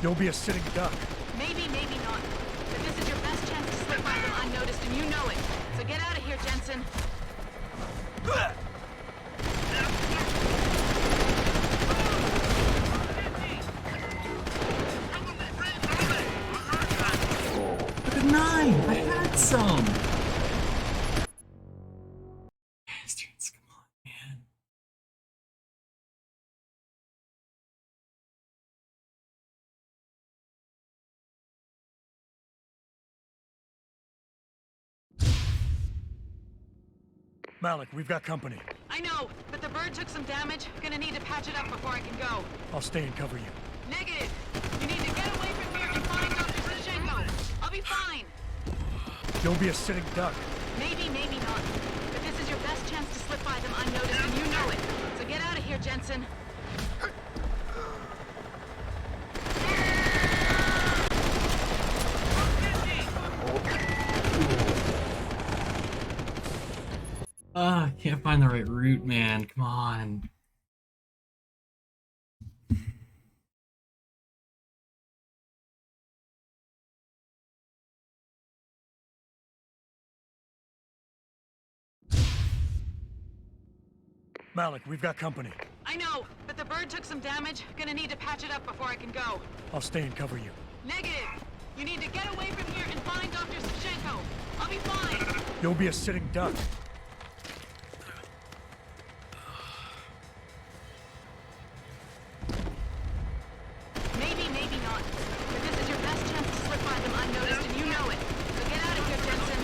You'll be a sitting duck. Maybe, maybe not. But this is your best chance to slip by them unnoticed, and you know it. So get out of here, Jensen. Look at 9! I had some! Bastards, come on, man. Malik, we've got company. I know, but the bird took some damage. Gonna need to patch it up before I can go. I'll stay and cover you. Negative. You need to get away from here and find Dr. Savchenko. I'll be fine. You'll be a sitting duck. Maybe, maybe not. But this is your best chance to slip by them unnoticed, and you know it. So get out of here, Jensen. I can't find the right route, man. Come on. Malik, we've got company. I know, but the bird took some damage. Gonna need to patch it up before I can go. I'll stay and cover you. Negative. You need to get away from here and find Dr. Savchenko. I'll be fine. You'll be a sitting duck. Maybe, maybe not. But this is your best chance to slip by them unnoticed, and you know it. So get out of here, Jensen.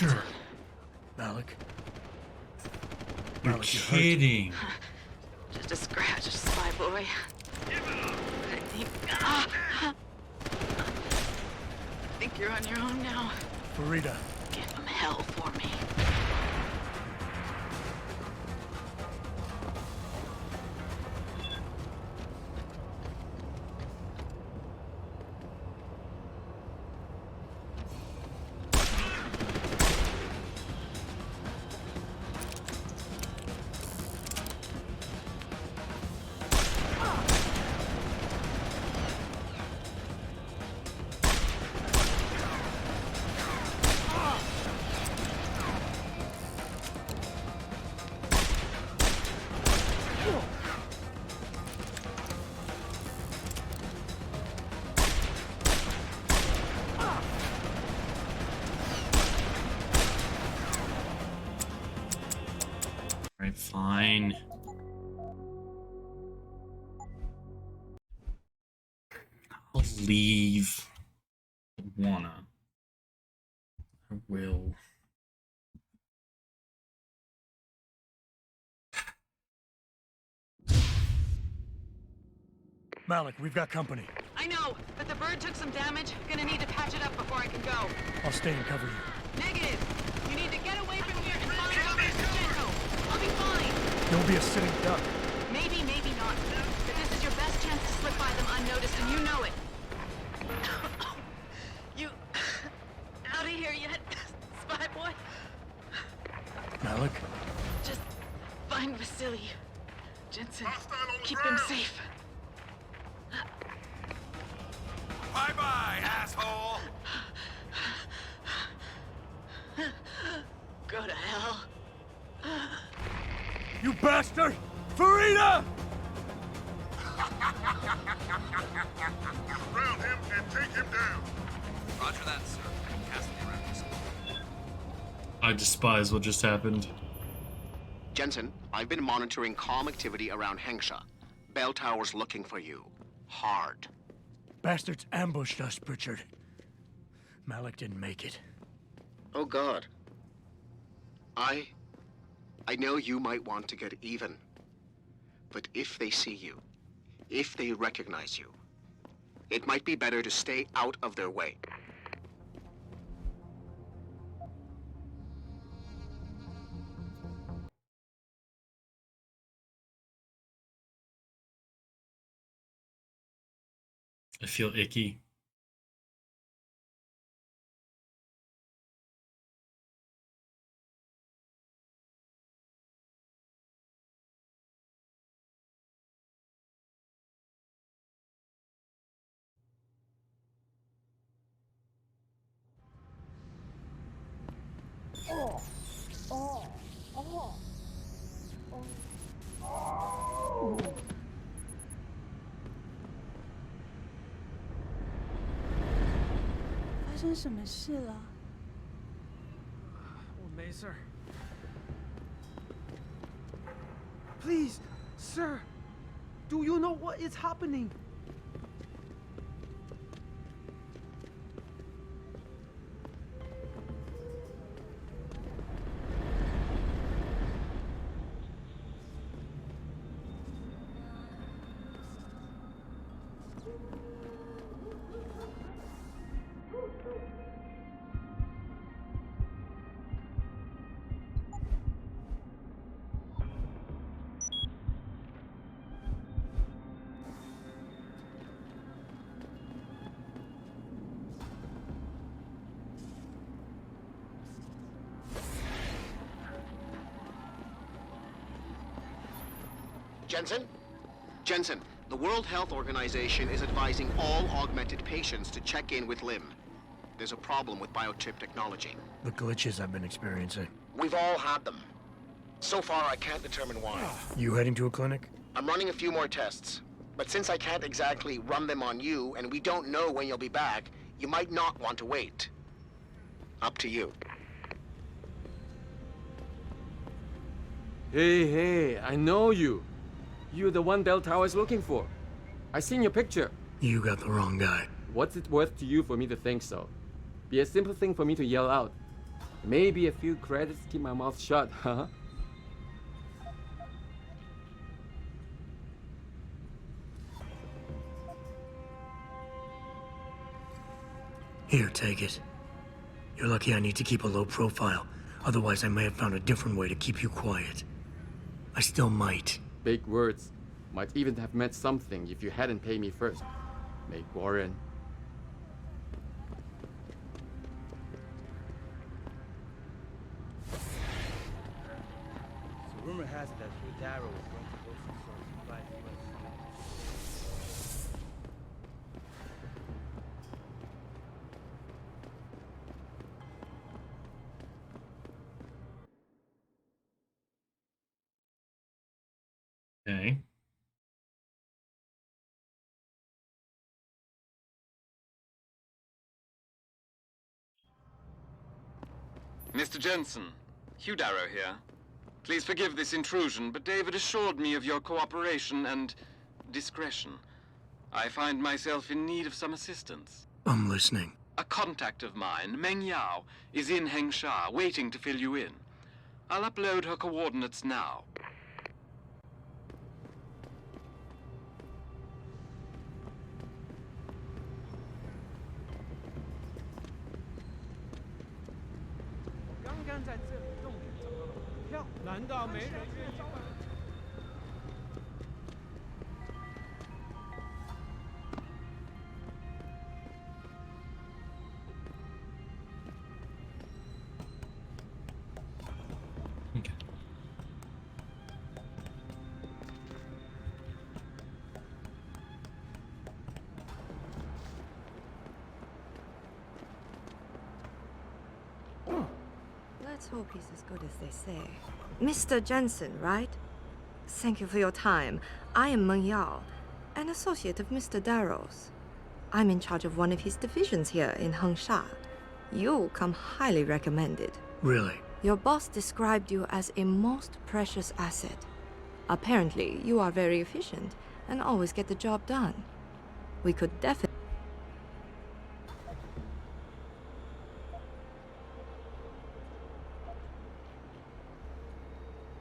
Doctor! Malik. You're Malik, kidding. Just a scratch, spy boy. I think... I think you're on your own now. Farida. Give him hell for me. Alright, fine. I'll leave. I wanna. I will. Malik, we've got company. I know, but the bird took some damage. Gonna need to patch it up before I can go. I'll stay and cover you. Negative. You need to get away from here and find Robert Pacheco. I'll be fine. Don't be a sitting duck. Maybe, maybe not. But this is your best chance to slip by them unnoticed, and you know it. You out of here yet, spy boy? Malik? Just find Vasily. Jensen, keep him safe. Bye-bye, asshole! Go to hell. You bastard! Farida! Surround him and take him down. Roger that, sir. Casting around us. I despise what just happened. Jensen, I've been monitoring comm activity around Hengsha. Bell Tower's looking for you. Hard. Bastards ambushed us, Pritchard. Malik didn't make it. Oh, God. I know you might want to get even. But if they see you, if they recognize you, it might be better to stay out of their way. I feel icky. Oh. 发生什么事了？我没事。Please, sir, do you know what is happening? Jensen? Jensen, the World Health Organization is advising all augmented patients to check in with Lim. There's a problem with biochip technology. The glitches I've been experiencing. We've all had them. So far, I can't determine why. You heading to a clinic? I'm running a few more tests. But since I can't exactly run them on you, and we don't know when you'll be back, you might not want to wait. Up to you. Hey, I know you. You're the one Bell Tower is looking for. I seen your picture. You got the wrong guy. What's it worth to you for me to think so? Be a simple thing for me to yell out. Maybe a few credits keep my mouth shut, huh? Here, take it. You're lucky I need to keep a low profile. Otherwise, I may have found a different way to keep you quiet. I still might. Big words. Might even have meant something if you hadn't paid me first. Meg Warren. So rumor has it that Darrow is going to go some sort of supply to us. Okay. Mr. Jensen, Hugh Darrow here. Please forgive this intrusion, but David assured me of your cooperation and discretion. I find myself in need of some assistance. I'm listening. A contact of mine, Meng Yao, is in Hengsha, waiting to fill you in. I'll upload her coordinates now. 在这里动点找到了股票，难道没人愿意买？Let's hope he's as good as they say. Mr. Jensen, right? Thank you for your time. I am Meng Yao, an associate of Mr. Darrow's. I'm in charge of one of his divisions here in Hengsha. You come highly recommended. Really? Your boss described you as a most precious asset. Apparently, you are very efficient and always get the job done. We could definitely...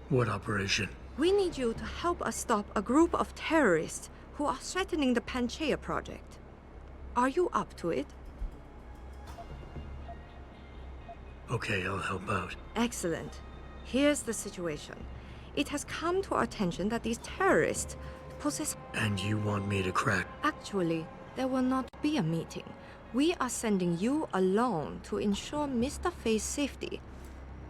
What operation? We need you to help us stop a group of terrorists who are threatening the Panchaea project. Are you up to it? Okay, I'll help out. Excellent. Here's the situation. It has come to our attention that these terrorists possess... And you want me to crack? Actually, there will not be a meeting. We are sending you alone to ensure Mr. Fei's safety.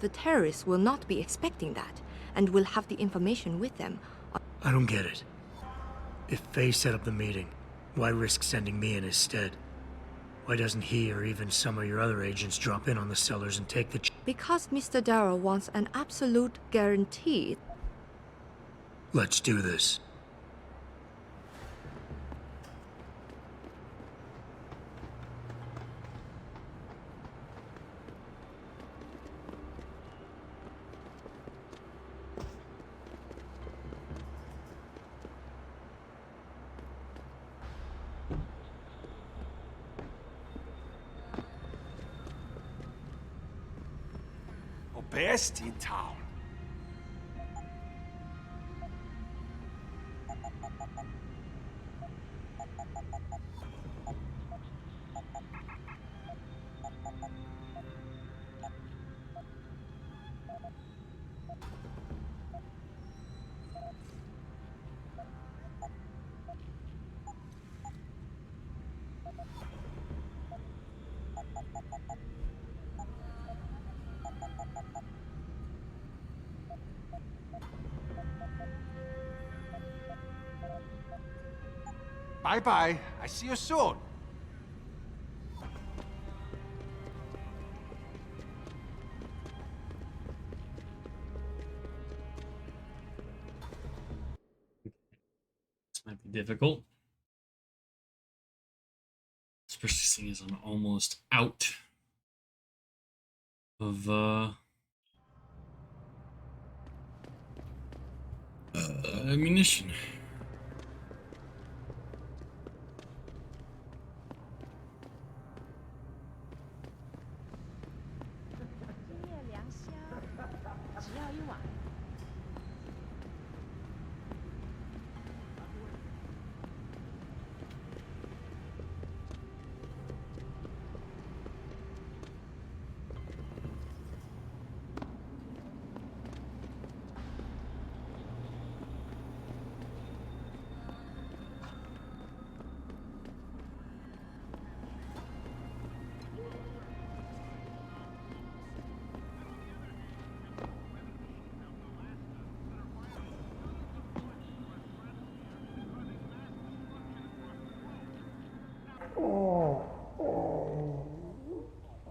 The terrorists will not be expecting that, and will have the information with them. I don't get it. If Fei set up the meeting, why risk sending me in his stead? Why doesn't he or even some of your other agents drop in on the sellers and take the Because Mr. Darrow wants an absolute guarantee. Let's do this. Best in town. Bye-bye. I see you soon. This might be difficult. Especially seeing as I'm almost out of ammunition.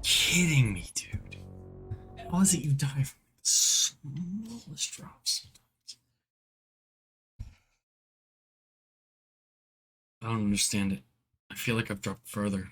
Kidding me, dude. How is it you die from the smallest drops sometimes? I don't understand it. I feel like I've dropped further.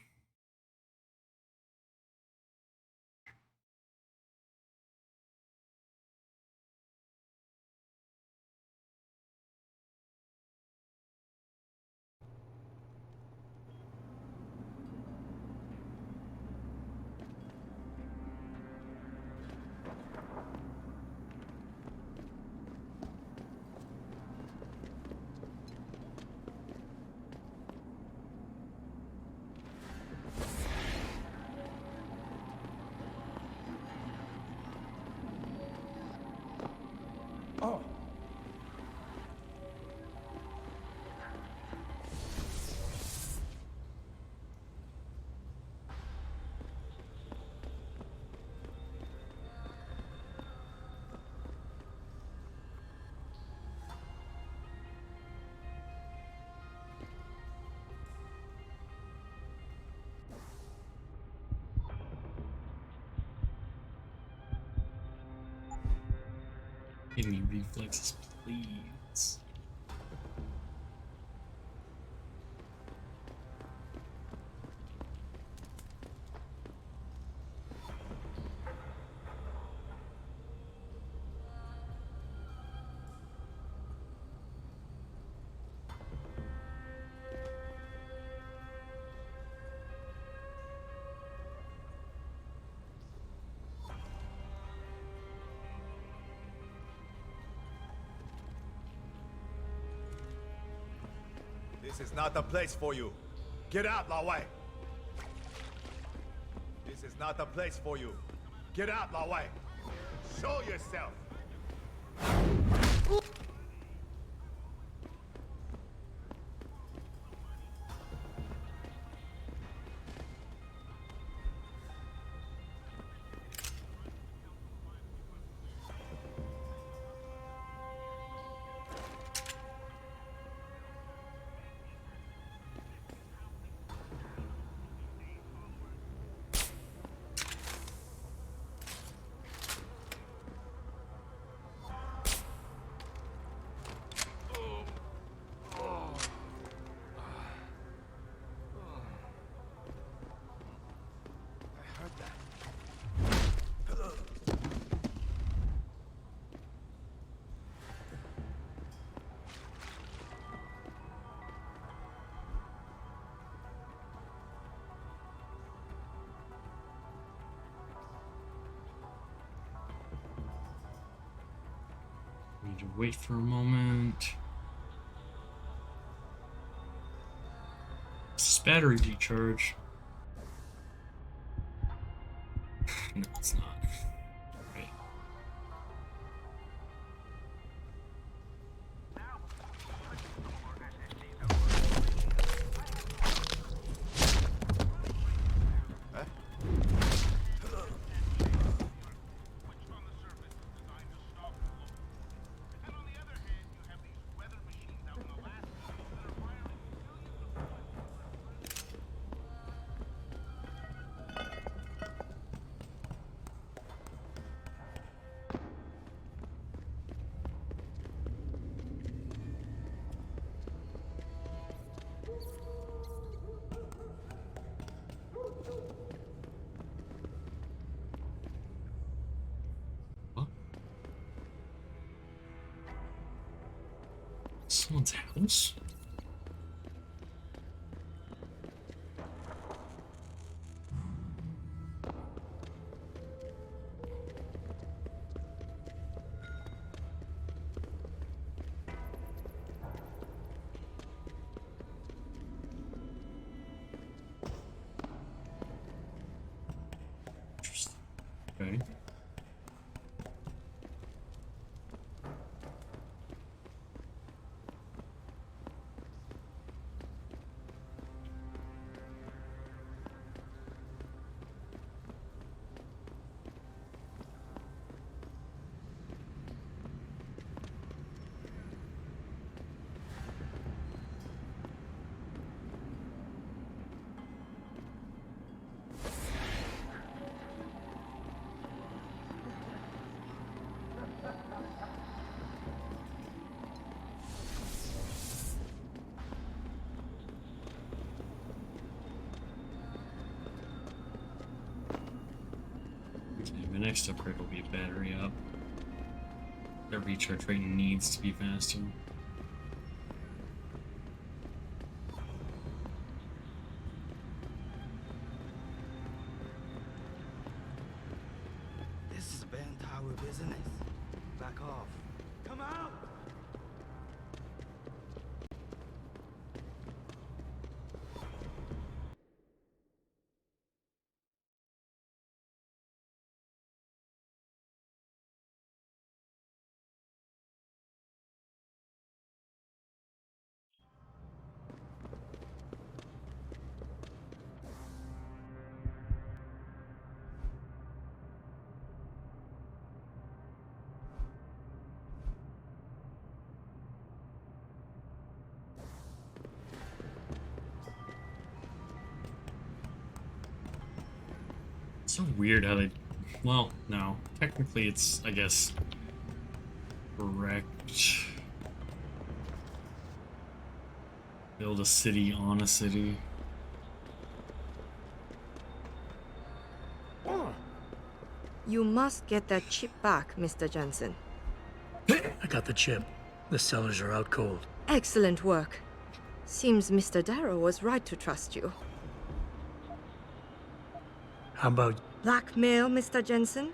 Give me reflexes, please. This is not the place for you. Get out, Lao Wei. This is not the place for you. Get out, Lao Wei. Show yourself. Need to wait for a moment. This battery recharge. No, it's not. Right. Someone's house? Interesting. Okay. The next upgrade will be battery up. The recharge rate needs to be faster. This is band tower business. Back off. Come out! So weird how they... Well, no. Technically it's, I guess... Build a city on a city. You must get that chip back, Mr. Jensen. I got the chip. The sellers are out cold. Excellent work. Seems Mr. Darrow was right to trust you. How about... Blackmail, Mr. Jensen?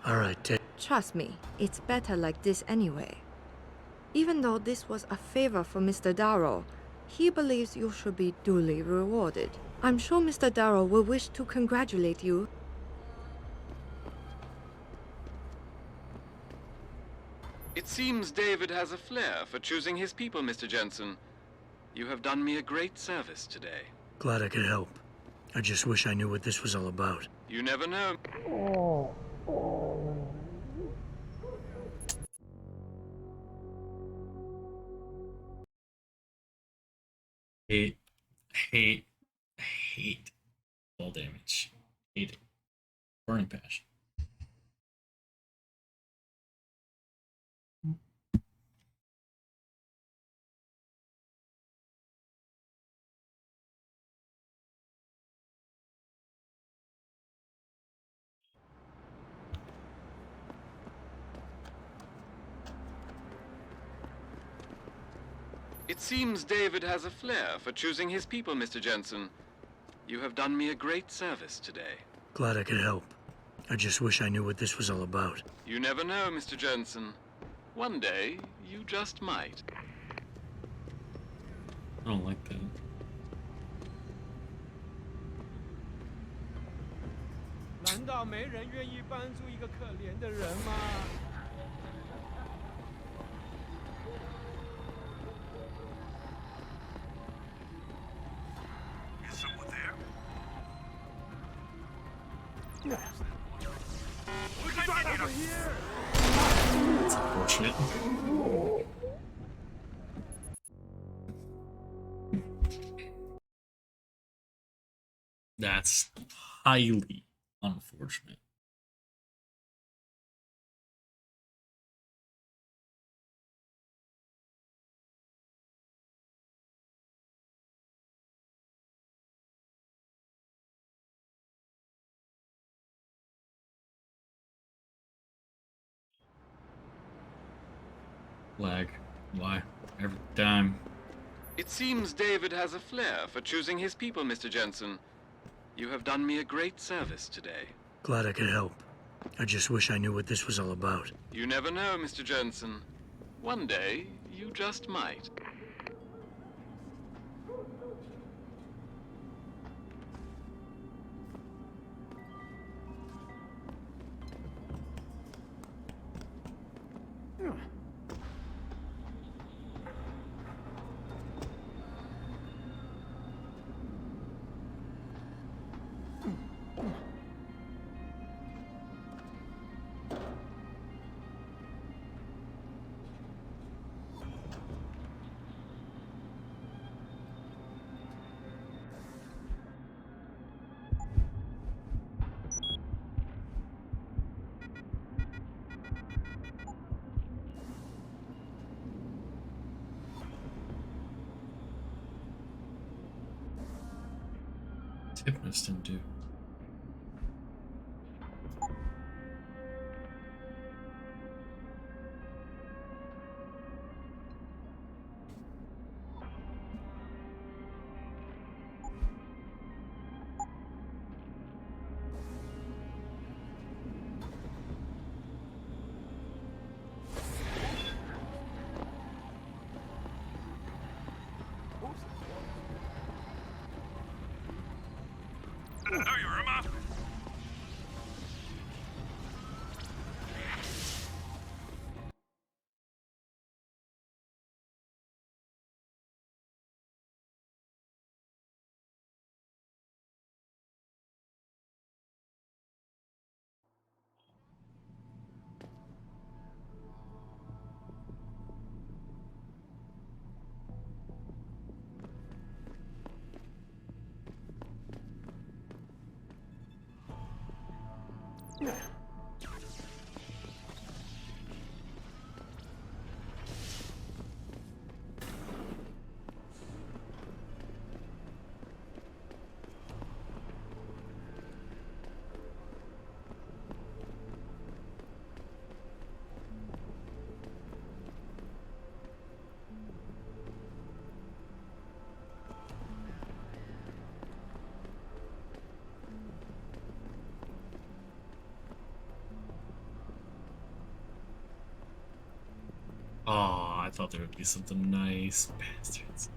Alright, take... Trust me, it's better like this anyway. Even though this was a favor for Mr. Darrow, he believes you should be duly rewarded. I'm sure Mr. Darrow will wish to congratulate you. It seems David has a flair for choosing his people, Mr. Jensen. You have done me a great service today. Glad I could help. I just wish I knew what this was all about. You never know. Hate fall damage. Hate it. Burning passion. It seems David has a flair for choosing his people, Mr. Jensen. You have done me a great service today. Glad I could help. I just wish I knew what this was all about. You never know, Mr. Jensen. One day, you just might. I don't like that. Is someone there? Over here! That's unfortunate. That's highly unfortunate. Lag. Why? Every time. It seems David has a flair for choosing his people, Mr. Jensen. You have done me a great service today. Glad I could help. I just wish I knew what this was all about. You never know, Mr. Jensen. One day, you just might. Hypnotist didn't do. Know you, Irma? thought there would be something nice. Bastards.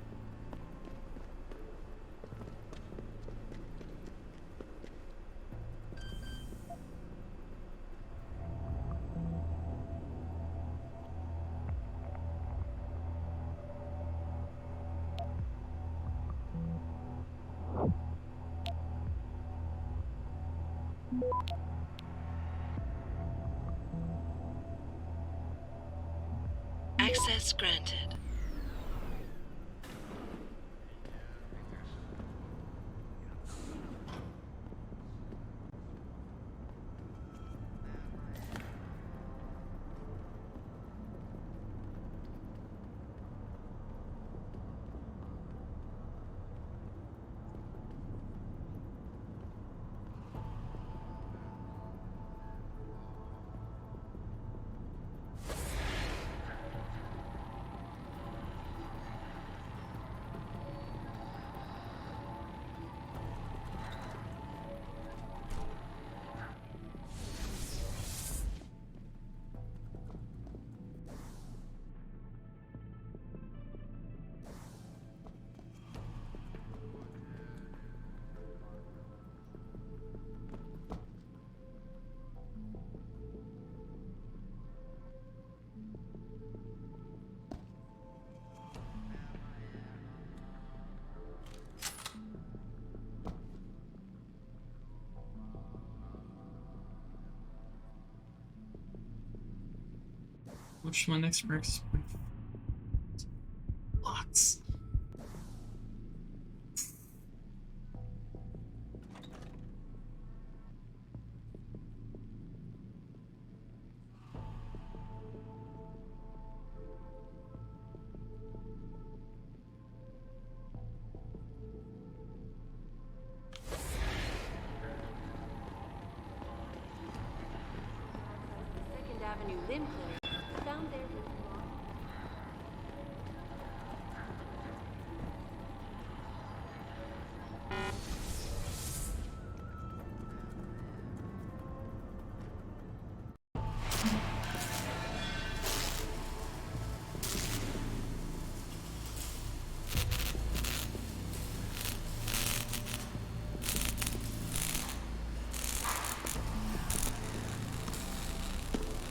Access granted. What's my next breaks? Lots. Second Avenue limb clinic. Found their route wrong.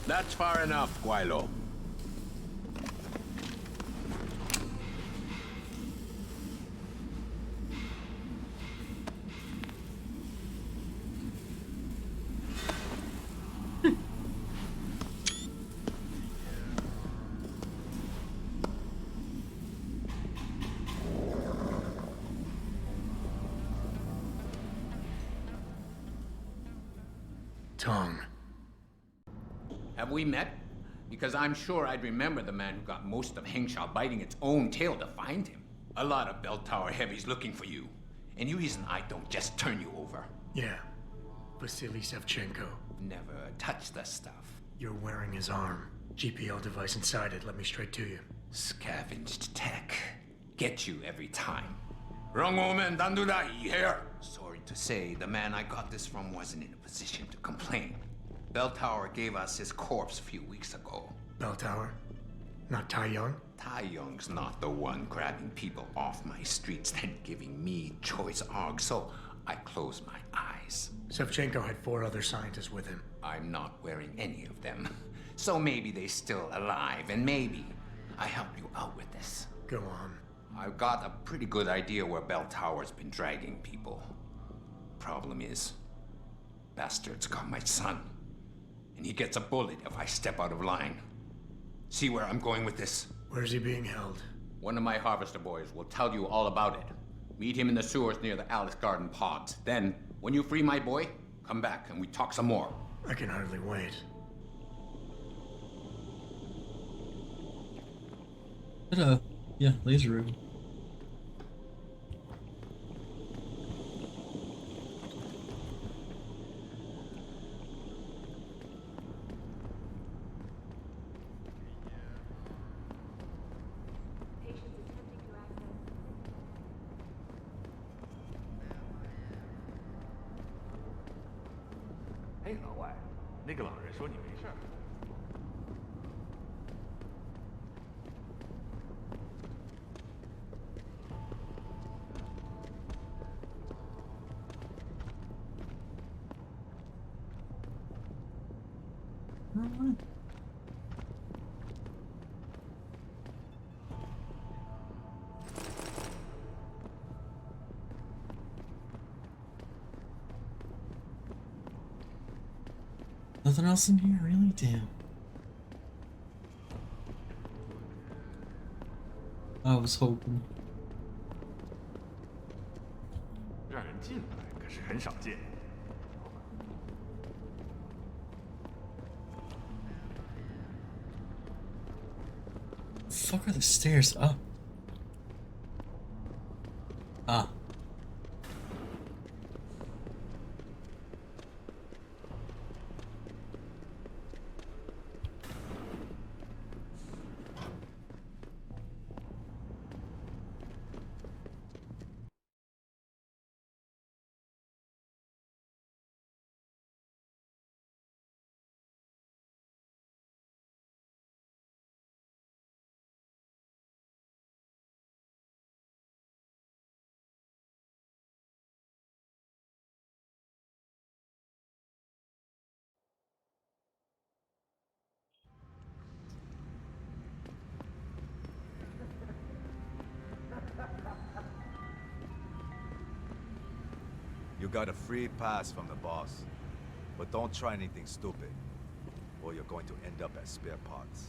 That's far enough, Guaylo. Tong. Have we met? Because I'm sure I'd remember the man who got most of Hengsha biting its own tail to find him. A lot of bell tower heavies looking for you. Any reason I don't just turn you over? Yeah. Vasily Sevchenko. Never touch the stuff. You're wearing his arm. GPL device inside it. Let me straight to you. Scavenged tech. Get you every time. Wrong woman, don't do that here. Sorry to say, the man I got this from wasn't in a position to complain. Bell Tower gave us his corpse a few weeks ago. Bell Tower? Not Tai Young? Tai Young's not the one grabbing people off my streets then giving me choice arg, so I closed my eyes. Sevchenko had 4 other scientists with him. I'm not wearing any of them. So maybe they're still alive, and maybe I help you out with this. Go on. I've got a pretty good idea where Bell Tower's been dragging people. Problem is, bastard's got my son. And he gets a bullet if I step out of line. See where I'm going with this? Where's he being held? One of my harvester boys will tell you all about it. Meet him in the sewers near the Alice Garden pods. Then, when you free my boy, come back and we talk some more. I can hardly wait. Yeah, laser room. Hey, 老外，那个老人说你没事儿。wrong way? Nothing else in here, really? Damn. I was hoping. 让人进来可是很少见。Fuck are the stairs up? Ah. You got a free pass from the boss, but don't try anything stupid, or you're going to end up as spare parts.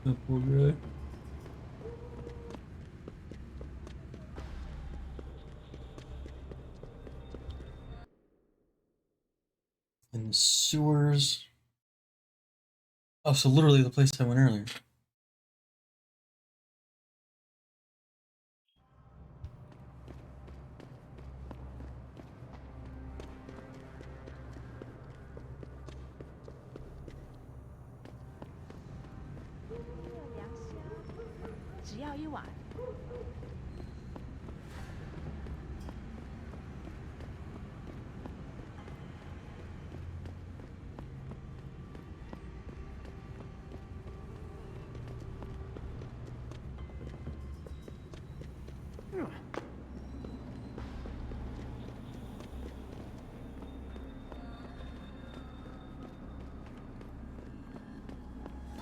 That poor guy. In the sewers. Oh, so literally the place I went earlier.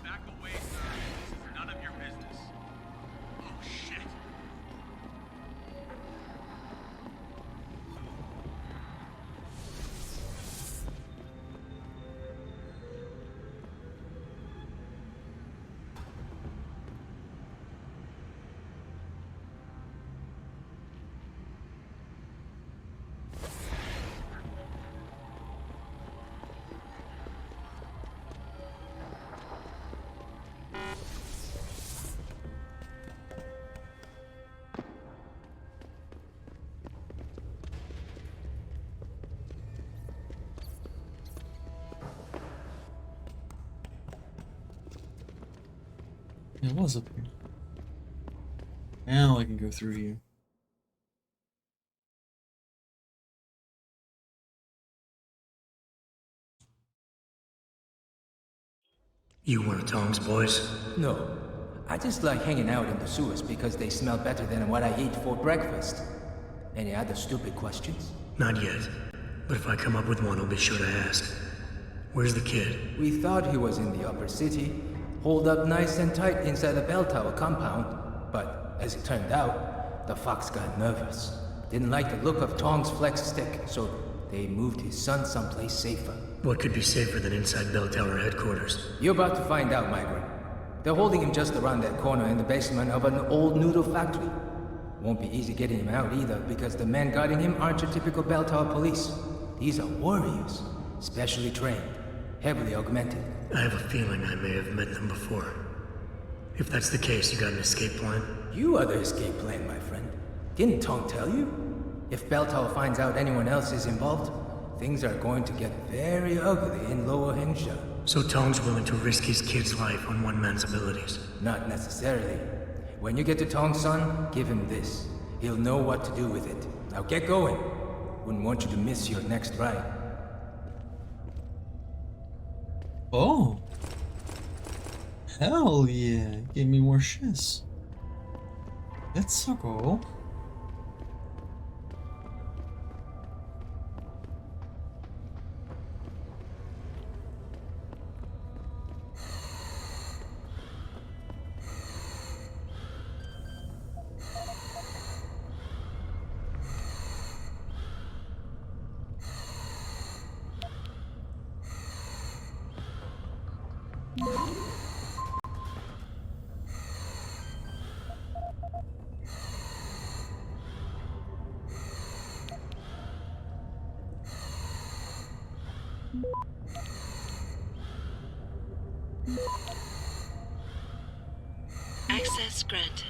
Back away, sir. This is none of your business. Oh, shit. It was up here. Now I can go through here. You one of Tom's boys? No. I just like hanging out in the sewers because they smell better than what I eat for breakfast. Any other stupid questions? Not yet. But if I come up with one, I'll be sure to ask. Where's the kid? We thought he was in the upper city, holed up nice and tight inside the bell tower compound. But as it turned out, the fox got nervous. Didn't like the look of Tong's flex stick, so they moved his son someplace safer. What could be safer than inside bell tower headquarters? You're about to find out, Migrant. They're holding him just around that corner in the basement of an old noodle factory. Won't be easy getting him out either, because the men guarding him aren't your typical bell tower police. These are warriors, specially trained, heavily augmented. I have a feeling I may have met them before. If that's the case, you got an escape plan? You are the escape plan, my friend. Didn't Tong tell you? If Bell Tower finds out anyone else is involved, things are going to get very ugly in Lower Hengsha. So Tong's willing to risk his kid's life on one man's abilities? Not necessarily. When you get to Tong's son, give him this. He'll know what to do with it. Now get going. Wouldn't want you to miss your next ride. Oh. Hell yeah, give me more shiz. Let's go. Access granted.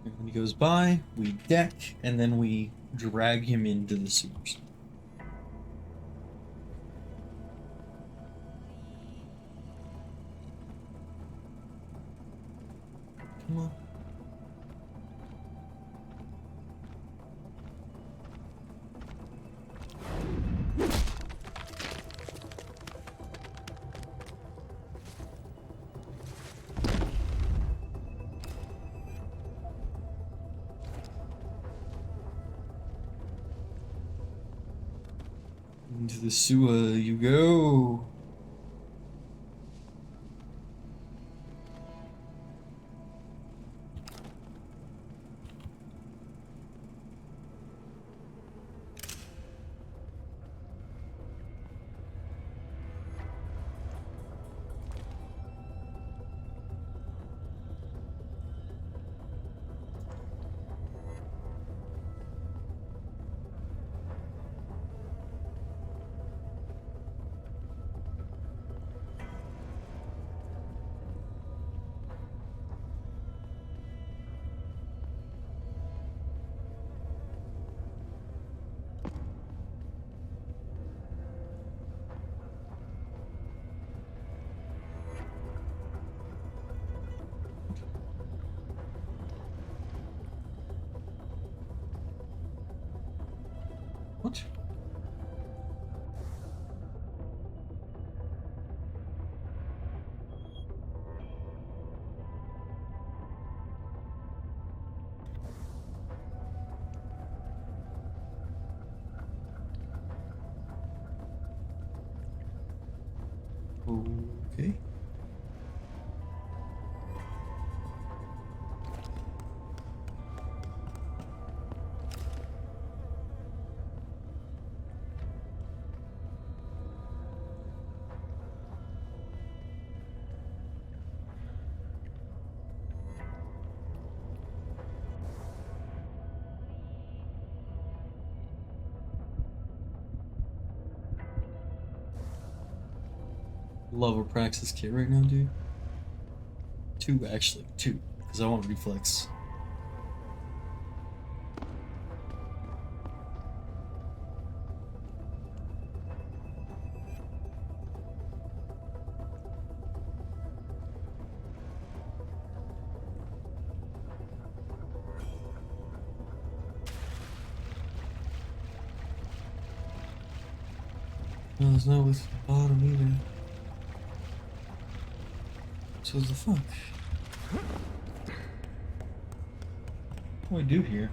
And when he goes by, we deck, and then we drag him into the sewers. Come on. Into the sewer you go. What? Okay. Love a praxis kit right now, dude. Two, actually. Two. Because I want reflex. No, there's no way to the bottom either. So the fuck? What do I do here?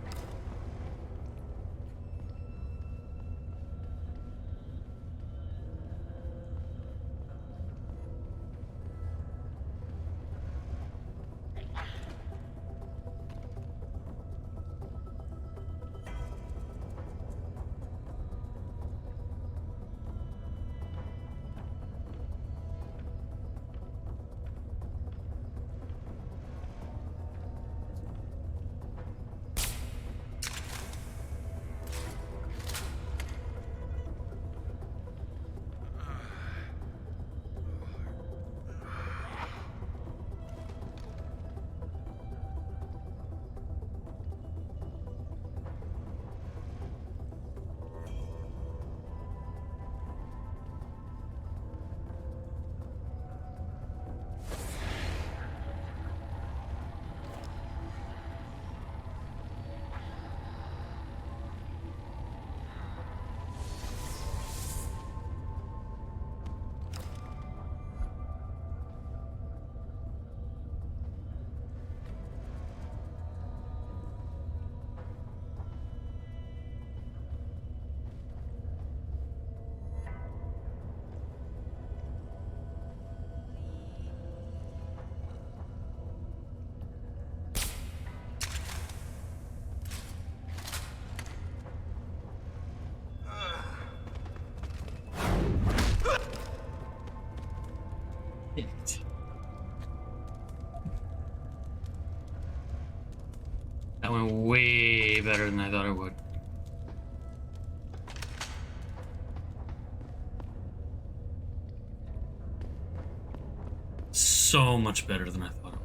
That went way better than I thought it would. So much better than I thought it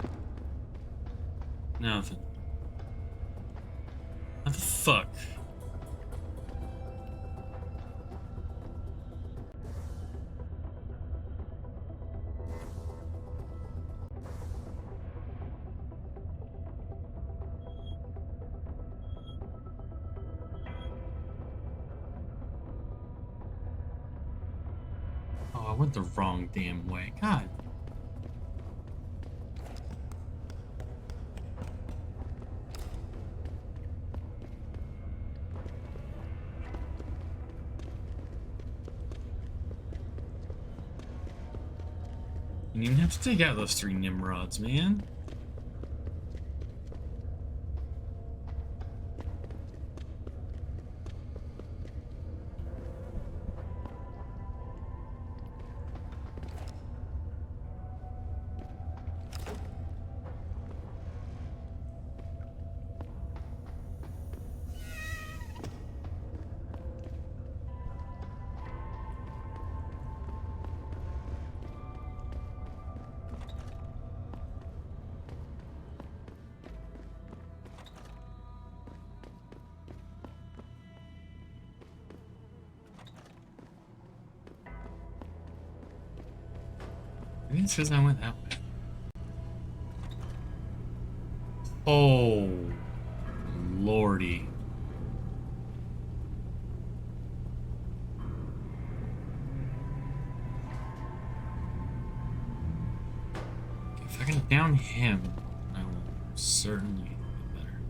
would. Now then. What the fuck? Oh, I went the wrong damn way. God. You didn't have to take out those 3 Nimrods, man. Maybe it's because I went that way. Oh, lordy. If I can down him, I will certainly be better.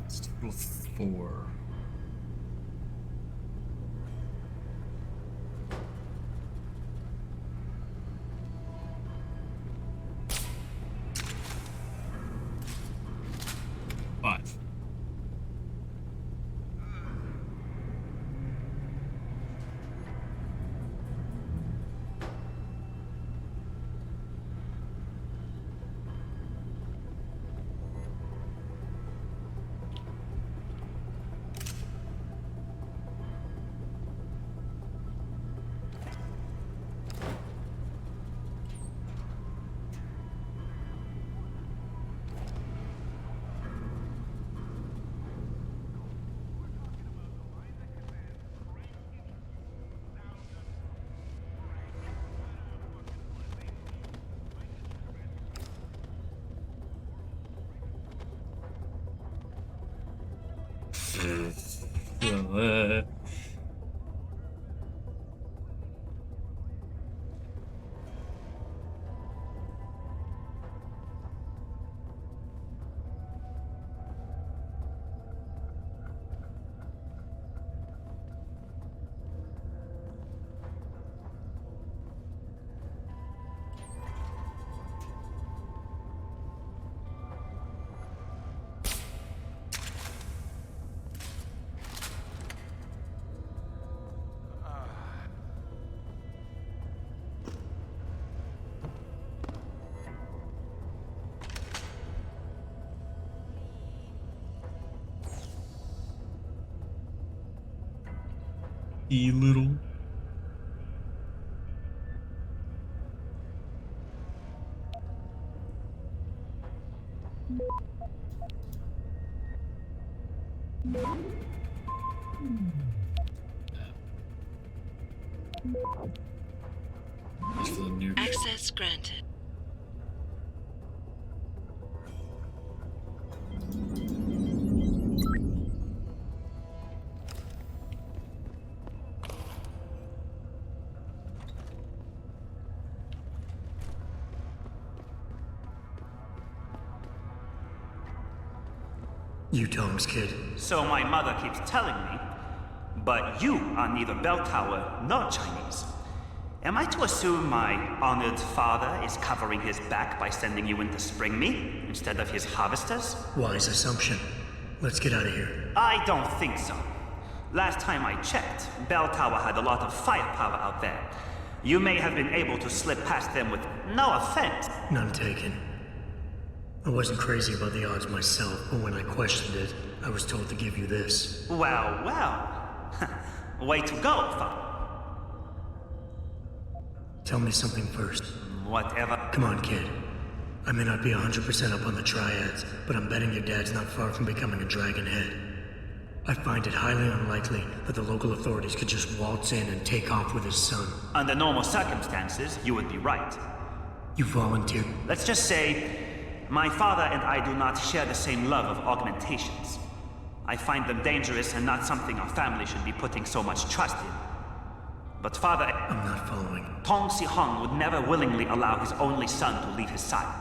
It's total 4. You little. Access granted. You Tom's kid. So my mother keeps telling me. But you are neither bell tower nor Chinese. Am I to assume my honored father is covering his back by sending you in to spring me instead of his harvesters? Wise assumption. Let's get out of here. I don't think so. Last time I checked, Bell Tower had a lot of firepower out there. You may have been able to slip past them with no offense. None taken. I wasn't crazy about the odds myself, but when I questioned it, I was told to give you this. Well, well. Way to go, father. Tell me something first. Whatever. Come on, kid. I may not be 100% up on the triads, but I'm betting your dad's not far from becoming a dragon head. I find it highly unlikely that the local authorities could just waltz in and take off with his son. Under normal circumstances, you would be right. You volunteered. Let's just say, my father and I do not share the same love of augmentations. I find them dangerous and not something our family should be putting so much trust in. But father... I'm not following. Tong Si-hung would never willingly allow his only son to leave his side.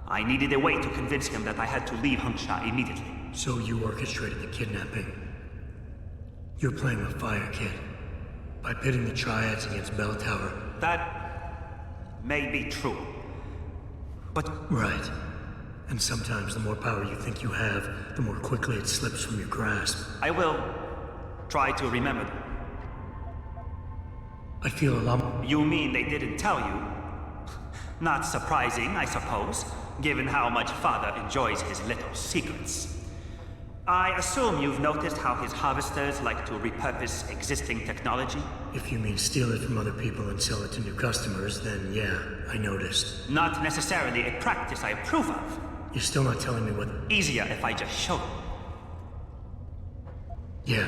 I needed a way to convince him that I had to leave Hengsha immediately. So you orchestrated the kidnapping. You're playing with fire, kid. By pitting the triads against Bell Tower. That may be true. But... Right. And sometimes the more power you think you have, the more quickly it slips from your grasp. I will try to remember them. I feel a lot... You mean they didn't tell you? Not surprising, I suppose, given how much father enjoys his little secrets. I assume you've noticed how his harvesters like to repurpose existing technology? If you mean steal it from other people and sell it to new customers, then yeah, I noticed. Not necessarily a practice I approve of. You're still not telling me what... Easier if I just show you. Yeah,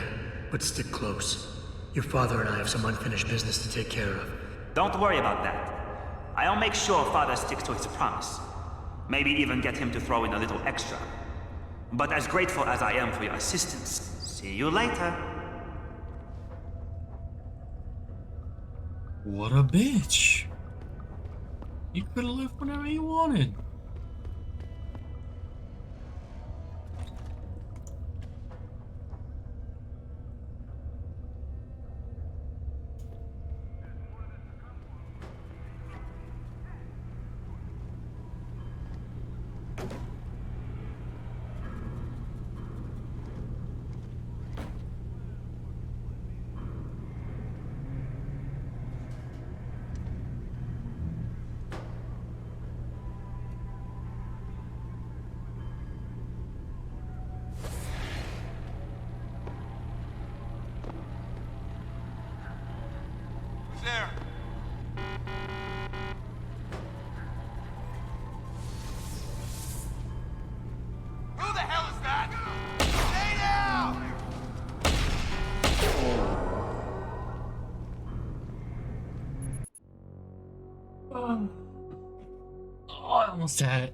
but stick close. Your father and I have some unfinished business to take care of. Don't worry about that. I'll make sure father sticks to his promise. Maybe even get him to throw in a little extra. But as grateful as I am for your assistance, see you later. What a bitch. You could have left whenever you wanted. There. Who the hell is that? Stay down! Oh, I almost had it.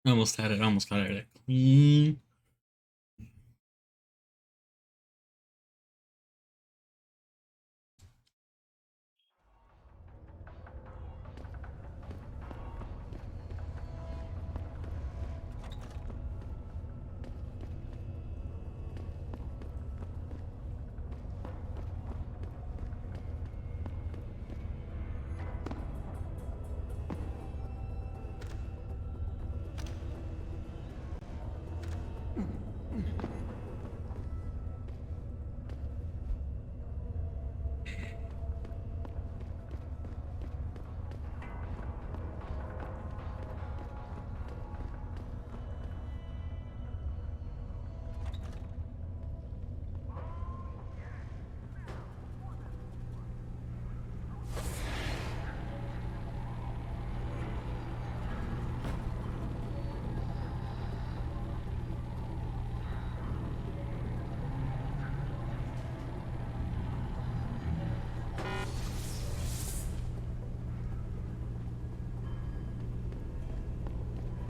I almost had it. I almost got it clean.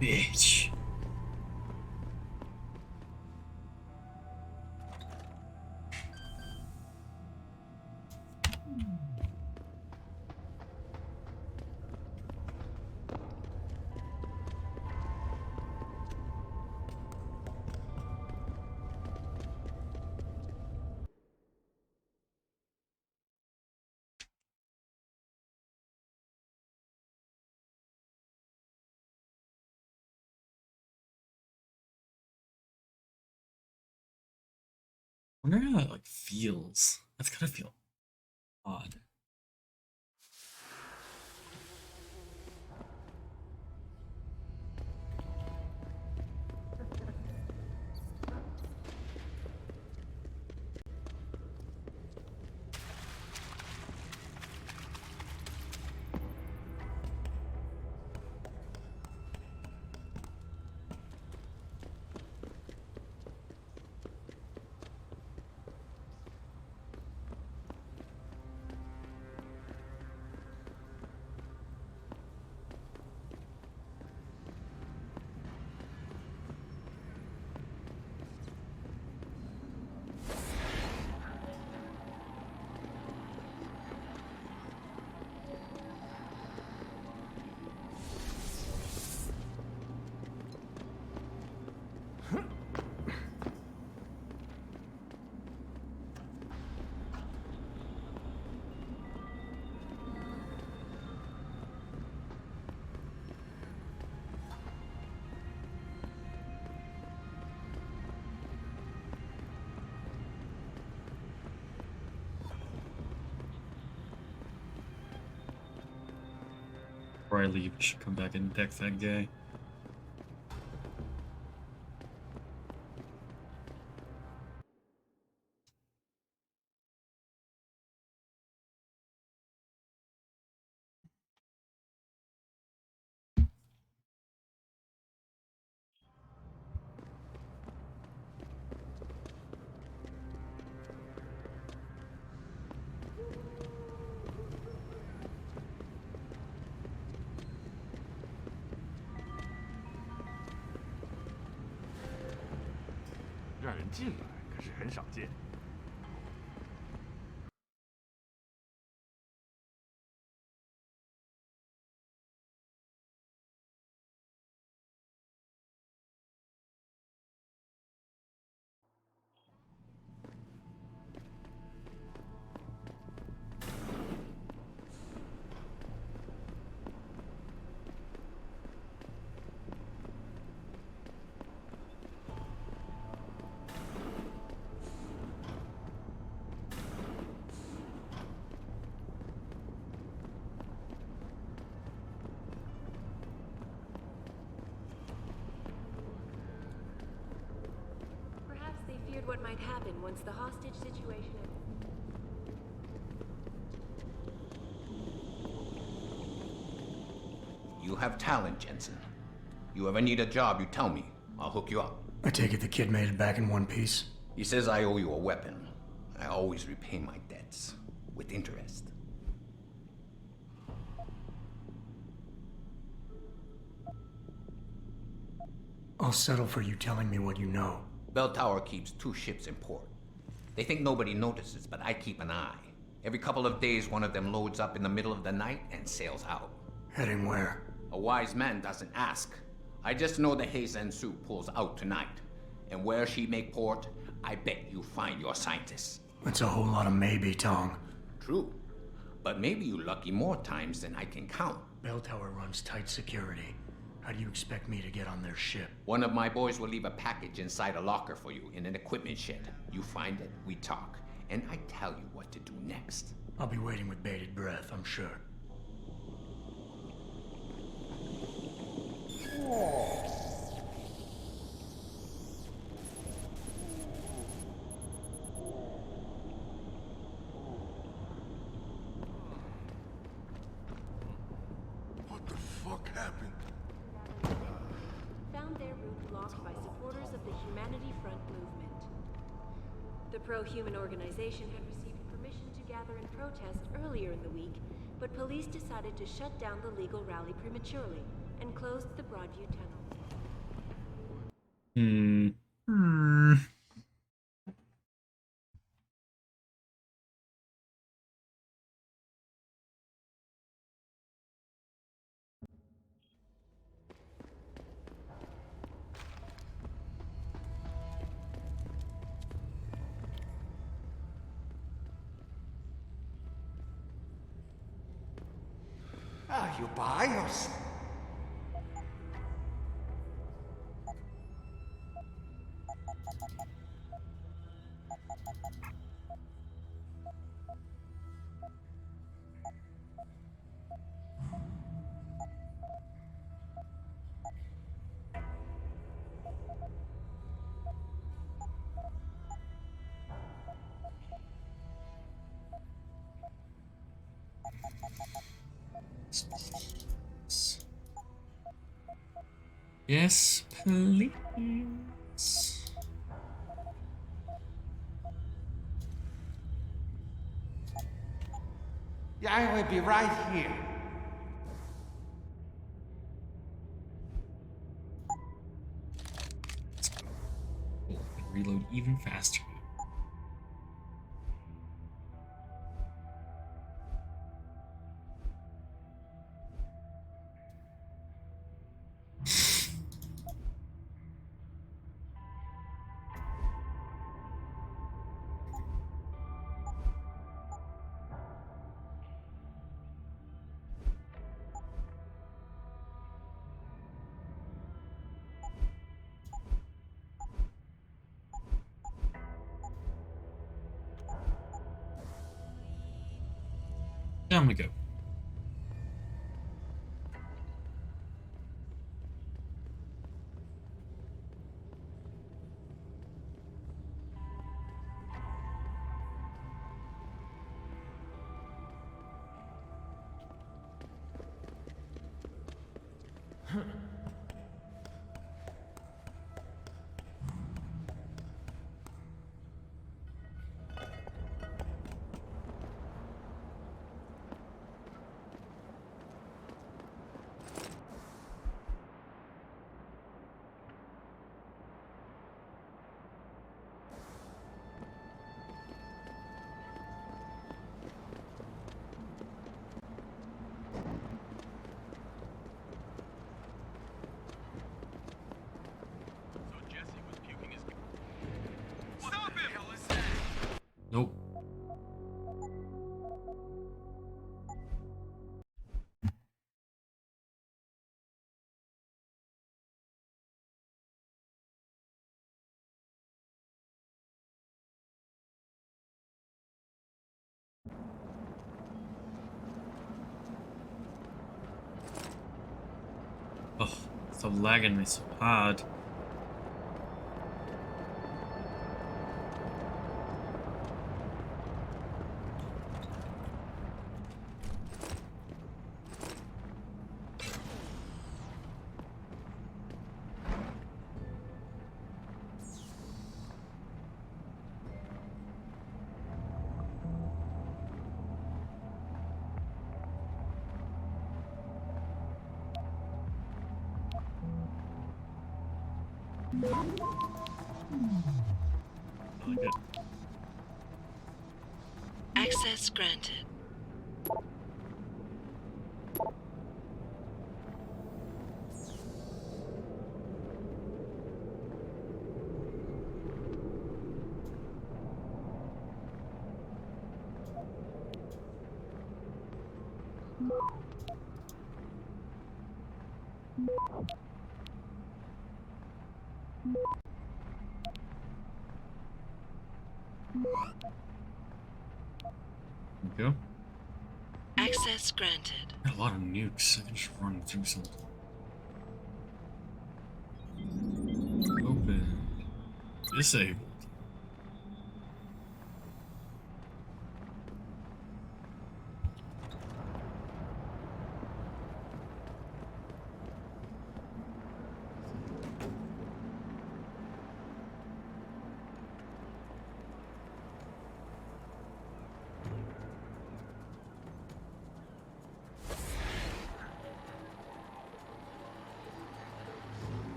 bitch. I wonder how it like feels. That's gotta feel odd. Before I leave, I should come back and deck that guy. Perhaps they feared what might happen once the hostage situation had... You have talent, Jensen. You ever need a job, you tell me. I'll hook you up. I take it the kid made it back in one piece? He says I owe you a weapon. I always repay my debts. With interest. I'll settle for you telling me what you know. Bell Tower keeps 2 ships in port. They think nobody notices, but I keep an eye. Every couple of days, one of them loads up in the middle of the night and sails out. Heading where? A wise man doesn't ask. I just know the Heizen Su pulls out tonight. And where she make port, I bet you find your scientists. That's a whole lot of maybe, Tong. True. But maybe you lucky more times than I can count. Bell Tower runs tight security. How do you expect me to get on their ship? One of my boys will leave a package inside a locker for you in an equipment shed. You find it, we talk, and I tell you what to do next. I'll be waiting with bated breath, I'm sure. What the fuck happened? Found their route blocked by supporters of the Humanity Front movement. The pro-human organization had received permission to gather and protest earlier in the week, but police decided to shut down the legal rally prematurely. and closed the Broadview tunnel. Are you by yourself? Yes, please. Yeah, I will be right here. Reload even faster. Down we go. Nope. Oh, stop lagging me so hard. Access granted. Go. Access granted. Got a lot of nukes. I can just run through something. Open. Disabled.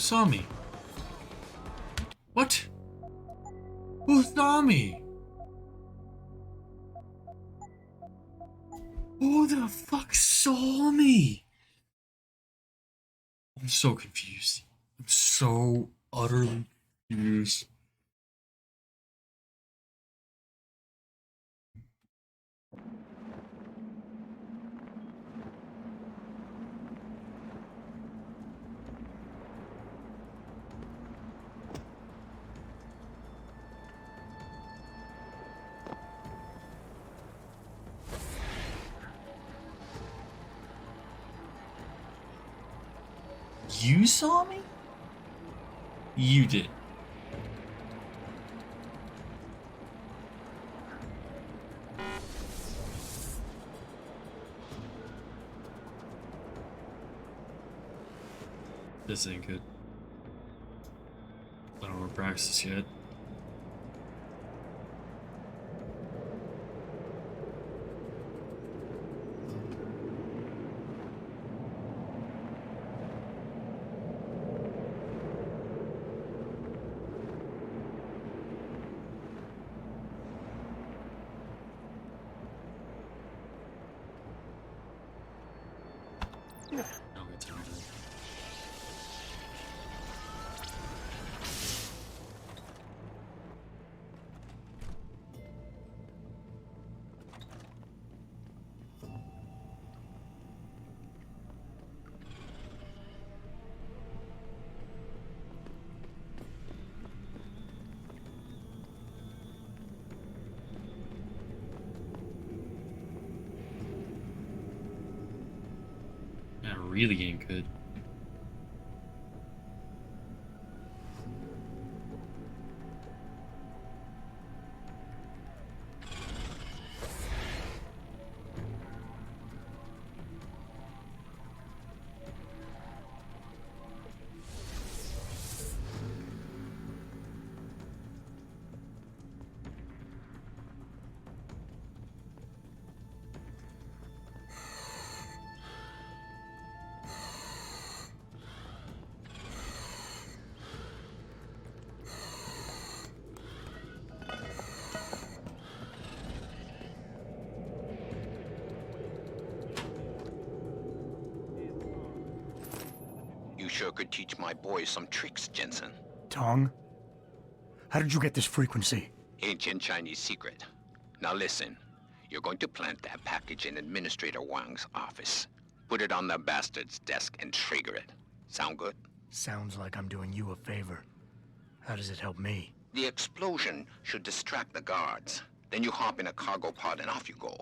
saw me? What? Who saw me? Who the fuck saw me? I'm so confused. I'm so utterly confused. You saw me? You did. This ain't good. I don't want to practice yet. I'll get time. That really ain't good. You sure could teach my boys some tricks, Jensen. Tong? How did you get this frequency? Ancient Chinese secret. Now listen. You're going to plant that package in Administrator Wang's office. Put it on the bastard's desk and trigger it. Sound good? Sounds like I'm doing you a favor. How does it help me? The explosion should distract the guards. Then you hop in a cargo pod and off you go.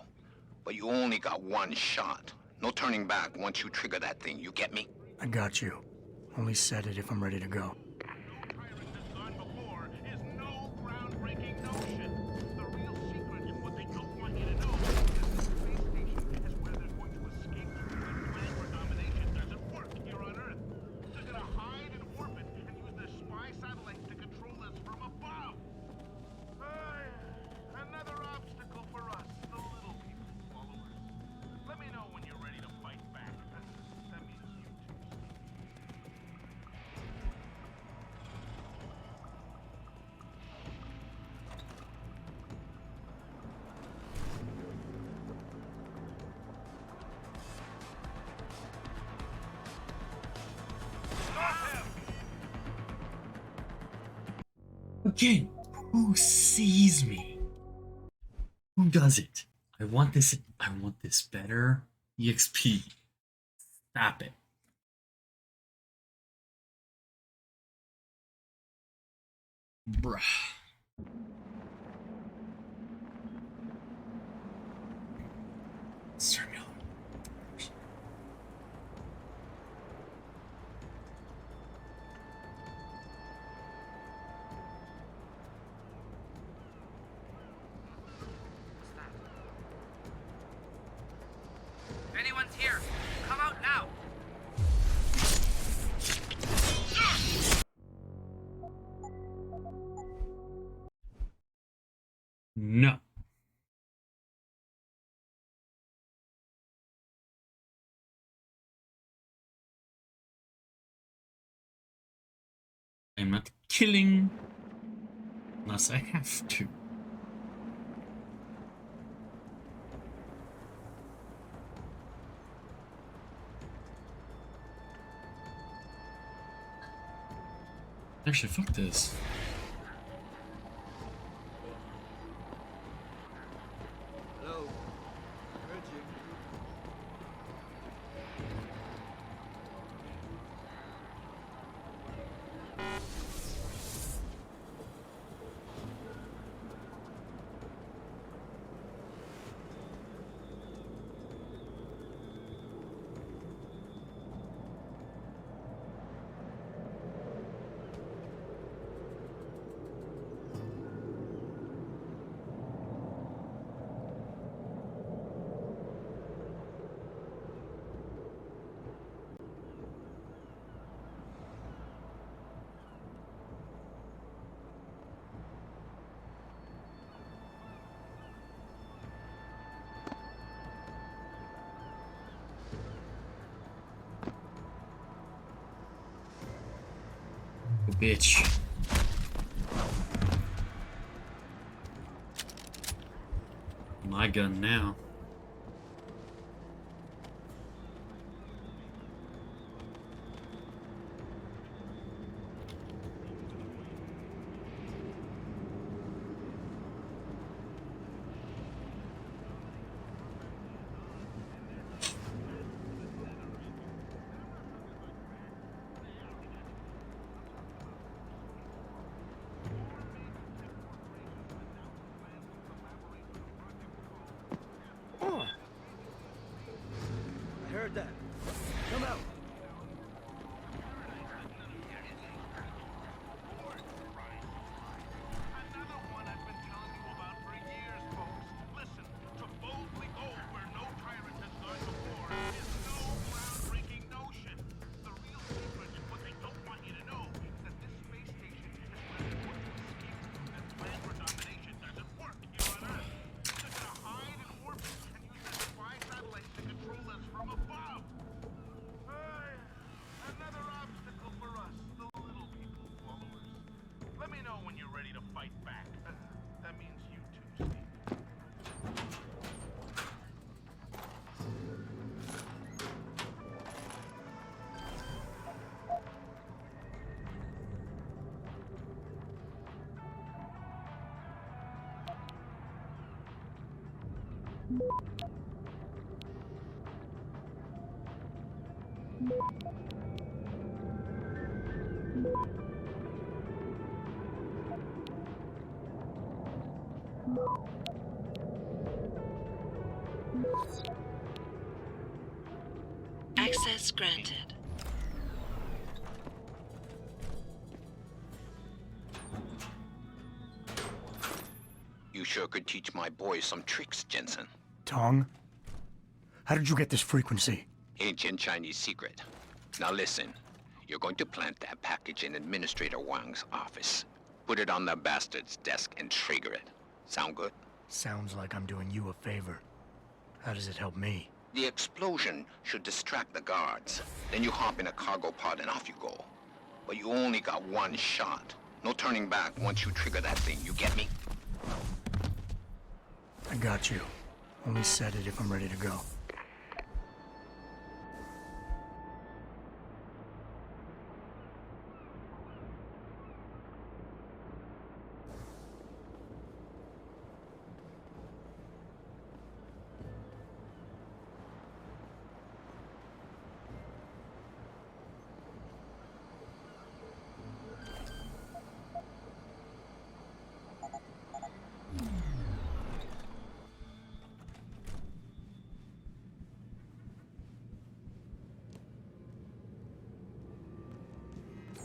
But you only got one shot. No turning back once you trigger that thing, you get me? I got you. Only set it if I'm ready to go. Again, who sees me? Who does it? I want this better. EXP. Stop it. Bruh. Start me on. If anyone's here, come out now. No. I'm not killing unless I have to. Actually, fuck this. Hello? I heard you. Bitch. My gun now. I heard that. Come out. Access granted. You sure could teach my boys some tricks, Jensen. Tong? How did you get this frequency? Ancient Chinese secret. Now listen, you're going to plant that package in Administrator Wang's office. Put it on that bastard's desk and trigger it. Sound good? Sounds like I'm doing you a favor. How does it help me? The explosion should distract the guards. Then you hop in a cargo pod and off you go. But you only got one shot. No turning back once you trigger that thing, you get me? I got you. Only set it if I'm ready to go.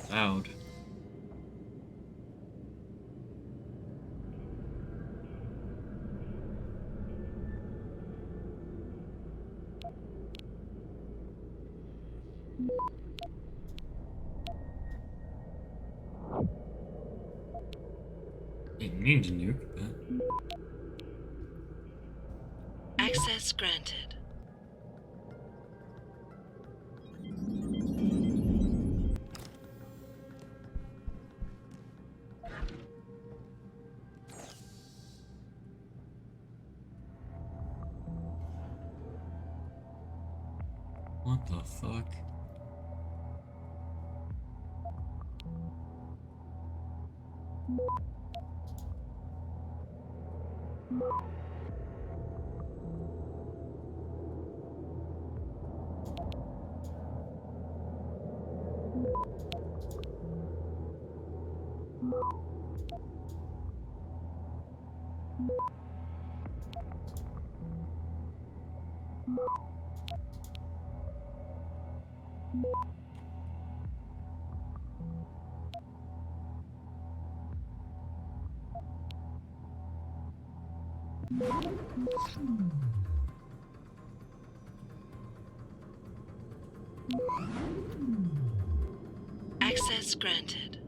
Loud. Didn't mean to nuke, but... Access granted. What the fuck? Access granted.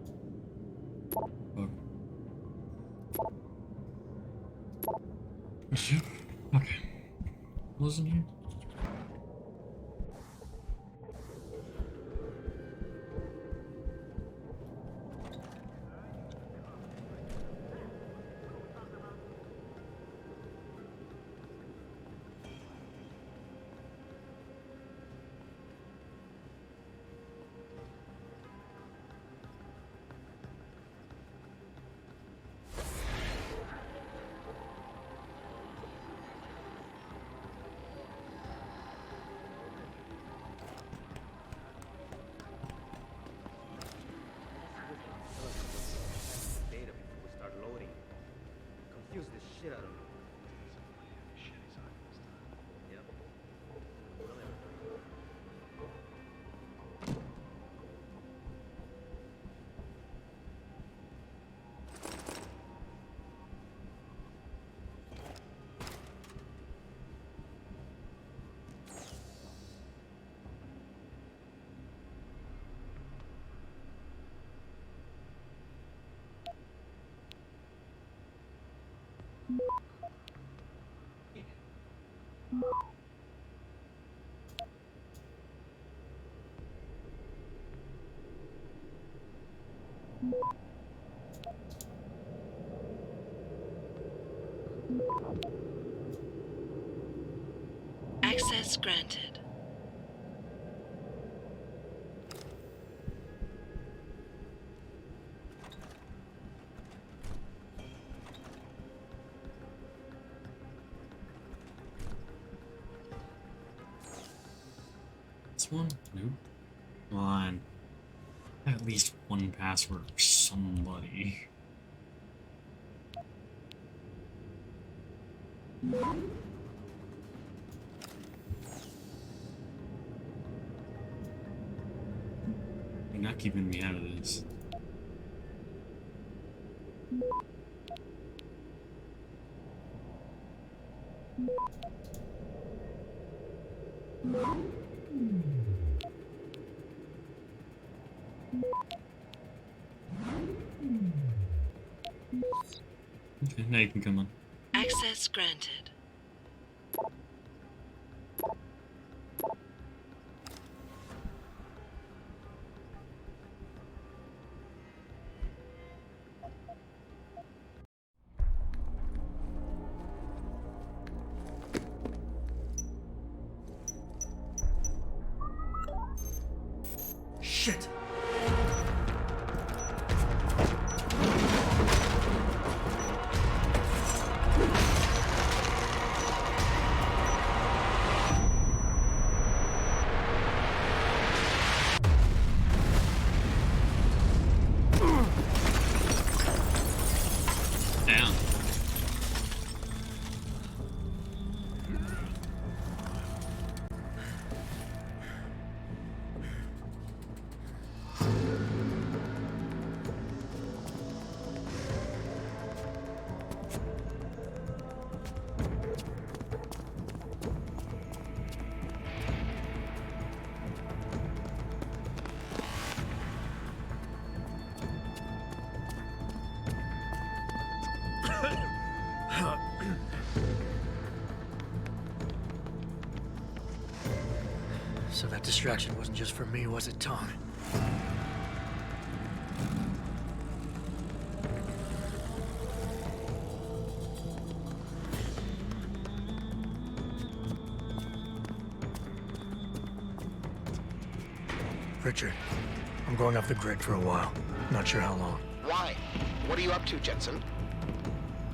Okay. Wasn't here? Data before we start loading. Confuse the shit out of me. Yep. Access granted. This one? Nope. Come on. At least one password for somebody. You're not keeping me out of this. Okay, now you can come on. Access granted. Shit! Damn. So that distraction wasn't just for me, was it, Tom? Richard, I'm going off the grid for a while. Not sure how long. Why? What are you up to, Jensen?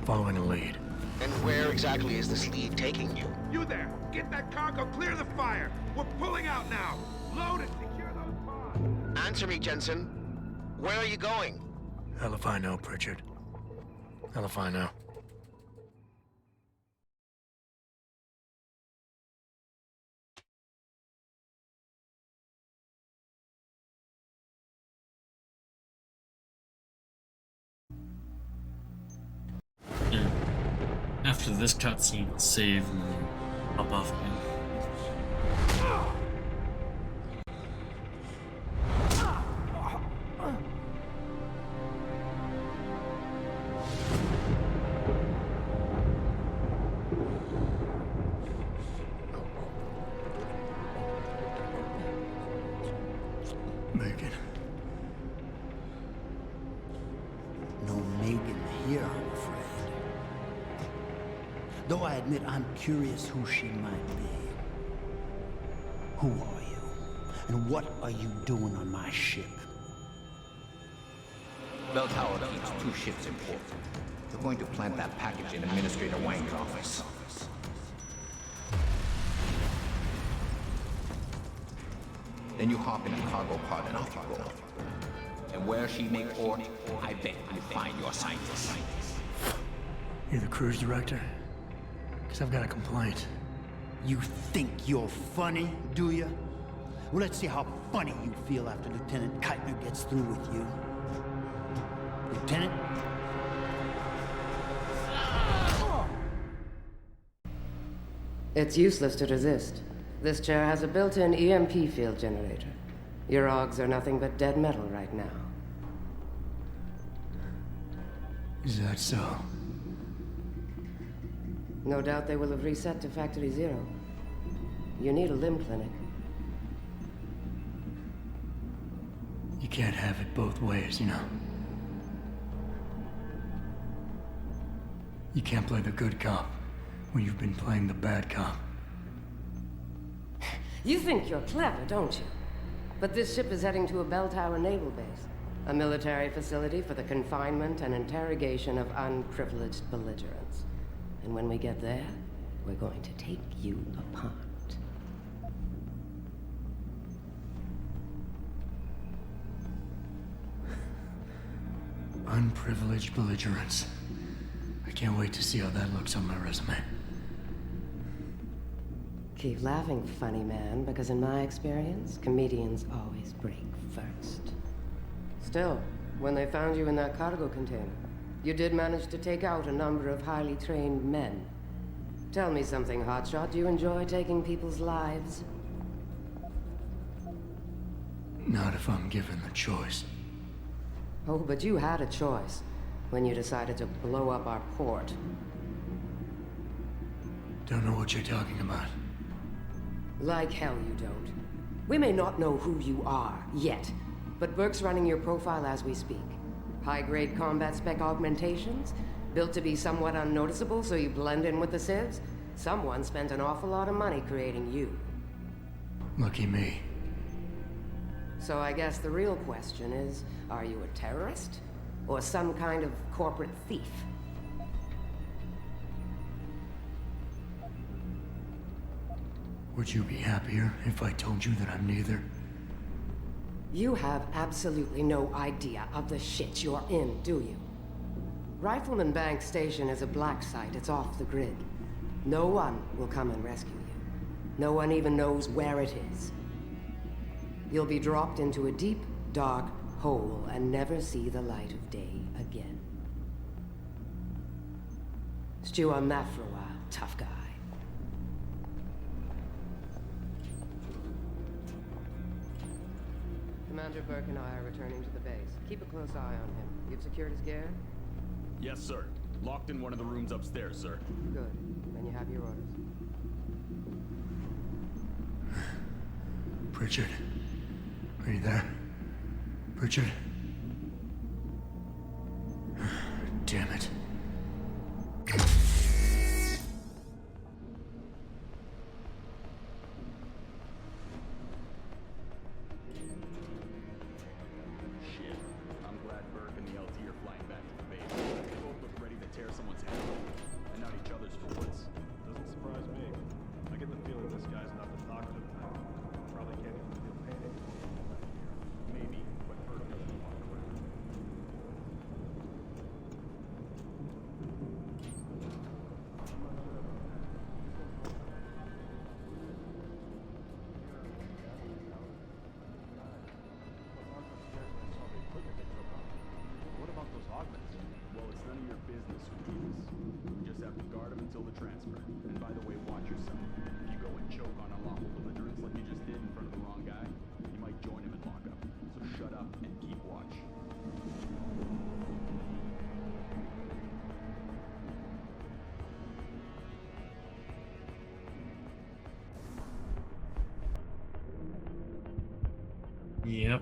Following a lead. And where exactly is this lead taking you? You there! Get that cargo, clear the fire! We're pulling out now! Load and secure those pods! Answer me, Jensen. Where are you going? Hell if I know, Pritchard. Hell if I know. Yeah. After this cutscene, I'll save and then hop off again. Megan. No Megan here, I'm afraid. Though I admit I'm curious who she might be. Who are you? And what are you doing on my ship? Bell Tower keeps 2 ships in port. They're going to plant that package in Administrator Wang's office. Then you hop in a cargo pod and off you go. And where she may port, I bet you find your scientists. You the cruise director? Because I've got a complaint. You think you're funny, do you? Well, let's see how funny you feel after Lieutenant Keitner gets through with you. Lieutenant? It's useless to resist. This chair has a built-in EMP field generator. Your augs are nothing but dead metal right now. Is that so? No doubt they will have reset to Factory Zero. You need a limb clinic. You can't have it both ways, you know. You can't play the good cop when you've been playing the bad cop. You think you're clever, don't you? But this ship is heading to a bell tower naval base, a military facility for the confinement and interrogation of unprivileged belligerents. And when we get there, we're going to take you apart. Unprivileged belligerents. I can't wait to see how that looks on my resume. Keep laughing, funny man, because in my experience, comedians always break first. Still, when they found you in that cargo container, you did manage to take out a number of highly trained men. Tell me something, Hotshot. Do you enjoy taking people's lives? Not if I'm given the choice. Oh, but you had a choice when you decided to blow up our port. Don't know what you're talking about. Like hell you don't. We may not know who you are, yet, but Burke's running your profile as we speak. High-grade combat spec augmentations, built to be somewhat unnoticeable so you blend in with the civs. Someone spent an awful lot of money creating you. Lucky me. So I guess the real question is, are you a terrorist? Or some kind of corporate thief? Would you be happier if I told you that I'm neither? You have absolutely no idea of the shit you're in, do you? Rifleman Bank Station is a black site. It's off the grid. No one will come and rescue you. No one even knows where it is. You'll be dropped into a deep, dark hole and never see the light of day again. Stew on that for a while, tough guy. Commander Burke and I are returning to the base. Keep a close eye on him. You've secured his gear? Yes, sir. Locked in one of the rooms upstairs, sir. Good. Then you have your orders. Pritchard. Are you there? Pritchard? Damn it. Yep.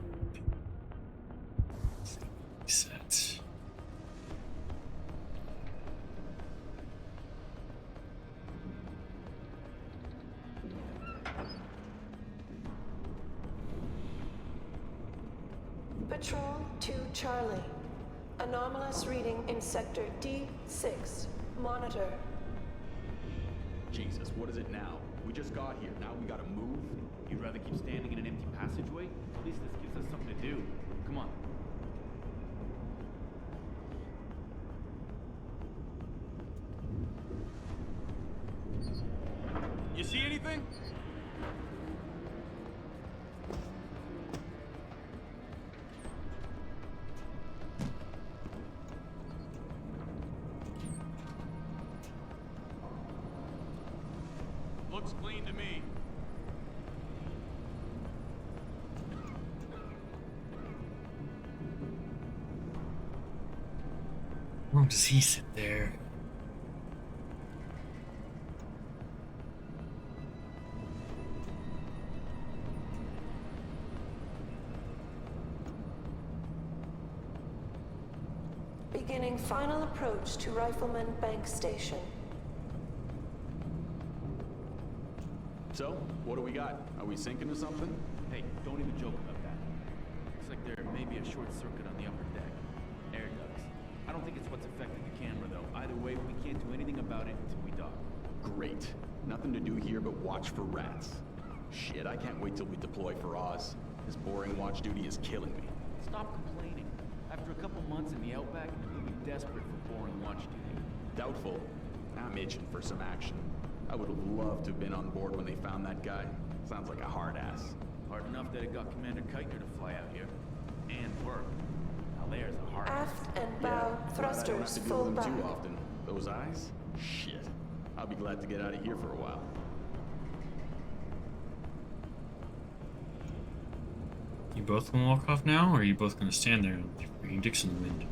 Set. Patrol to Charlie. Anomalous reading in sector D6. Monitor. Jesus, what is it now? We just got here. Now we gotta move? You'd rather keep standing in an empty passageway? At least this gives us something to do. Come on. You see anything? Looks clean to me. How long does he sit there? Beginning final approach to Rifleman Bank Station. So, what do we got? Are we sinking to something? Hey, don't even joke about that. Looks like there may be a short circuit on the upper deck. Air ducts. I don't think it's what's affecting the camera, though. Either way, we can't do anything about it until we dock. Great. Nothing to do here but watch for rats. Shit, I can't wait till we deploy for Oz. This boring watch duty is killing me. Stop complaining. After a couple months in the Outback, you'll be desperate for boring watch duty. Doubtful. I'm itching for some action. I would have loved to have been on board when they found that guy. Sounds like a hard ass. Hard enough that it got Commander Keitner to fly out here. And work. Now there's a hard ass. Aft and bow thrusters I don't have to deal full with them back. too often. Those eyes? Shit. I'll be glad to get out of here for a while. You both gonna walk off now, or are you both gonna stand there and freaking dicks in the wind?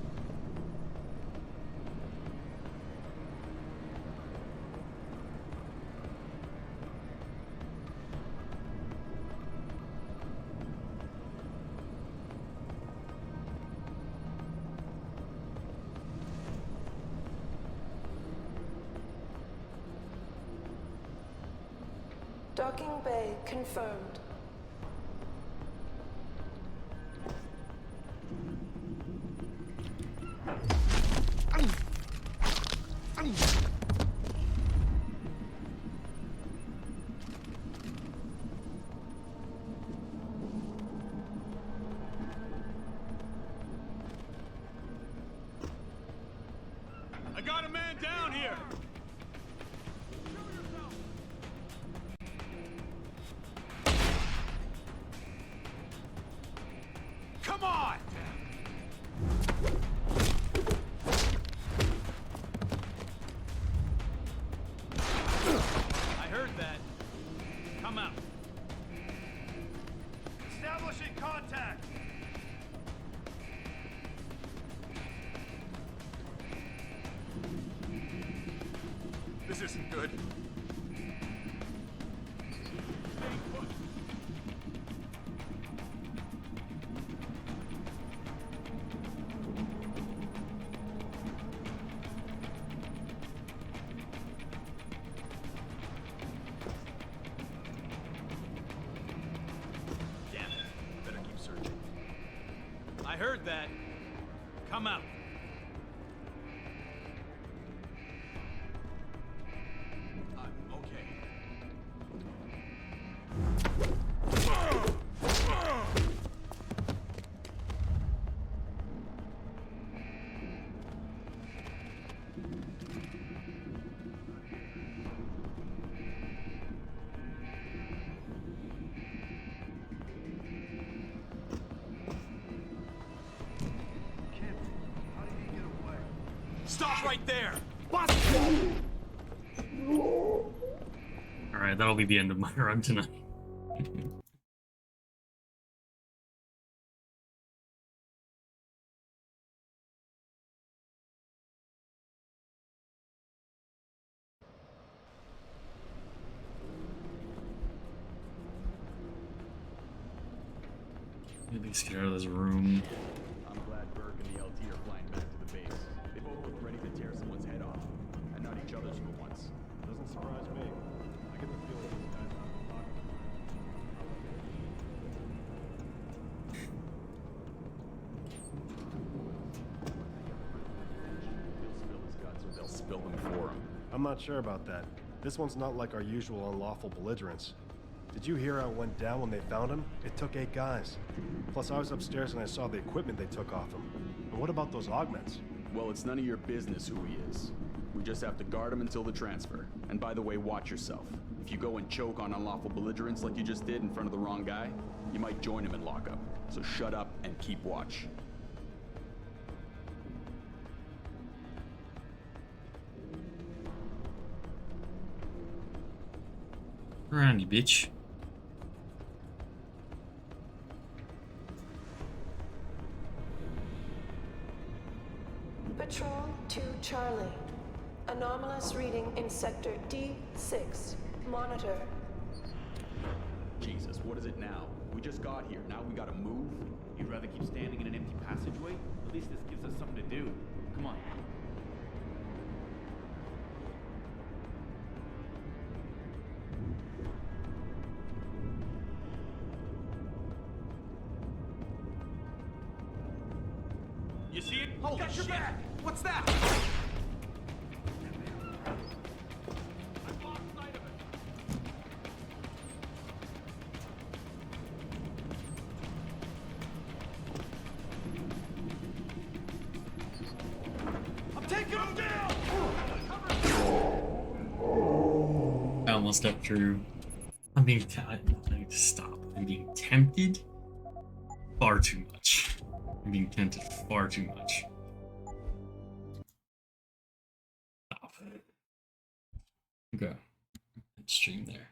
Docking bay confirmed. I got a man down here! Come on! I heard that. Come out. Establishing contact! This isn't good. Damn it. Better keep searching. I heard that. Come out. Okay. Stop right there! Alright, that'll be the end of my run tonight. At least get out of this room. I'm glad Burke and the LT are flying back to the base. They both look ready to tear someone's head off. And not each other's for once. Doesn't surprise me. I get the feeling these guys are They'll spill them for him. I'm not sure about that. This one's not like our usual unlawful belligerents. Did you hear how it went down when they found him? It took 8 guys. Plus, I was upstairs and I saw the equipment they took off him. And what about those augments? Well, it's none of your business who he is. We just have to guard him until the transfer. And by the way, watch yourself. If you go and choke on unlawful belligerents like you just did in front of the wrong guy, you might join him in lockup. So shut up and keep watch. Around you, bitch. Patrol to Charlie. Anomalous reading in sector D6. Monitor. Jesus, what is it now? We just got here. Now we gotta move? You'd rather keep standing in an empty passageway? At least this gives us something to do. Come on. You see it? Holy Got your shit! back! What's that? I'm taking him down! I almost stepped through. I need to stop. I'm being tempted far too much. I'm being tempted far too much. Stop. Okay. Stream there.